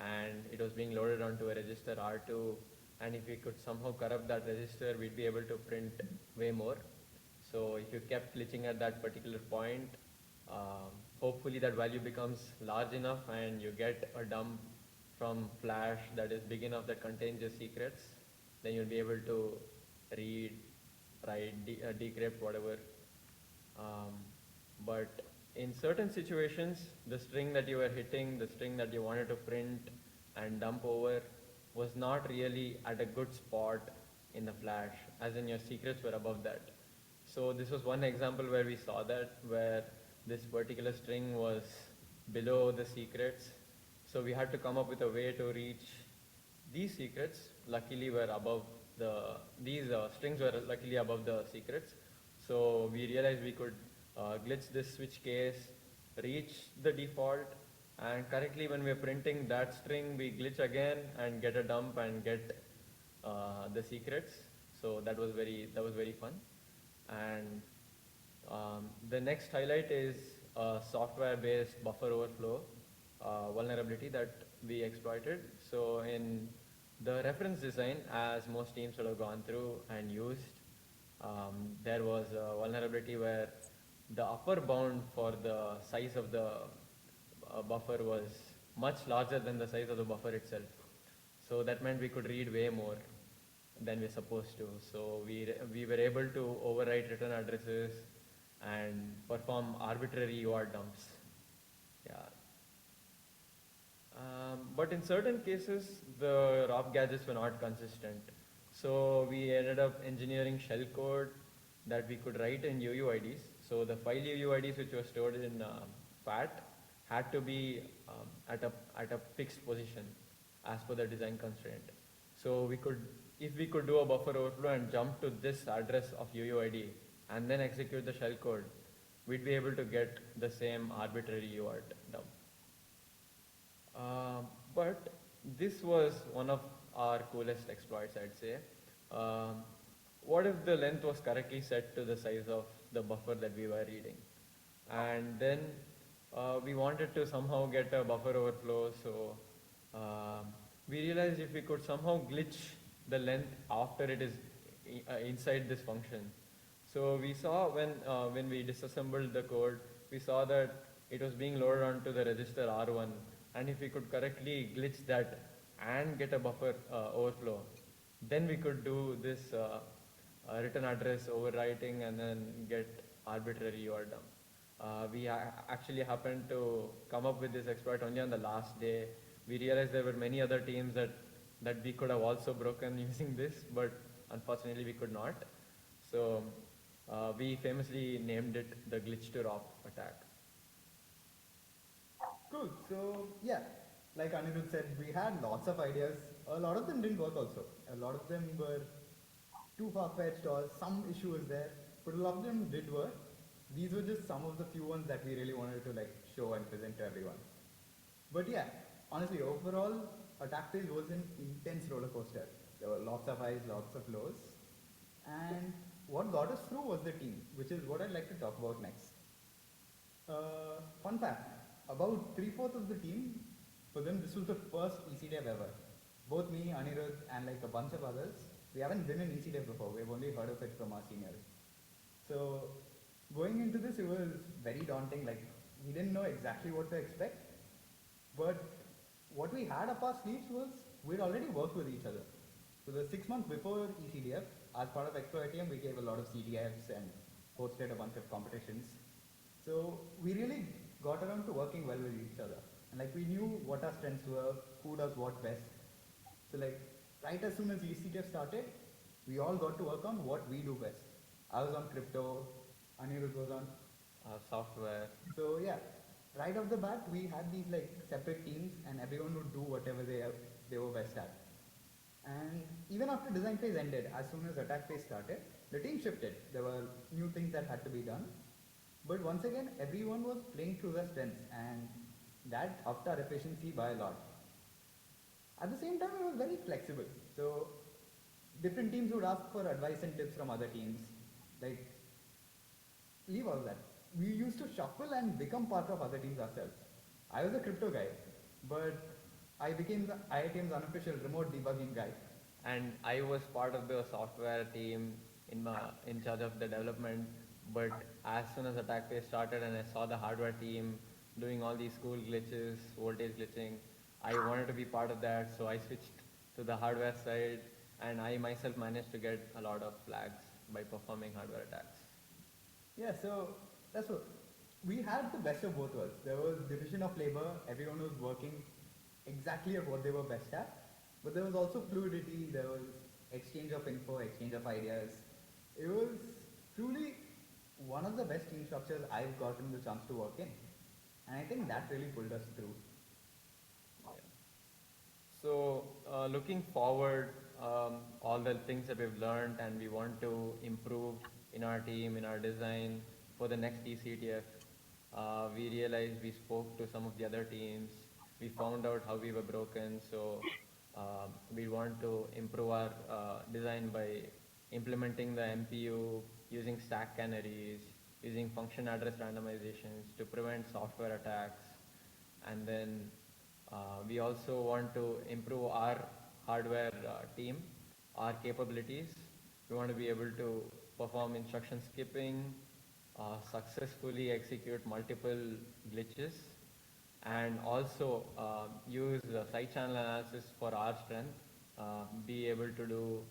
and it was being loaded onto a register R2, and if we could somehow corrupt that register, we'd be able to print way more. So if you kept glitching at that particular point, hopefully that value becomes large enough and you get a dump from flash that is big enough that contains your secrets, then you'll be able to read, write, decrypt, whatever. Um, but in certain situations, the string that you were hitting, the string that you wanted to print and dump over, was not really at a good spot in the flash, as in your secrets were above that. So this was one example where we saw that, where this particular string was below the secrets. So we had to come up with a way to reach these secrets. Luckily were above these strings were luckily above the secrets. So we realized we could glitch this switch case, reach the default, and correctly when we're printing that string, we glitch again and get a dump and get the secrets. So that was very fun. And the next highlight is a software-based buffer overflow vulnerability that we exploited. So in the reference design, as most teams would have gone through and used, there was a vulnerability where the upper bound for the size of the buffer was much larger than the size of the buffer itself. So that meant we could read way more than we're supposed to. So we were able to overwrite return addresses and perform arbitrary UART dumps. Yeah. But in certain cases, the ROP gadgets were not consistent. So we ended up engineering shellcode that we could write in UUIDs. So the file UUIDs which were stored in FAT had to be at a fixed position as per the design constraint. So if we could do a buffer overflow and jump to this address of UUID and then execute the shellcode, we'd be able to get the same arbitrary UART dump. But this was one of our coolest exploits, I'd say. What if the length was correctly set to the size of the buffer that we were reading? And then we wanted to somehow get a buffer overflow, so we realized if we could somehow glitch the length after it is inside this function. So we saw when we disassembled the code, we saw that it was being loaded onto the register R1, and if we could correctly glitch that and get a buffer overflow, then we could do this return address overwriting and then get arbitrary UART dump. We actually happened to come up with this exploit only on the last day. We realized there were many other teams that we could have also broken using this, but unfortunately we could not. So we famously named it the glitch to ROP attack. Cool. So yeah, like Anirudh said, we had lots of ideas. A lot of them didn't work also. A lot of them were too far-fetched or some issue was there, but a lot of them did work. These were just some of the few ones that we really wanted to like show and present to everyone. But yeah, honestly, overall, attack phase was an intense roller coaster. There were lots of highs, lots of lows. And what got us through was the team, which is what I'd like to talk about next. Fun fact, about 3/4 of the team, for them this was the first eCTF ever. Both me, Anirudh, and like a bunch of others, we haven't been in eCTF before, we've only heard of it from our seniors. So going into this, it was very daunting, like we didn't know exactly what to expect, but what we had up our sleeves was we'd already worked with each other. So the 6 months before eCTF, as part of ExploITM, we gave a lot of CTFs and hosted a bunch of competitions. So we really got around to working well with each other. And like we knew what our strengths were, who does what best. So like right as soon as eCTF started, we all got to work on what we do best. I was on crypto, Anirudh was on software. So yeah, right off the bat, we had these like separate teams and everyone would do whatever they were best at. And even after design phase ended, as soon as attack phase started, the team shifted. There were new things that had to be done. But once again, everyone was playing through their strengths, and that upped our efficiency by a lot. At the same time, it was very flexible. So different teams would ask for advice and tips from other teams. Like, leave all that. We used to shuffle and become part of other teams ourselves. I was a crypto guy, but I became the IITM's unofficial remote debugging guy. And I was part of the software team in charge of the development. But as soon as attack phase started and I saw the hardware team doing all these cool glitches, voltage glitching, I wanted to be part of that. So I switched to the hardware side, and I myself managed to get a lot of flags by performing hardware attacks. Yeah, so that's what we had the best of both worlds. There was division of labor, everyone was working exactly at what they were best at, but there was also fluidity, there was exchange of info, exchange of ideas. It was truly one of the best team structures I've gotten the chance to work in. And I think that really pulled us through. So looking forward, all the things that we've learned and we want to improve in our team, in our design for the next eCTF, we realized we spoke to some of the other teams. We found out how we were broken. So we want to improve our design by implementing the MPU, using stack canaries, using function address randomizations to prevent software attacks, and then we also want to improve our hardware team, our capabilities. We want to be able to perform instruction skipping, successfully execute multiple glitches, and also use side channel analysis for our strength, be able to do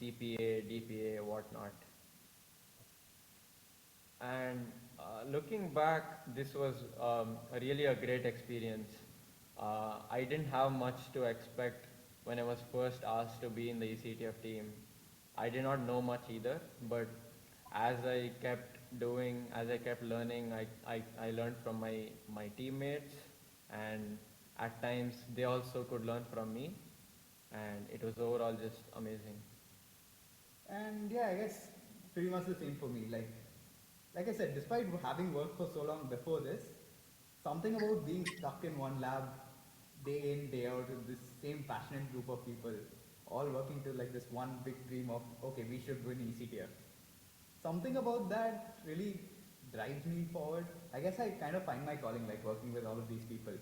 CPA, DPA, whatnot. And looking back, this was really a great experience. I didn't have much to expect when I was first asked to be in the eCTF team. I did not know much either, but as I kept doing, as I kept learning, I learned from my teammates, and at times they also could learn from me, and it was overall just amazing. And yeah, I guess pretty much the same for me. Like I said, despite having worked for so long before this, something about being stuck in one lab day in, day out with this same passionate group of people, all working to like this one big dream of, okay, we should win eCTF. Something about that really drives me forward. I guess I kind of find my calling like working with all of these people.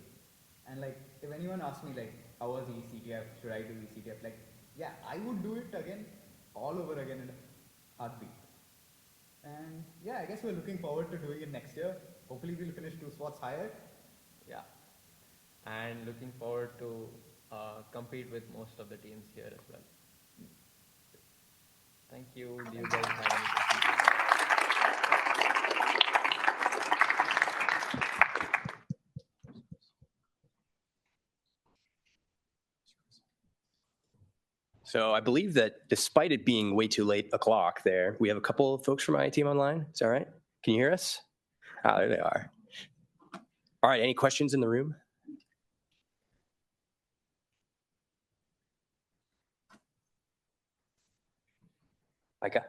And like, if anyone asks me like, how was eCTF, should I do eCTF? Like, yeah, I would do it again, all over again in a heartbeat. And yeah, I guess we're looking forward to doing it next year. Hopefully we'll finish 2 spots higher. Yeah, and looking forward to compete with most of the teams here as well. Thank you. Do you guys have any questions? So I believe that despite it being way too late o'clock there, we have a couple of folks from my team online. Is that right? Can you hear us? Ah, there they are. All right, any questions in the room? Micah?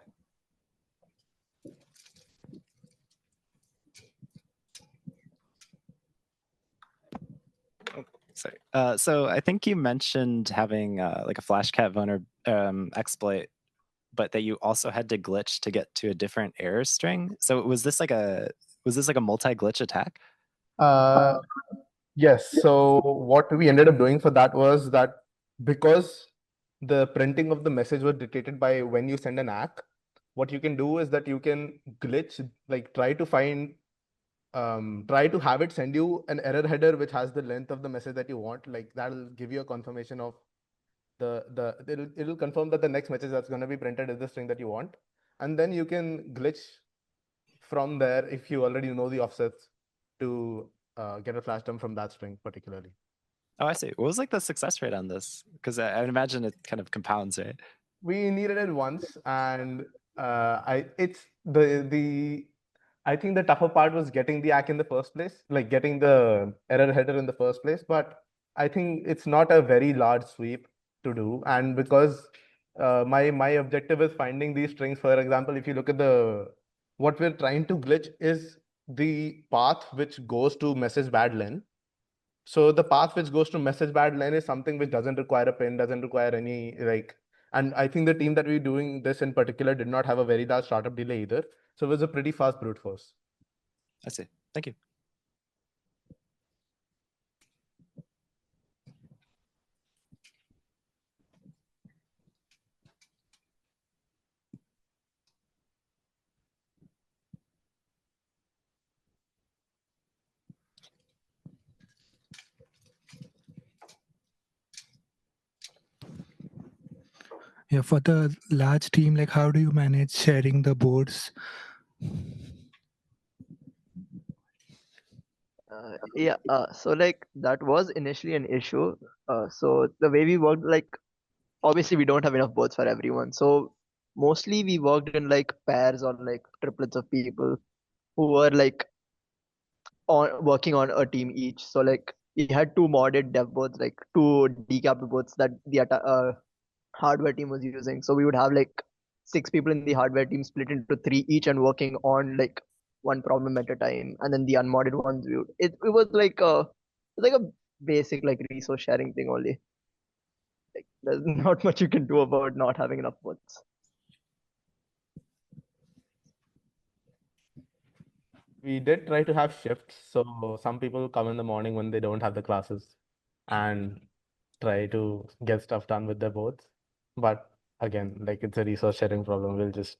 Sorry. So I think you mentioned having like a flashcat exploit, but that you also had to glitch to get to a different error string. So was this like a multi-glitch attack? Yes. So what we ended up doing for that was that because the printing of the message was dictated by when you send an ACK, what you can do is that you can glitch, like try to have it send you an error header which has the length of the message that you want. Like that'll give you a confirmation of it'll confirm that the next message that's going to be printed is the string that you want, and then you can glitch from there if you already know the offsets to get a flash dump from that string particularly. Oh, I see. What was like the success rate on this? Because I would imagine it kind of compounds, right? We needed it once, and I think the tougher part was getting the ACK in the first place, like getting the error header in the first place. But I think it's not a very large sweep. to do. And because my objective is finding these strings. For example, if you look at what we're trying to glitch is the path which goes to message bad len. So the path which goes to message bad len is something which doesn't require a pin, doesn't require any and I think the team that we're doing this in particular did not have a very large startup delay either. So it was a pretty fast brute force. I see. Thank you. Yeah, for the large team, like how do you manage sharing the boards? So like that was initially an issue. So the way we worked, like obviously we don't have enough boards for everyone. So mostly we worked in like pairs or like triplets of people who were like on working on a team each. So like we had two modded dev boards, like two decap boards that the hardware team was using. So we would have like 6 people in the hardware team split into 3 each and working on like one problem at a time. And then the unmodded ones, it was like a basic like resource sharing thing only. Like there's not much you can do about not having enough boards. We did try to have shifts. So some people come in the morning when they don't have the classes and try to get stuff done with their boards. But again, like it's a resource sharing problem. We'll just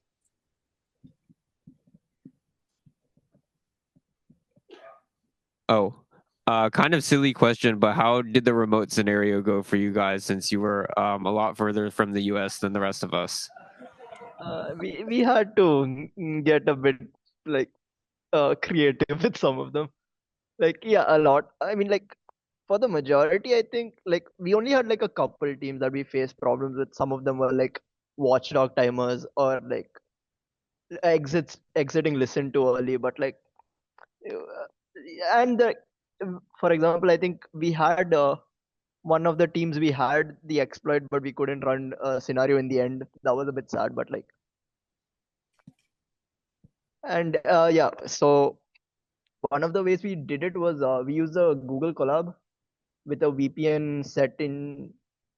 Oh, kind of silly question, but how did the remote scenario go for you guys since you were a lot further from the US than the rest of us? We had to get a bit like creative with some of them. Like yeah, a lot. I mean, like for the majority, I think like we only had like a couple teams that we faced problems with. Some of them were like watchdog timers or like exiting listen too early. But like, uh, and for example, I think we had one of the teams we had the exploit, but we couldn't run a scenario in the end. That was a bit sad, but like, and yeah. So one of the ways we did it was we used a Google Collab with a VPN set in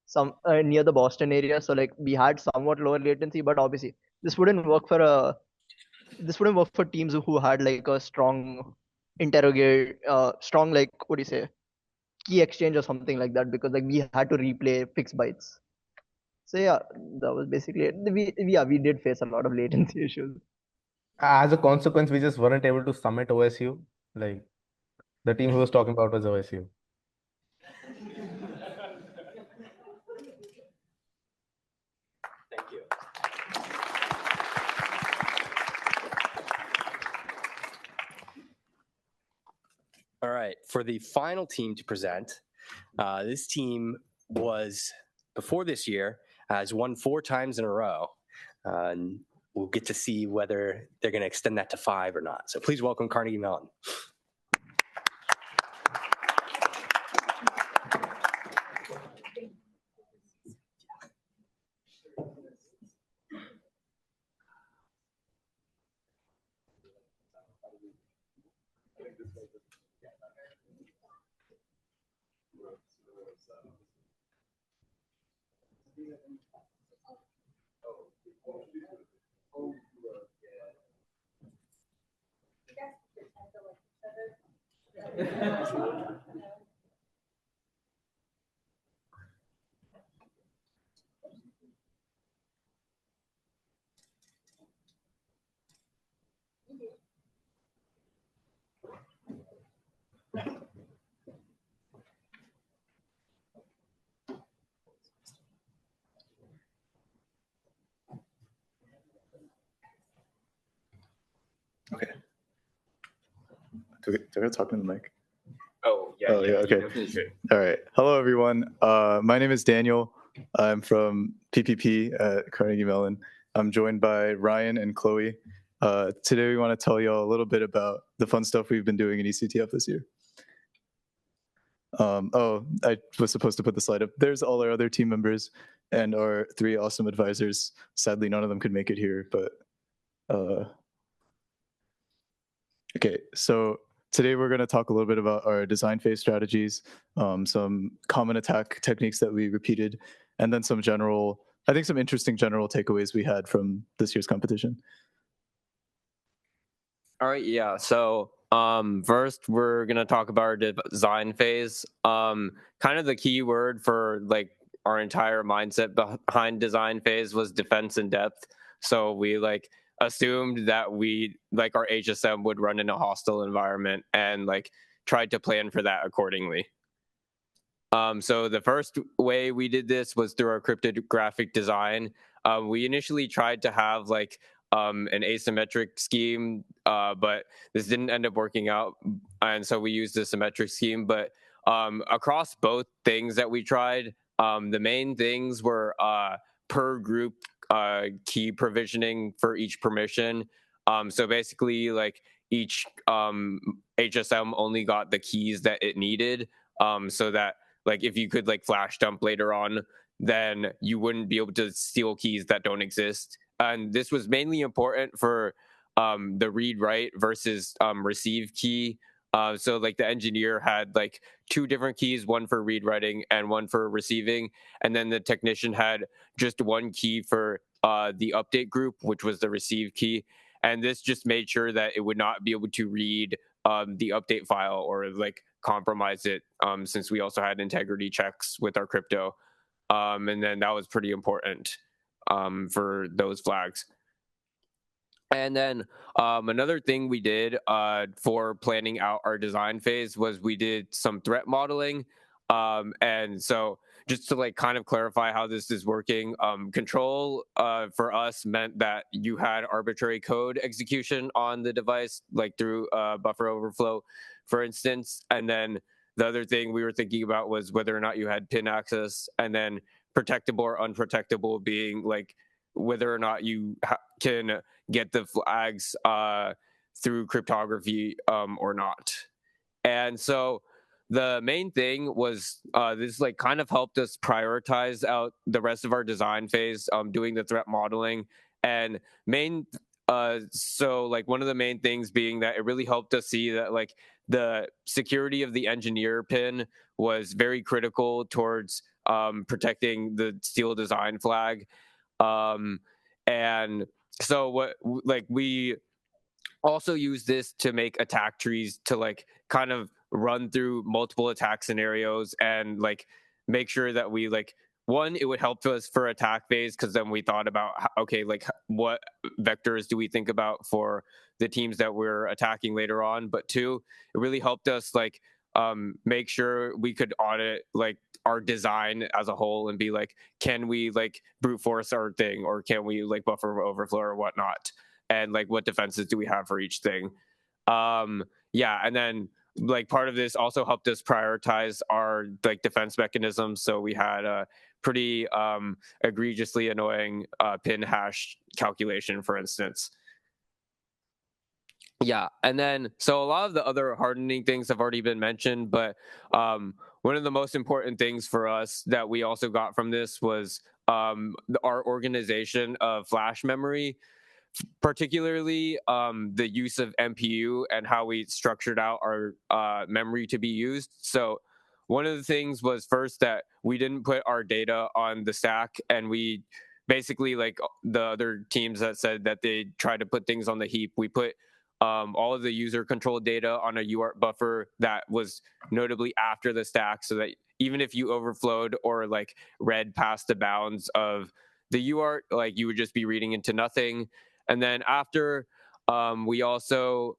some near the Boston area. So like we had somewhat lower latency, but obviously this wouldn't work for teams who had like a strong strong like what do you say, key exchange or something like that, because like we had to replay fixed bytes. So yeah, that was basically it. We did face a lot of latency issues. as a consequence, we just weren't able to submit OSU. Like the team who was talking about was OSU. Thank you. All right, for the final team to present, this team was, before this year, has won 4 times in a row. And we'll get to see whether they're going to extend that to 5 or not. So please welcome Carnegie Mellon. Okay. Do I talk in the mic? Oh, yeah. Oh, yeah. Okay. Definitely should. All right. Hello, everyone. My name is Daniel. I'm from PPP at Carnegie Mellon. I'm joined by Ryan and Chloe. Today, we want to tell you all a little bit about the fun stuff we've been doing in eCTF this year. Oh, I was supposed to put the slide up. There's all our other team members and our 3 awesome advisors. Sadly, none of them could make it here, but okay, so today we're going to talk a little bit about our design phase strategies, some common attack techniques that we repeated, and then some interesting general takeaways we had from this year's competition. All right, yeah. So first we're gonna talk about our design phase. Kind of the key word for like our entire mindset behind design phase was defense in depth. So we like assumed that we like our HSM would run in a hostile environment and like tried to plan for that accordingly. So the first way we did this was through our cryptographic design. We initially tried to have like an asymmetric scheme, but this didn't end up working out, and so we used a symmetric scheme. But across both things that we tried, the main things were per group key provisioning for each permission. So basically, like each HSM only got the keys that it needed, so that like if you could like flash dump later on, then you wouldn't be able to steal keys that don't exist. And this was mainly important for the read write versus receive key. So like the engineer had like 2 different keys, one for read writing and one for receiving. And then the technician had just 1 key for the update group, which was the receive key. And this just made sure that it would not be able to read the update file or like compromise it, since we also had integrity checks with our crypto. And then that was pretty important for those flags. And then another thing we did for planning out our design phase was we did some threat modeling. And so just to like kind of clarify how this is working, control for us meant that you had arbitrary code execution on the device, like through buffer overflow, for instance. And then the other thing we were thinking about was whether or not you had pin access, and then protectable or unprotectable being like whether or not you can get the flags through cryptography or not. And so the main thing was this like kind of helped us prioritize out the rest of our design phase, doing the threat modeling. And so like one of the main things being that it really helped us see that like the security of the engineer pin was very critical towards protecting the steel design flag. And so what like we also use this to make attack trees to like kind of run through multiple attack scenarios and like make sure that we like one, it would help us for attack phase because then we thought about okay, like what vectors do we think about for the teams that we're attacking later on. But 2, it really helped us like make sure we could audit like our design as a whole and be like, can we like brute force our thing, or can we like buffer overflow or whatnot, and like what defenses do we have for each thing. Yeah, and then like part of this also helped us prioritize our like defense mechanisms. So we had a pretty egregiously annoying pin hash calculation, for instance. Yeah, and then so a lot of the other hardening things have already been mentioned, but one of the most important things for us that we also got from this was our organization of flash memory, particularly the use of MPU and how we structured out our memory to be used. So one of the things was first that we didn't put our data on the stack, and we basically, like the other teams that said that they tried to put things on the heap, we put all of the user control data on a UART buffer that was notably after the stack, so that even if you overflowed or like read past the bounds of the UART, like you would just be reading into nothing. And then after, we also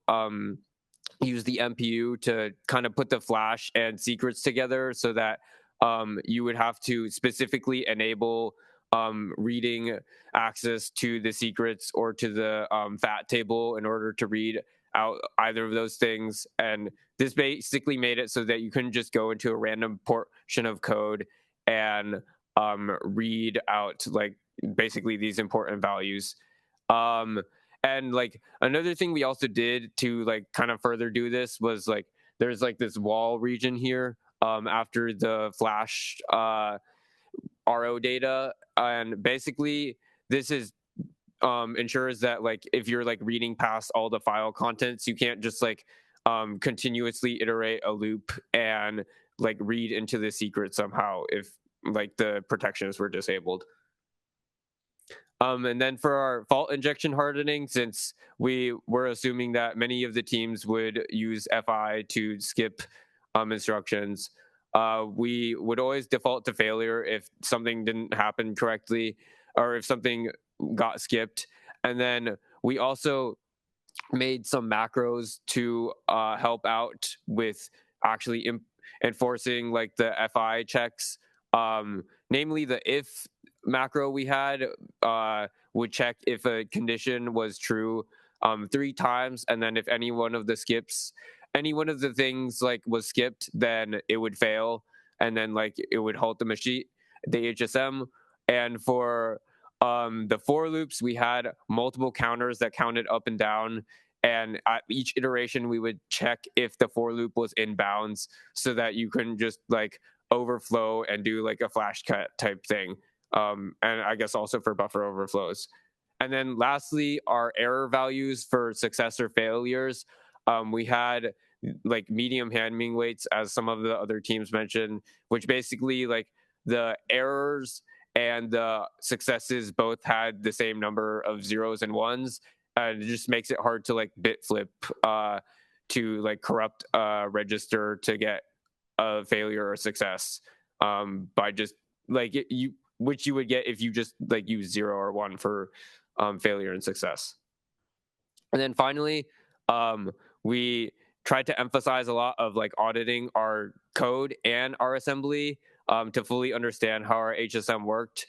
use the MPU to kind of put the flash and secrets together, so that you would have to specifically enable reading access to the secrets or to the FAT table in order to read out either of those things. And this basically made it so that you couldn't just go into a random portion of code and read out like basically these important values. And like another thing we also did to like kind of further do this was like there's like this wall region here after the flash RO data, and basically this is ensures that like if you're like reading past all the file contents, you can't just like continuously iterate a loop and like read into the secret somehow if like the protections were disabled. And then for our fault injection hardening, since we were assuming that many of the teams would use FI to skip instructions, we would always default to failure if something didn't happen correctly or if something got skipped. And then we also made some macros to help out with actually enforcing like the FI checks. Namely, the if macro we had would check if a condition was true 3 times, and then if any one of the things like was skipped, then it would fail, and then like it would halt the machine, the HSM. And for the for loops, we had multiple counters that counted up and down, and at each iteration we would check if the for loop was in bounds so that you couldn't just like overflow and do like a flash cut type thing. And I guess also for buffer overflows. And then lastly, our error values for success or failures. We had like medium handing weights, as some of the other teams mentioned, which basically like the errors and the successes both had the same number of zeros and ones, and it just makes it hard to like bit flip to like corrupt register to get a failure or success by just like which you would get if you just like use 0 or 1 for failure and success. And then finally, we tried to emphasize a lot of like auditing our code and our assembly to fully understand how our HSM worked.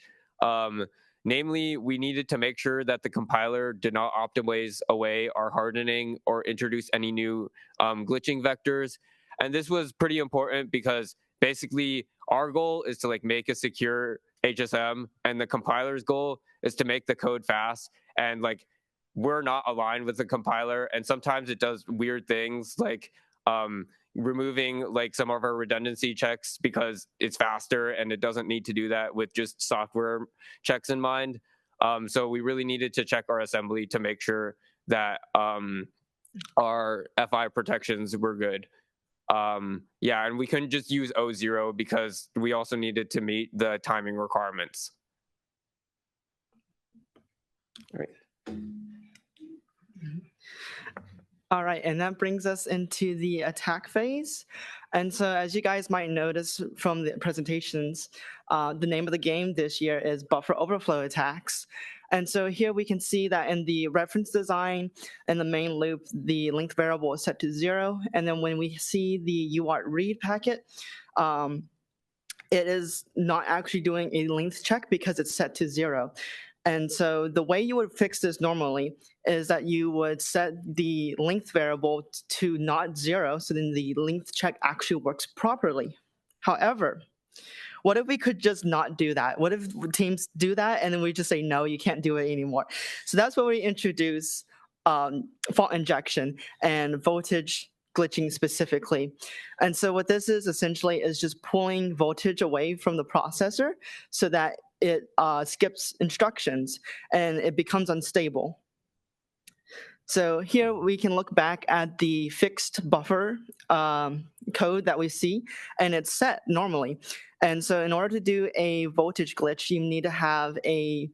Namely, we needed to make sure that the compiler did not optimize away our hardening or introduce any new glitching vectors. And this was pretty important because basically our goal is to like make a secure HSM, and the compiler's goal is to make the code fast. And like we're not aligned with the compiler, and sometimes it does weird things like removing like some of our redundancy checks because it's faster and it doesn't need to do that with just software checks in mind. So we really needed to check our assembly to make sure that our FI protections were good. Yeah, and we couldn't just use O0 because we also needed to meet the timing requirements. All right. All right, and that brings us into the attack phase. And so as you guys might notice from the presentations, the name of the game this year is Buffer Overflow Attacks. And so here we can see that in the reference design, in the main loop, the length variable is set to 0. And then when we see the UART read packet, it is not actually doing a length check because it's set to 0. And so the way you would fix this normally is that you would set the length variable to not 0, so then the length check actually works properly. However, what if we could just not do that? What if teams do that and then we just say, no, you can't do it anymore? So that's where we introduce fault injection and voltage glitching specifically. And so what this is essentially is just pulling voltage away from the processor so that it skips instructions and it becomes unstable. So here we can look back at the fixed buffer code that we see, and it's set normally. And so in order to do a voltage glitch, you need to have a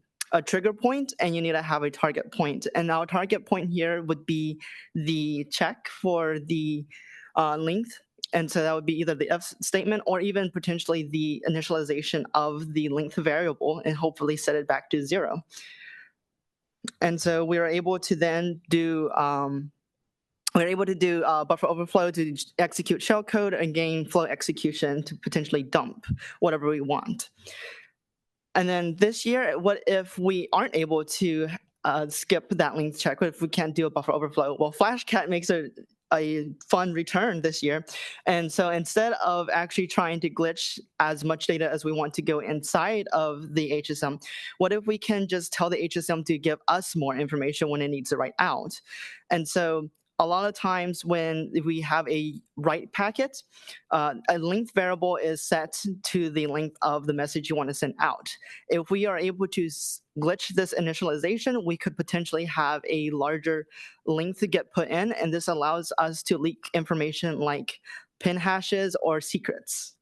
trigger point and you need to have a target point. And our target point here would be the check for the length. And so that would be either the if statement or even potentially the initialization of the length variable and hopefully set it back to 0. And so we were able to then do buffer overflow to execute shellcode and gain flow execution to potentially dump whatever we want. And then this year, what if we aren't able to skip that length check? What if we can't do a buffer overflow? Well, FlashCat makes a fun return this year. And so instead of actually trying to glitch as much data as we want to go inside of the HSM, what if we can just tell the HSM to give us more information when it needs to write out? And so a lot of times when we have a write packet, a length variable is set to the length of the message you want to send out. If we are able to glitch this initialization, we could potentially have a larger length to get put in, and this allows us to leak information like pin hashes or secrets.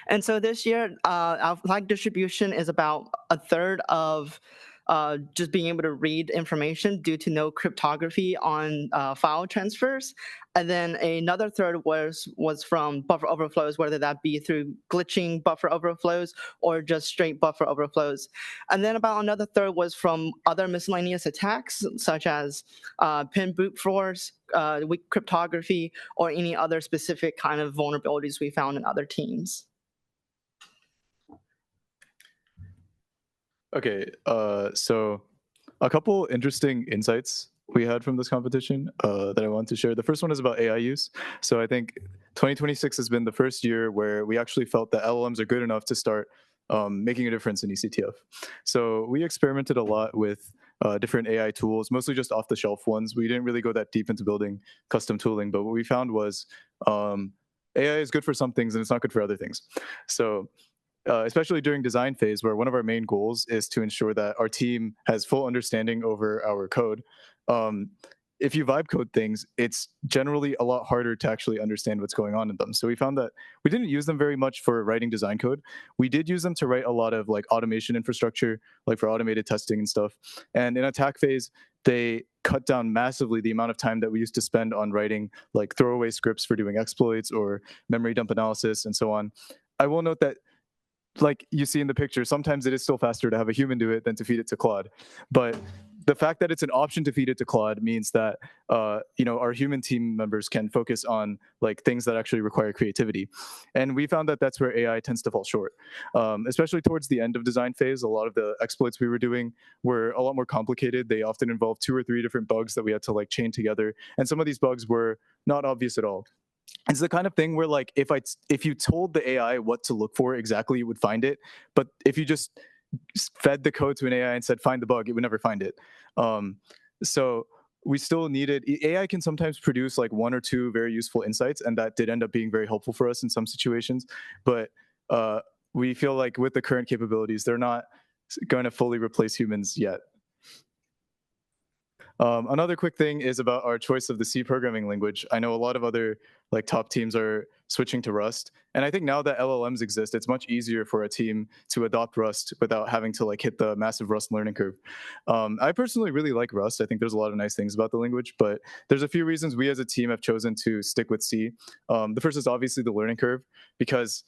And so this year, our flag distribution is about a third of just being able to read information due to no cryptography on file transfers. And then another third was from buffer overflows, whether that be through glitching buffer overflows or just straight buffer overflows. And then about another third was from other miscellaneous attacks, such as pin brute force, weak cryptography, or any other specific kind of vulnerabilities we found in other teams. Okay, so a couple interesting insights we had from this competition that I want to share. The first one is about AI use. So I think 2026 has been the first year where we actually felt that LLMs are good enough to start making a difference in eCTF. So we experimented a lot with different AI tools, mostly just off-the-shelf ones. We didn't really go that deep into building custom tooling, but what we found was AI is good for some things and it's not good for other things. So especially during design phase, where one of our main goals is to ensure that our team has full understanding over our code. If you vibe code things, it's generally a lot harder to actually understand what's going on in them. So we found that we didn't use them very much for writing design code. We did use them to write a lot of like automation infrastructure, like for automated testing and stuff. And in attack phase, they cut down massively the amount of time that we used to spend on writing like throwaway scripts for doing exploits or memory dump analysis and so on. I will note that, like you see in the picture, sometimes it is still faster to have a human do it than to feed it to Claude. But the fact that it's an option to feed it to Claude means that our human team members can focus on like things that actually require creativity. And we found that that's where AI tends to fall short, especially towards the end of design phase. A lot of the exploits we were doing were a lot more complicated. They often involved 2 or 3 different bugs that we had to like chain together. And some of these bugs were not obvious at all. It's the kind of thing where like if you told the AI what to look for exactly, it would find it. But if you just fed the code to an AI and said find the bug, it would never find it. So we still needed AI can sometimes produce like 1 or 2 very useful insights, and that did end up being very helpful for us in some situations. But we feel like with the current capabilities, they're not going to fully replace humans yet. Another quick thing is about our choice of the C programming language. I know a lot of other like top teams are switching to Rust. And I think now that LLMs exist, it's much easier for a team to adopt Rust without having to like hit the massive Rust learning curve. I personally really like Rust. I think there's a lot of nice things about the language, but there's a few reasons we as a team have chosen to stick with C. The first is obviously the learning curve, because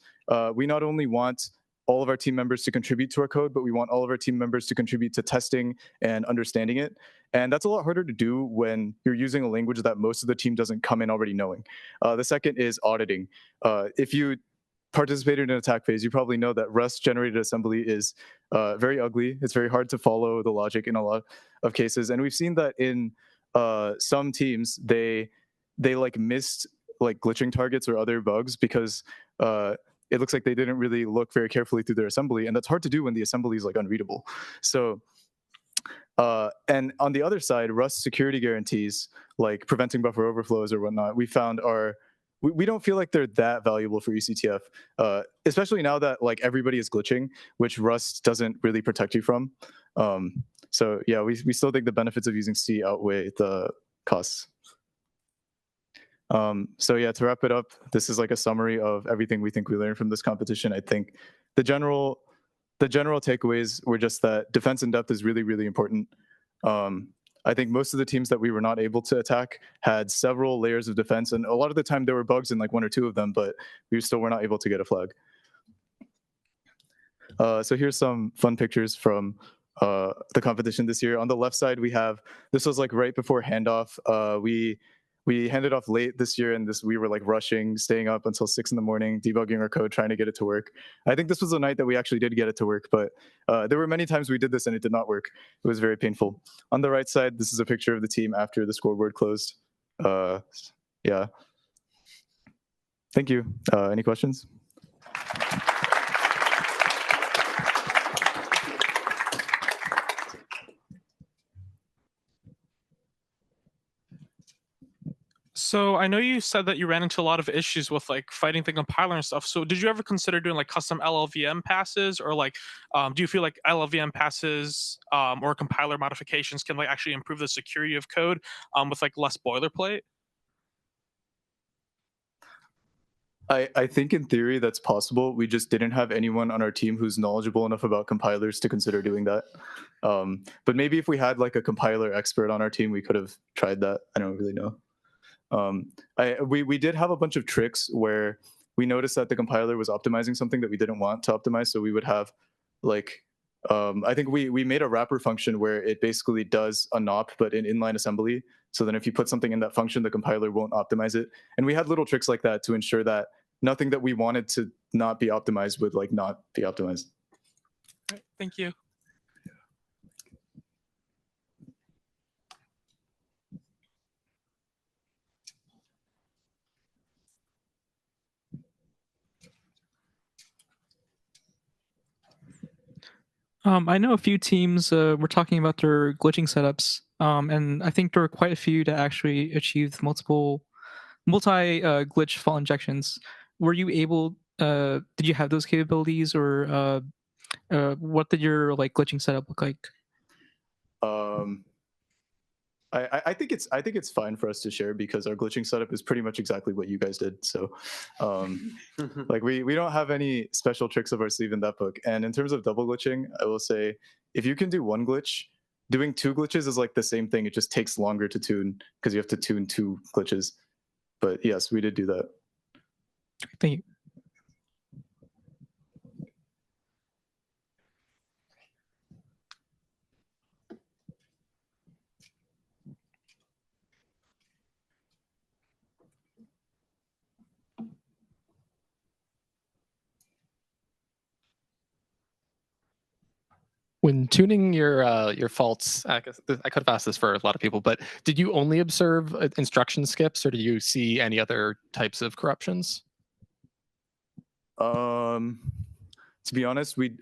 we not only want all of our team members to contribute to our code, but we want all of our team members to contribute to testing and understanding it. And that's a lot harder to do when you're using a language that most of the team doesn't come in already knowing. The second is auditing. If you participated in attack phase, you probably know that Rust generated assembly is very ugly. It's very hard to follow the logic in a lot of cases. And we've seen that in some teams, they like missed like glitching targets or other bugs because it looks like they didn't really look very carefully through their assembly, and that's hard to do when the assembly is like unreadable. So, and on the other side, Rust security guarantees, like preventing buffer overflows or whatnot, we found we don't feel like they're that valuable for eCTF, especially now that like everybody is glitching, which Rust doesn't really protect you from. So yeah, we still think the benefits of using C outweigh the costs. So yeah, to wrap it up, this is like a summary of everything we think we learned from this competition. I think the general takeaways were just that defense in depth is really, really important. I think most of the teams that we were not able to attack had several layers of defense, and a lot of the time there were bugs in like 1 or 2 of them, but we still were not able to get a flag. So here's some fun pictures from the competition this year. On the left side, we have, this was like right before handoff. We handed off late this year, and we were like rushing, staying up until 6 in the morning, debugging our code, trying to get it to work. I think this was the night that we actually did get it to work, but there were many times we did this and it did not work. It was very painful. On the right side, this is a picture of the team after the scoreboard closed. Yeah. Thank you. Any questions? So I know you said that you ran into a lot of issues with like fighting the compiler and stuff. So did you ever consider doing like custom LLVM passes, or like, do you feel like LLVM passes or compiler modifications can like actually improve the security of code with like less boilerplate? I think in theory that's possible. We just didn't have anyone on our team who's knowledgeable enough about compilers to consider doing that. But maybe if we had like a compiler expert on our team, we could have tried that. I don't really know. We did have a bunch of tricks where we noticed that the compiler was optimizing something that we didn't want to optimize. So we would have like, I think we made a wrapper function where it basically does a NOP, but in inline assembly. So then if you put something in that function, the compiler won't optimize it. And we had little tricks like that to ensure that nothing that we wanted to not be optimized would like not be optimized. All right, thank you. I know a few teams were talking about their glitching setups, and I think there were quite a few that actually achieved multi glitch fault injections. Were you able? Did you have those capabilities, or what did your like glitching setup look like? I think it's fine for us to share because our glitching setup is pretty much exactly what you guys did. So like we don't have any special tricks up our sleeve in that book. And in terms of double glitching, I will say if you can do one glitch, doing two glitches is like the same thing. It just takes longer to tune because you have to tune two glitches. But yes, we did do that. Thank you. When tuning your faults, I could have asked this for a lot of people, but did you only observe instruction skips, or do you see any other types of corruptions? To be honest, we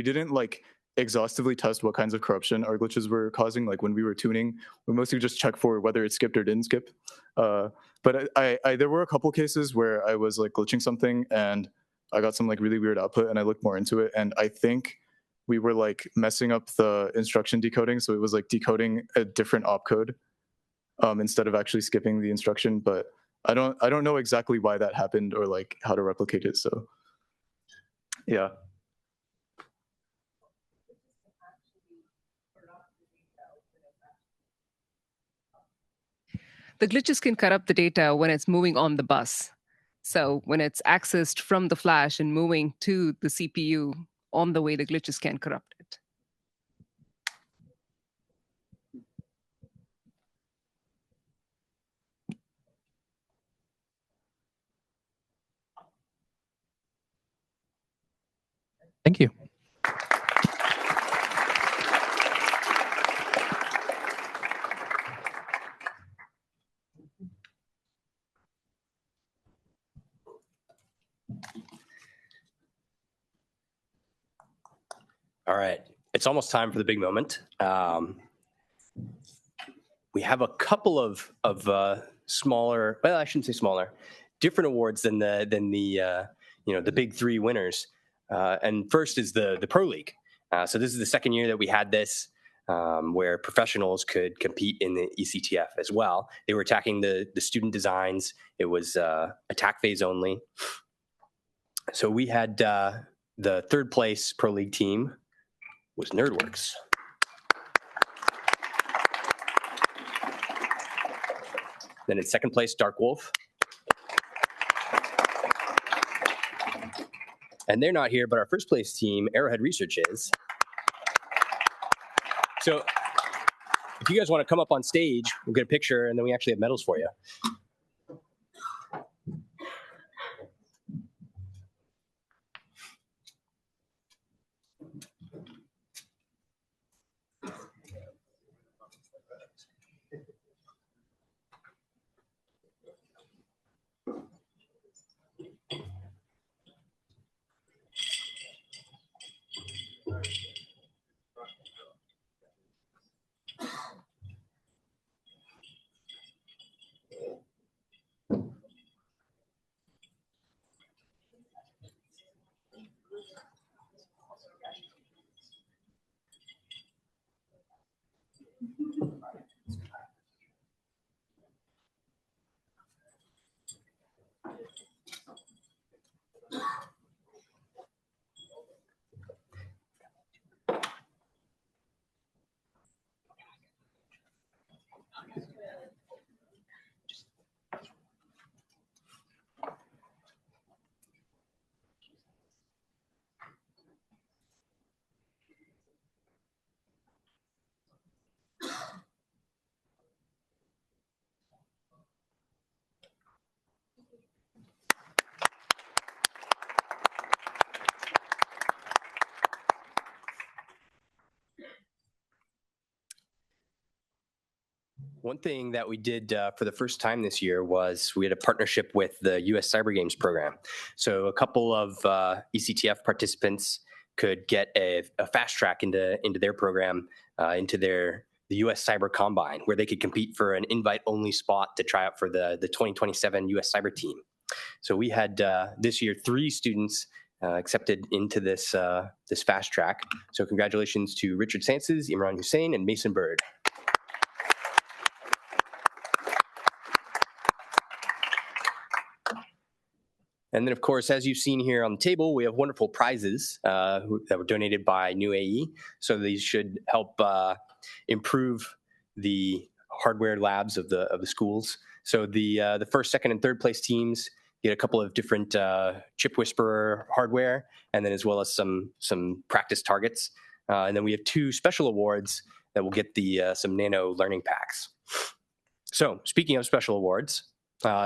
didn't like exhaustively test what kinds of corruption our glitches were causing. Like when we were tuning, we mostly just check for whether it skipped or didn't skip. But there were a couple cases where I was like glitching something and I got some like really weird output, and I looked more into it, and I think we were like messing up the instruction decoding, so it was like decoding a different opcode instead of actually skipping the instruction. But I don't know exactly why that happened or like how to replicate it. So yeah. The glitches can corrupt the data when it's moving on the bus. So when it's accessed from the flash and moving to the CPU, on the way, the glitches can corrupt it. Thank you. All right, it's almost time for the big moment. We have a couple of smaller, well, I shouldn't say smaller, different awards than the the big three winners. And first is the Pro League. So this is the second year that we had this, where professionals could compete in the eCTF as well. They were attacking the student designs. It was attack phase only. So we had the third place Pro League team was NerdWorks. Then in second place, Dark Wolf. And they're not here, but our first place team, Arrowhead Research, is. So if you guys want to come up on stage, we'll get a picture, and then we actually have medals for you. One thing that we did for the first time this year was we had a partnership with the U.S. Cyber Games program. So a couple of eCTF participants could get a fast track into their program, into the U.S. Cyber Combine, where they could compete for an invite-only spot to try out for the 2027 U.S. Cyber Team. So we had this year 3 students accepted into this fast track. So congratulations to Richard Sanses, Imran Hussein, and Mason Bird. And then, of course, as you've seen here on the table, we have wonderful prizes that were donated by New AE. So these should help improve the hardware labs of the schools. So the first, second, and third place teams get a couple of different Chip Whisperer hardware, and then as well as some practice targets. And then we have 2 special awards that will get some Nano learning packs. So speaking of special awards,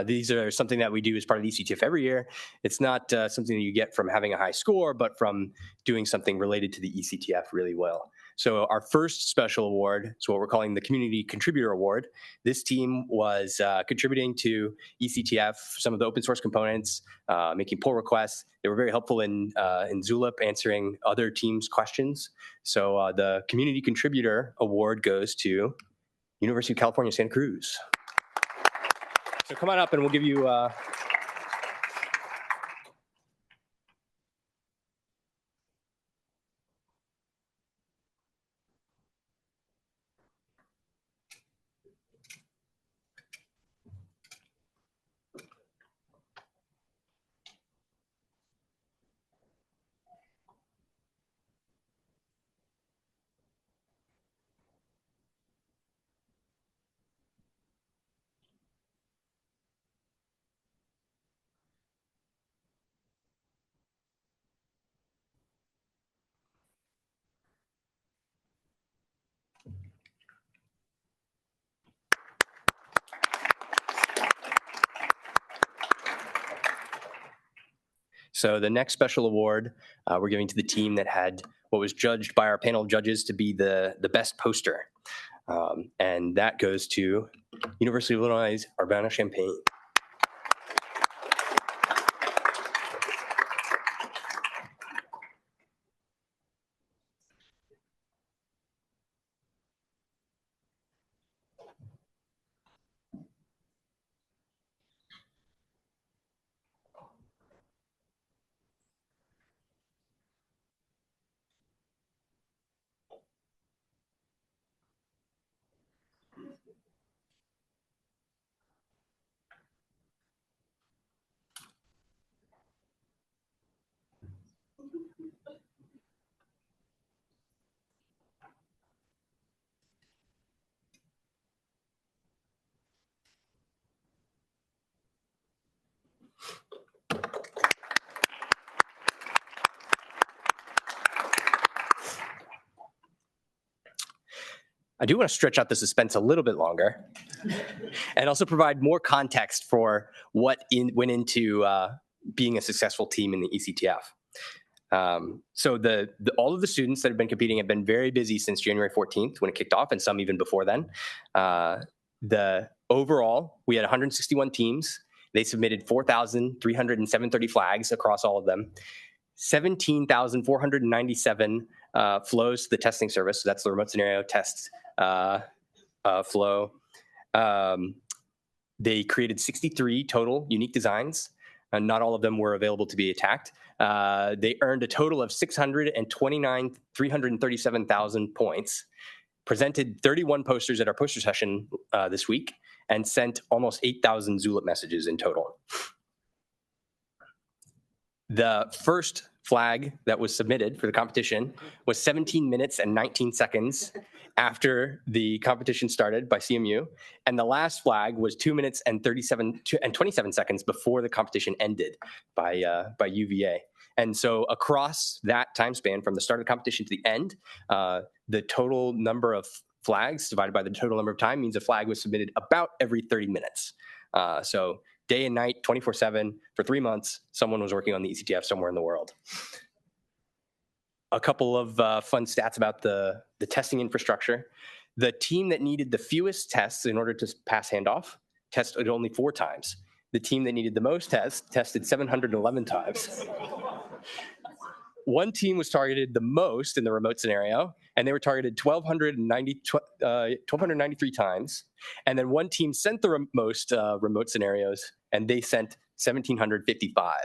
these are something that we do as part of the eCTF every year. It's not something that you get from having a high score, but from doing something related to the eCTF really well. So our first special award is what we're calling the Community Contributor Award. This team was contributing to eCTF, some of the open source components, making pull requests. They were very helpful in Zulip answering other teams' questions. So the Community Contributor Award goes to University of California, Santa Cruz. So come on up and we'll give you So the next special award we're giving to the team that had what was judged by our panel of judges to be the best poster. And that goes to University of Illinois Urbana-Champaign. I do want to stretch out the suspense a little bit longer and also provide more context for what went into being a successful team in the eCTF. So all of the students that have been competing have been very busy since January 14th when it kicked off, and some even before then. Overall, we had 161 teams. They submitted 4,330 flags across all of them. 17,497 flows to the testing service. So that's the remote scenario test flow. They created 63 total unique designs. Not all of them were available to be attacked. They earned a total of 337,000 points, presented 31 posters at our poster session this week, and sent almost 8,000 Zulip messages in total. The first flag that was submitted for the competition was 17 minutes and 19 seconds after the competition started by CMU, and the last flag was 2 minutes and 27 seconds before the competition ended by UVA. And so across that time span, from the start of the competition to the end, the total number of flags divided by the total number of time means a flag was submitted about every 30 minutes. So day and night, 24/7, for 3 months, someone was working on the eCTF somewhere in the world. A couple of fun stats about the testing infrastructure. The team that needed the fewest tests in order to pass handoff tested only 4 times. The team that needed the most tests tested 711 times. One team was targeted the most in the remote scenario, and they were targeted 1,293 times. And then one team sent the most remote scenarios, and they sent 1,755.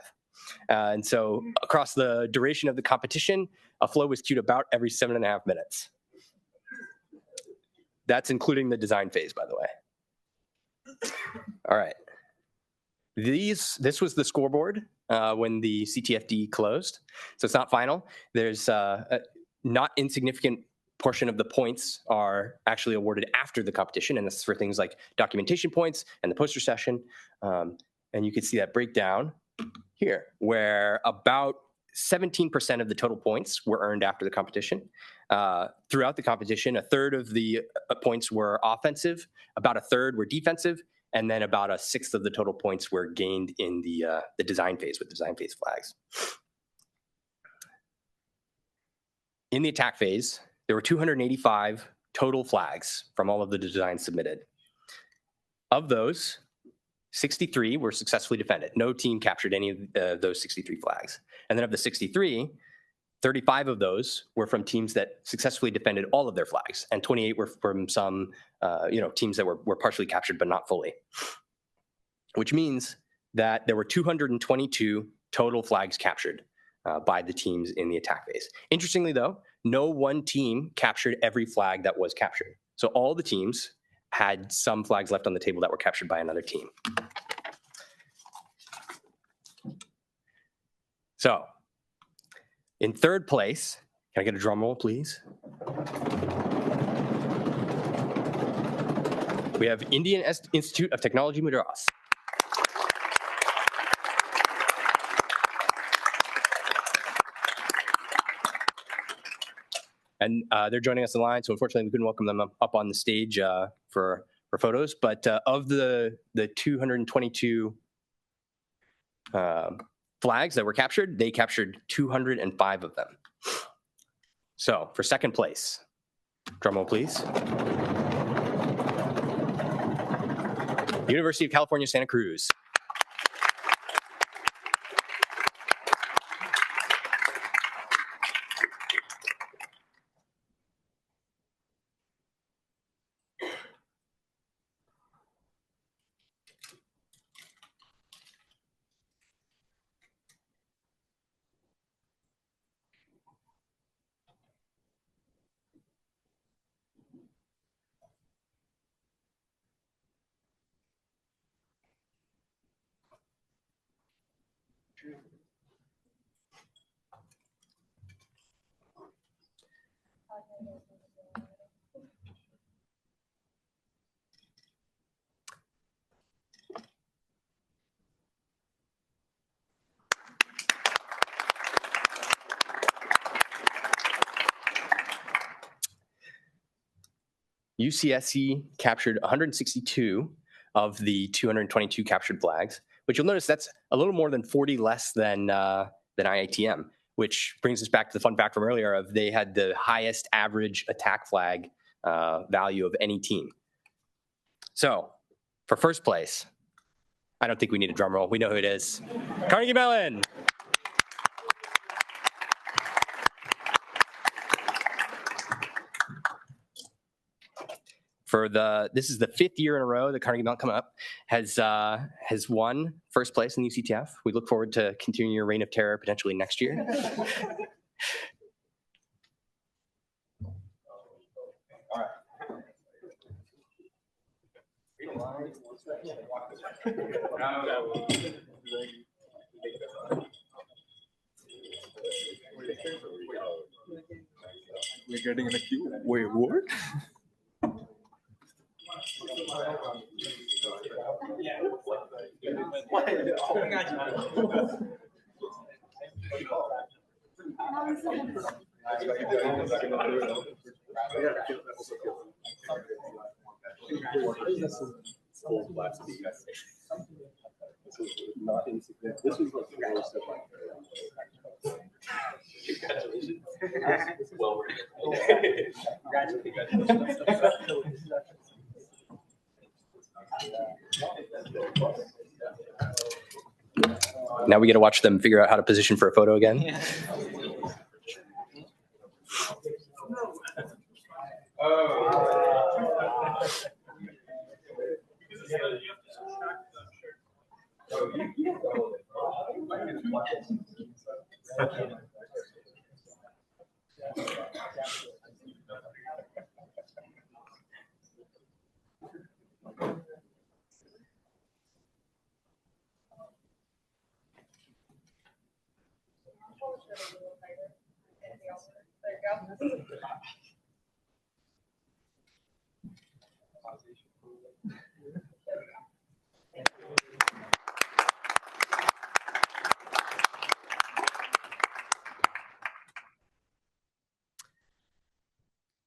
And so across the duration of the competition, a flow was queued about every 7.5 minutes. That's including the design phase, by the way. All right. This was the scoreboard when the CTFD closed. So it's not final. There's a not insignificant portion of the points are actually awarded after the competition, and this is for things like documentation points and the poster session. And you can see that breakdown here, where about 17% of the total points were earned after the competition. Throughout the competition, a third of the points were offensive, about a third were defensive, and then about a sixth of the total points were gained in the design phase with design phase flags. In the attack phase, there were 285 total flags from all of the designs submitted. Of those, 63 were successfully defended. No team captured any of those 63 flags. And then of the 63, 35 of those were from teams that successfully defended all of their flags, and 28 were from some teams that were partially captured but not fully. Which means that there were 222 total flags captured by the teams in the attack phase. Interestingly, though, no one team captured every flag that was captured. So all the teams had some flags left on the table that were captured by another team. So, in third place, can I get a drum roll, please? We have Indian Institute of Technology, Madras. And they're joining us in line, so unfortunately we couldn't welcome them up on the stage for photos. But of the 222 flags that were captured, they captured 205 of them. So for second place, drum roll please. University of California, Santa Cruz. UCSC captured 162 of the 222 captured flags, which you'll notice that's a little more than 40 less than IITM, which brings us back to the fun fact from earlier of they had the highest average attack flag value of any team. So for first place, I don't think we need a drum roll. We know who it is. Carnegie Mellon. This is the 5th year in a row that Carnegie Mellon coming up has won first place in the eCTF. We look forward to continuing your reign of terror potentially next year. We're getting in a queue. Wait, what? Congratulations. Now we get to watch them figure out how to position for a photo again.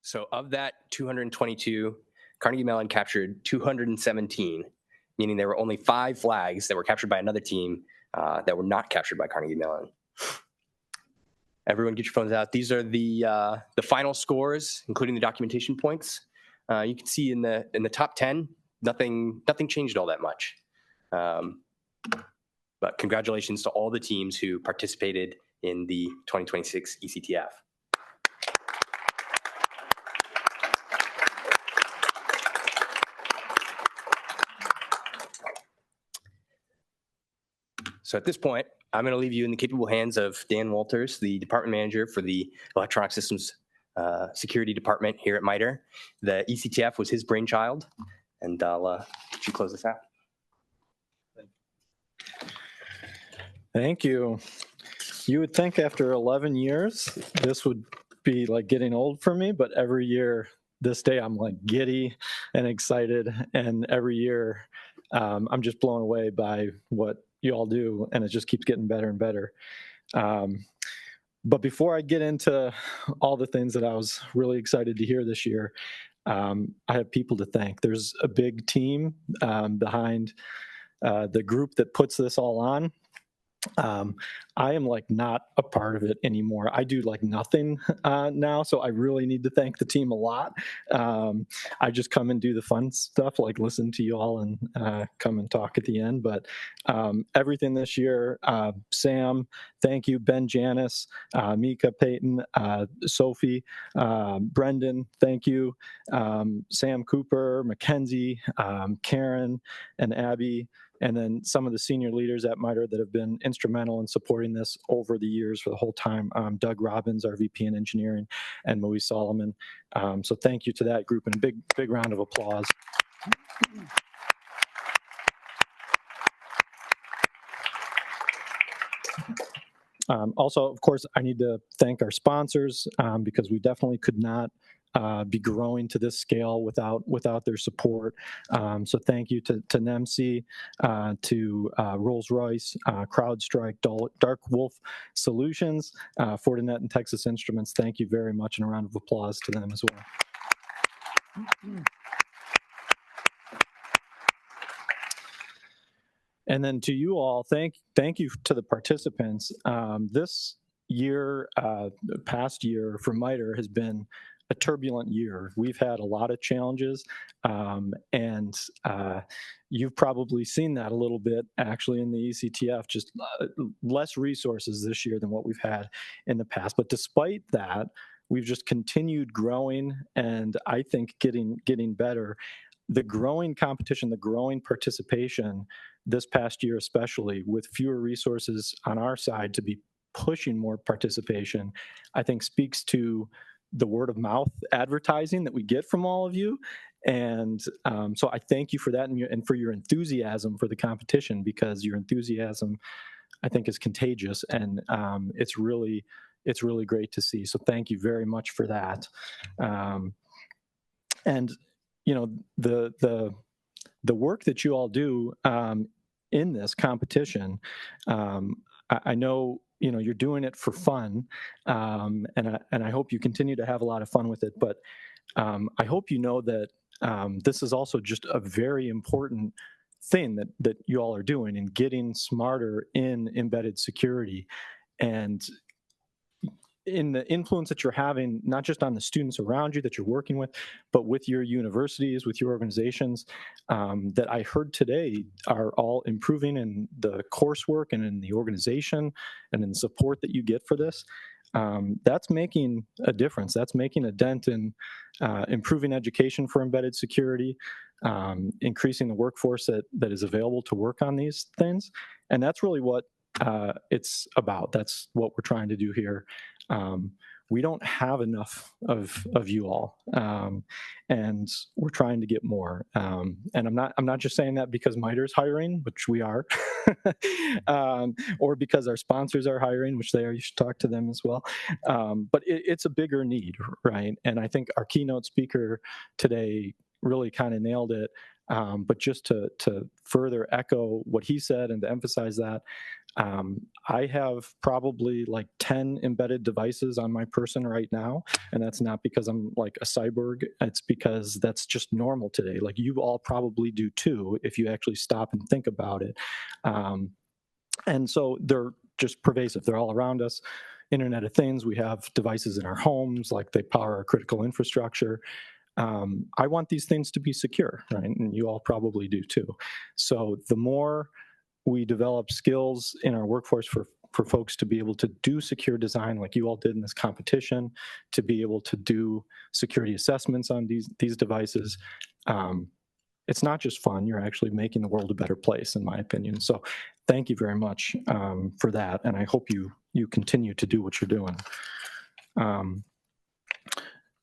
So of that 222, Carnegie Mellon captured 217, meaning there were only 5 flags that were captured by another team that were not captured by Carnegie Mellon. Everyone get your phones out. These are the final scores, including the documentation points. You can see in the top 10, nothing changed all that much. But congratulations to all the teams who participated in the 2026 eCTF. So at this point, I'm going to leave you in the capable hands of Dan Walters, the department manager for the Electronic Systems Security Department here at MITRE. The eCTF was his brainchild, and I'll let you close this out. Thank you. You would think after 11 years, this would be like getting old for me, but every year, this day, I'm like giddy and excited, and every year, I'm just blown away by what you all do, and it just keeps getting better and better. But before I get into all the things that I was really excited to hear this year, I have people to thank. There's a big team behind the group that puts this all on. I am like not a part of it anymore. I do like nothing now, so I really need to thank the team a lot. I just come and do the fun stuff, like listen to you all and come and talk at the end. But everything this year, Sam, thank you, Ben Janis, Mika Payton, Sophie, Brendan, thank you, Sam Cooper, Mackenzie, Karen, and Abby. And then some of the senior leaders at MITRE that have been instrumental in supporting this over the years for the whole time. Doug Robbins, our VP in engineering, and Moise Solomon. So thank you to that group, and a big round of applause. Also, of course, I need to thank our sponsors because we definitely could not be growing to this scale without their support. So thank you to NEMC, to Rolls-Royce, CrowdStrike, Dark Wolf Solutions, Fortinet, and Texas Instruments. Thank you very much, and a round of applause to them as well. And then to you all, thank you to the participants. This year, past year for MITRE has been a turbulent year. We've had a lot of challenges, and you've probably seen that a little bit actually in the eCTF, just less resources this year than what we've had in the past. But despite that, we've just continued growing, and I think getting better. The growing competition, the growing participation this past year, especially with fewer resources on our side to be pushing more participation, I think speaks to the word of mouth advertising that we get from all of you. And so I thank you for that, and for your enthusiasm for the competition, because your enthusiasm, I think, is contagious, and it's really great to see. So thank you very much for that. And you know, the work that you all do in this competition, I know, you know, you're doing it for fun, and I hope you continue to have a lot of fun with it. But I hope you know that this is also just a very important thing that you all are doing in getting smarter in embedded security. And in the influence that you're having, not just on the students around you that you're working with, but with your universities, with your organizations, that I heard today are all improving in the coursework and in the organization and in the support that you get for this. That's making a difference. That's making a dent in improving education for embedded security, increasing the workforce that is available to work on these things. And that's really what it's about. That's what we're trying to do here. We don't have enough of you all, and we're trying to get more. And I'm not just saying that because MITRE's hiring, which we are, or because our sponsors are hiring, which they are. You should talk to them as well. But it's a bigger need, right? And I think our keynote speaker today really kind of nailed it. But just to further echo what he said and to emphasize that, I have probably like 10 embedded devices on my person right now. And that's not because I'm like a cyborg. It's because that's just normal today. Like you all probably do too, if you actually stop and think about it. And so they're just pervasive. They're all around us. Internet of Things, we have devices in our homes, like they power our critical infrastructure. I want these things to be secure, right? And you all probably do too. So the more we develop skills in our workforce for folks to be able to do secure design like you all did in this competition, to be able to do security assessments on these devices, it's not just fun, you're actually making the world a better place, in my opinion. So thank you very much for that, and I hope you continue to do what you're doing.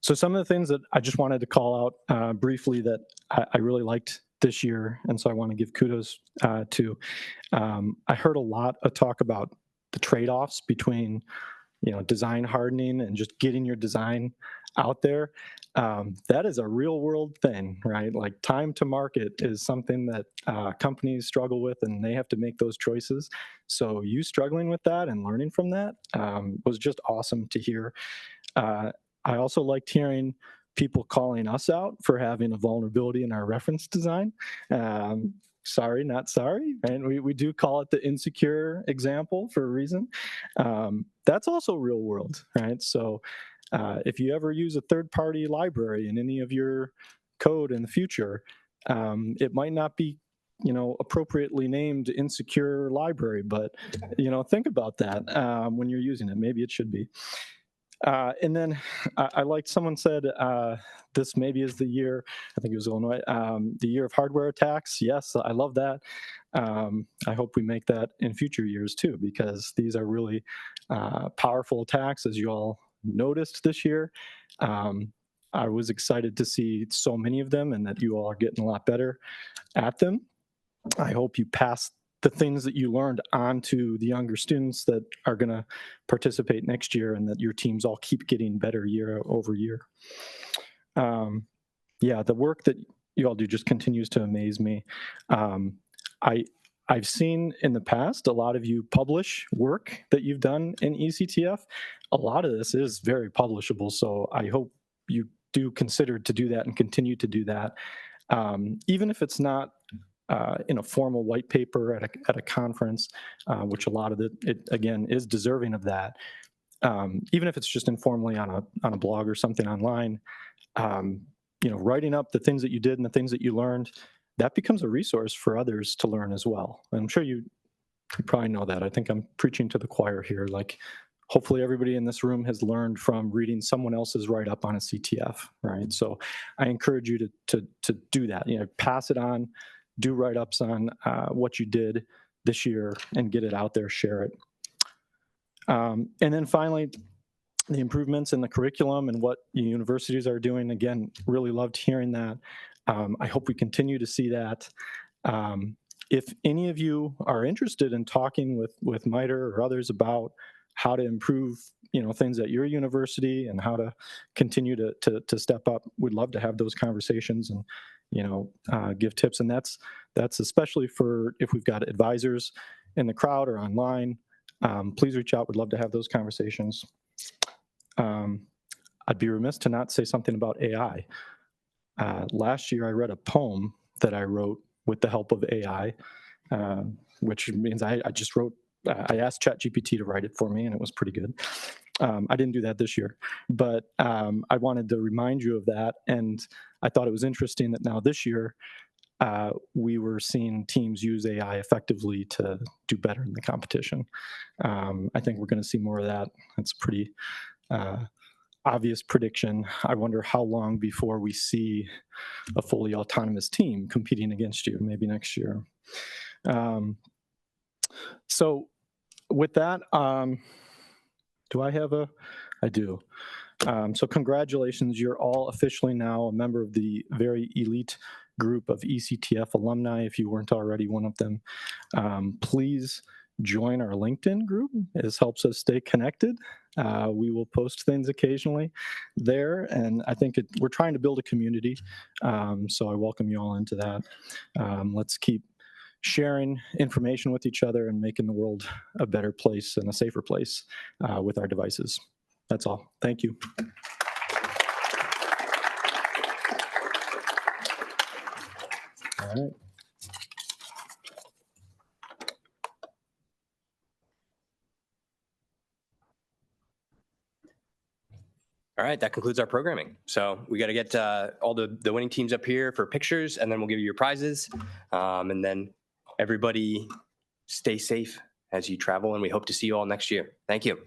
So some of the things that I just wanted to call out briefly that I really liked this year, and so I want to give kudos to. I heard a lot of talk about the trade-offs between, design hardening and just getting your design out there. That is a real-world thing, right? Like time to market is something that companies struggle with, and they have to make those choices. So you struggling with that and learning from that was just awesome to hear. I also liked hearing people calling us out for having a vulnerability in our reference design. Sorry, not sorry. And we do call it the insecure example for a reason. That's also real world, right? So if you ever use a third-party library in any of your code in the future, it might not be appropriately named insecure library, but think about that when you're using it. Maybe it should be. And then I liked someone said this maybe is the year, I think it was Illinois, the year of hardware attacks. Yes, I love that. I hope we make that in future years too, because these are really powerful attacks, as you all noticed this year. I was excited to see so many of them and that you all are getting a lot better at them. I hope you pass the things that you learned on to the younger students that are going to participate next year, and that your teams all keep getting better year over year. Yeah, the work that you all do just continues to amaze me. I've seen in the past a lot of you publish work that you've done in eCTF. A lot of this is very publishable, so I hope you do consider to do that and continue to do that. Even if it's not in a formal white paper at a conference, which a lot of it again is deserving of that. Even if it's just informally on a blog or something online, writing up the things that you did and the things that you learned, that becomes a resource for others to learn as well. I'm sure you probably know that. I think I'm preaching to the choir here. Like, hopefully everybody in this room has learned from reading someone else's write-up on a CTF, right? So I encourage you to do that. Pass it on. Do write-ups on what you did this year and get it out there, share it. And then finally, the improvements in the curriculum and what universities are doing. Again, really loved hearing that. I hope we continue to see that. If any of you are interested in talking with MITRE or others about how to improve things at your university and how to continue to step up, we'd love to have those conversations and give tips. And that's especially for if we've got advisors in the crowd or online. Please reach out. We'd love to have those conversations. I'd be remiss to not say something about AI. Last year, I read a poem that I wrote with the help of AI, which means I asked ChatGPT to write it for me, and it was pretty good. I didn't do that this year, but I wanted to remind you of that. And I thought it was interesting that now this year, we were seeing teams use AI effectively to do better in the competition. I think we're going to see more of that. That's pretty obvious prediction. I wonder how long before we see a fully autonomous team competing against you, maybe next year. So with that, do I have I do. So congratulations, you're all officially now a member of the very elite group of eCTF alumni, if you weren't already one of them. Please join our LinkedIn group. It helps us stay connected. We will post things occasionally there, and I think we're trying to build a community, so I welcome you all into that. Let's keep sharing information with each other and making the world a better place and a safer place with our devices. That's all. Thank you. All right. All right, that concludes our programming. So we got to get all the winning teams up here for pictures, and then we'll give you your prizes. And then everybody stay safe as you travel, and we hope to see you all next year. Thank you.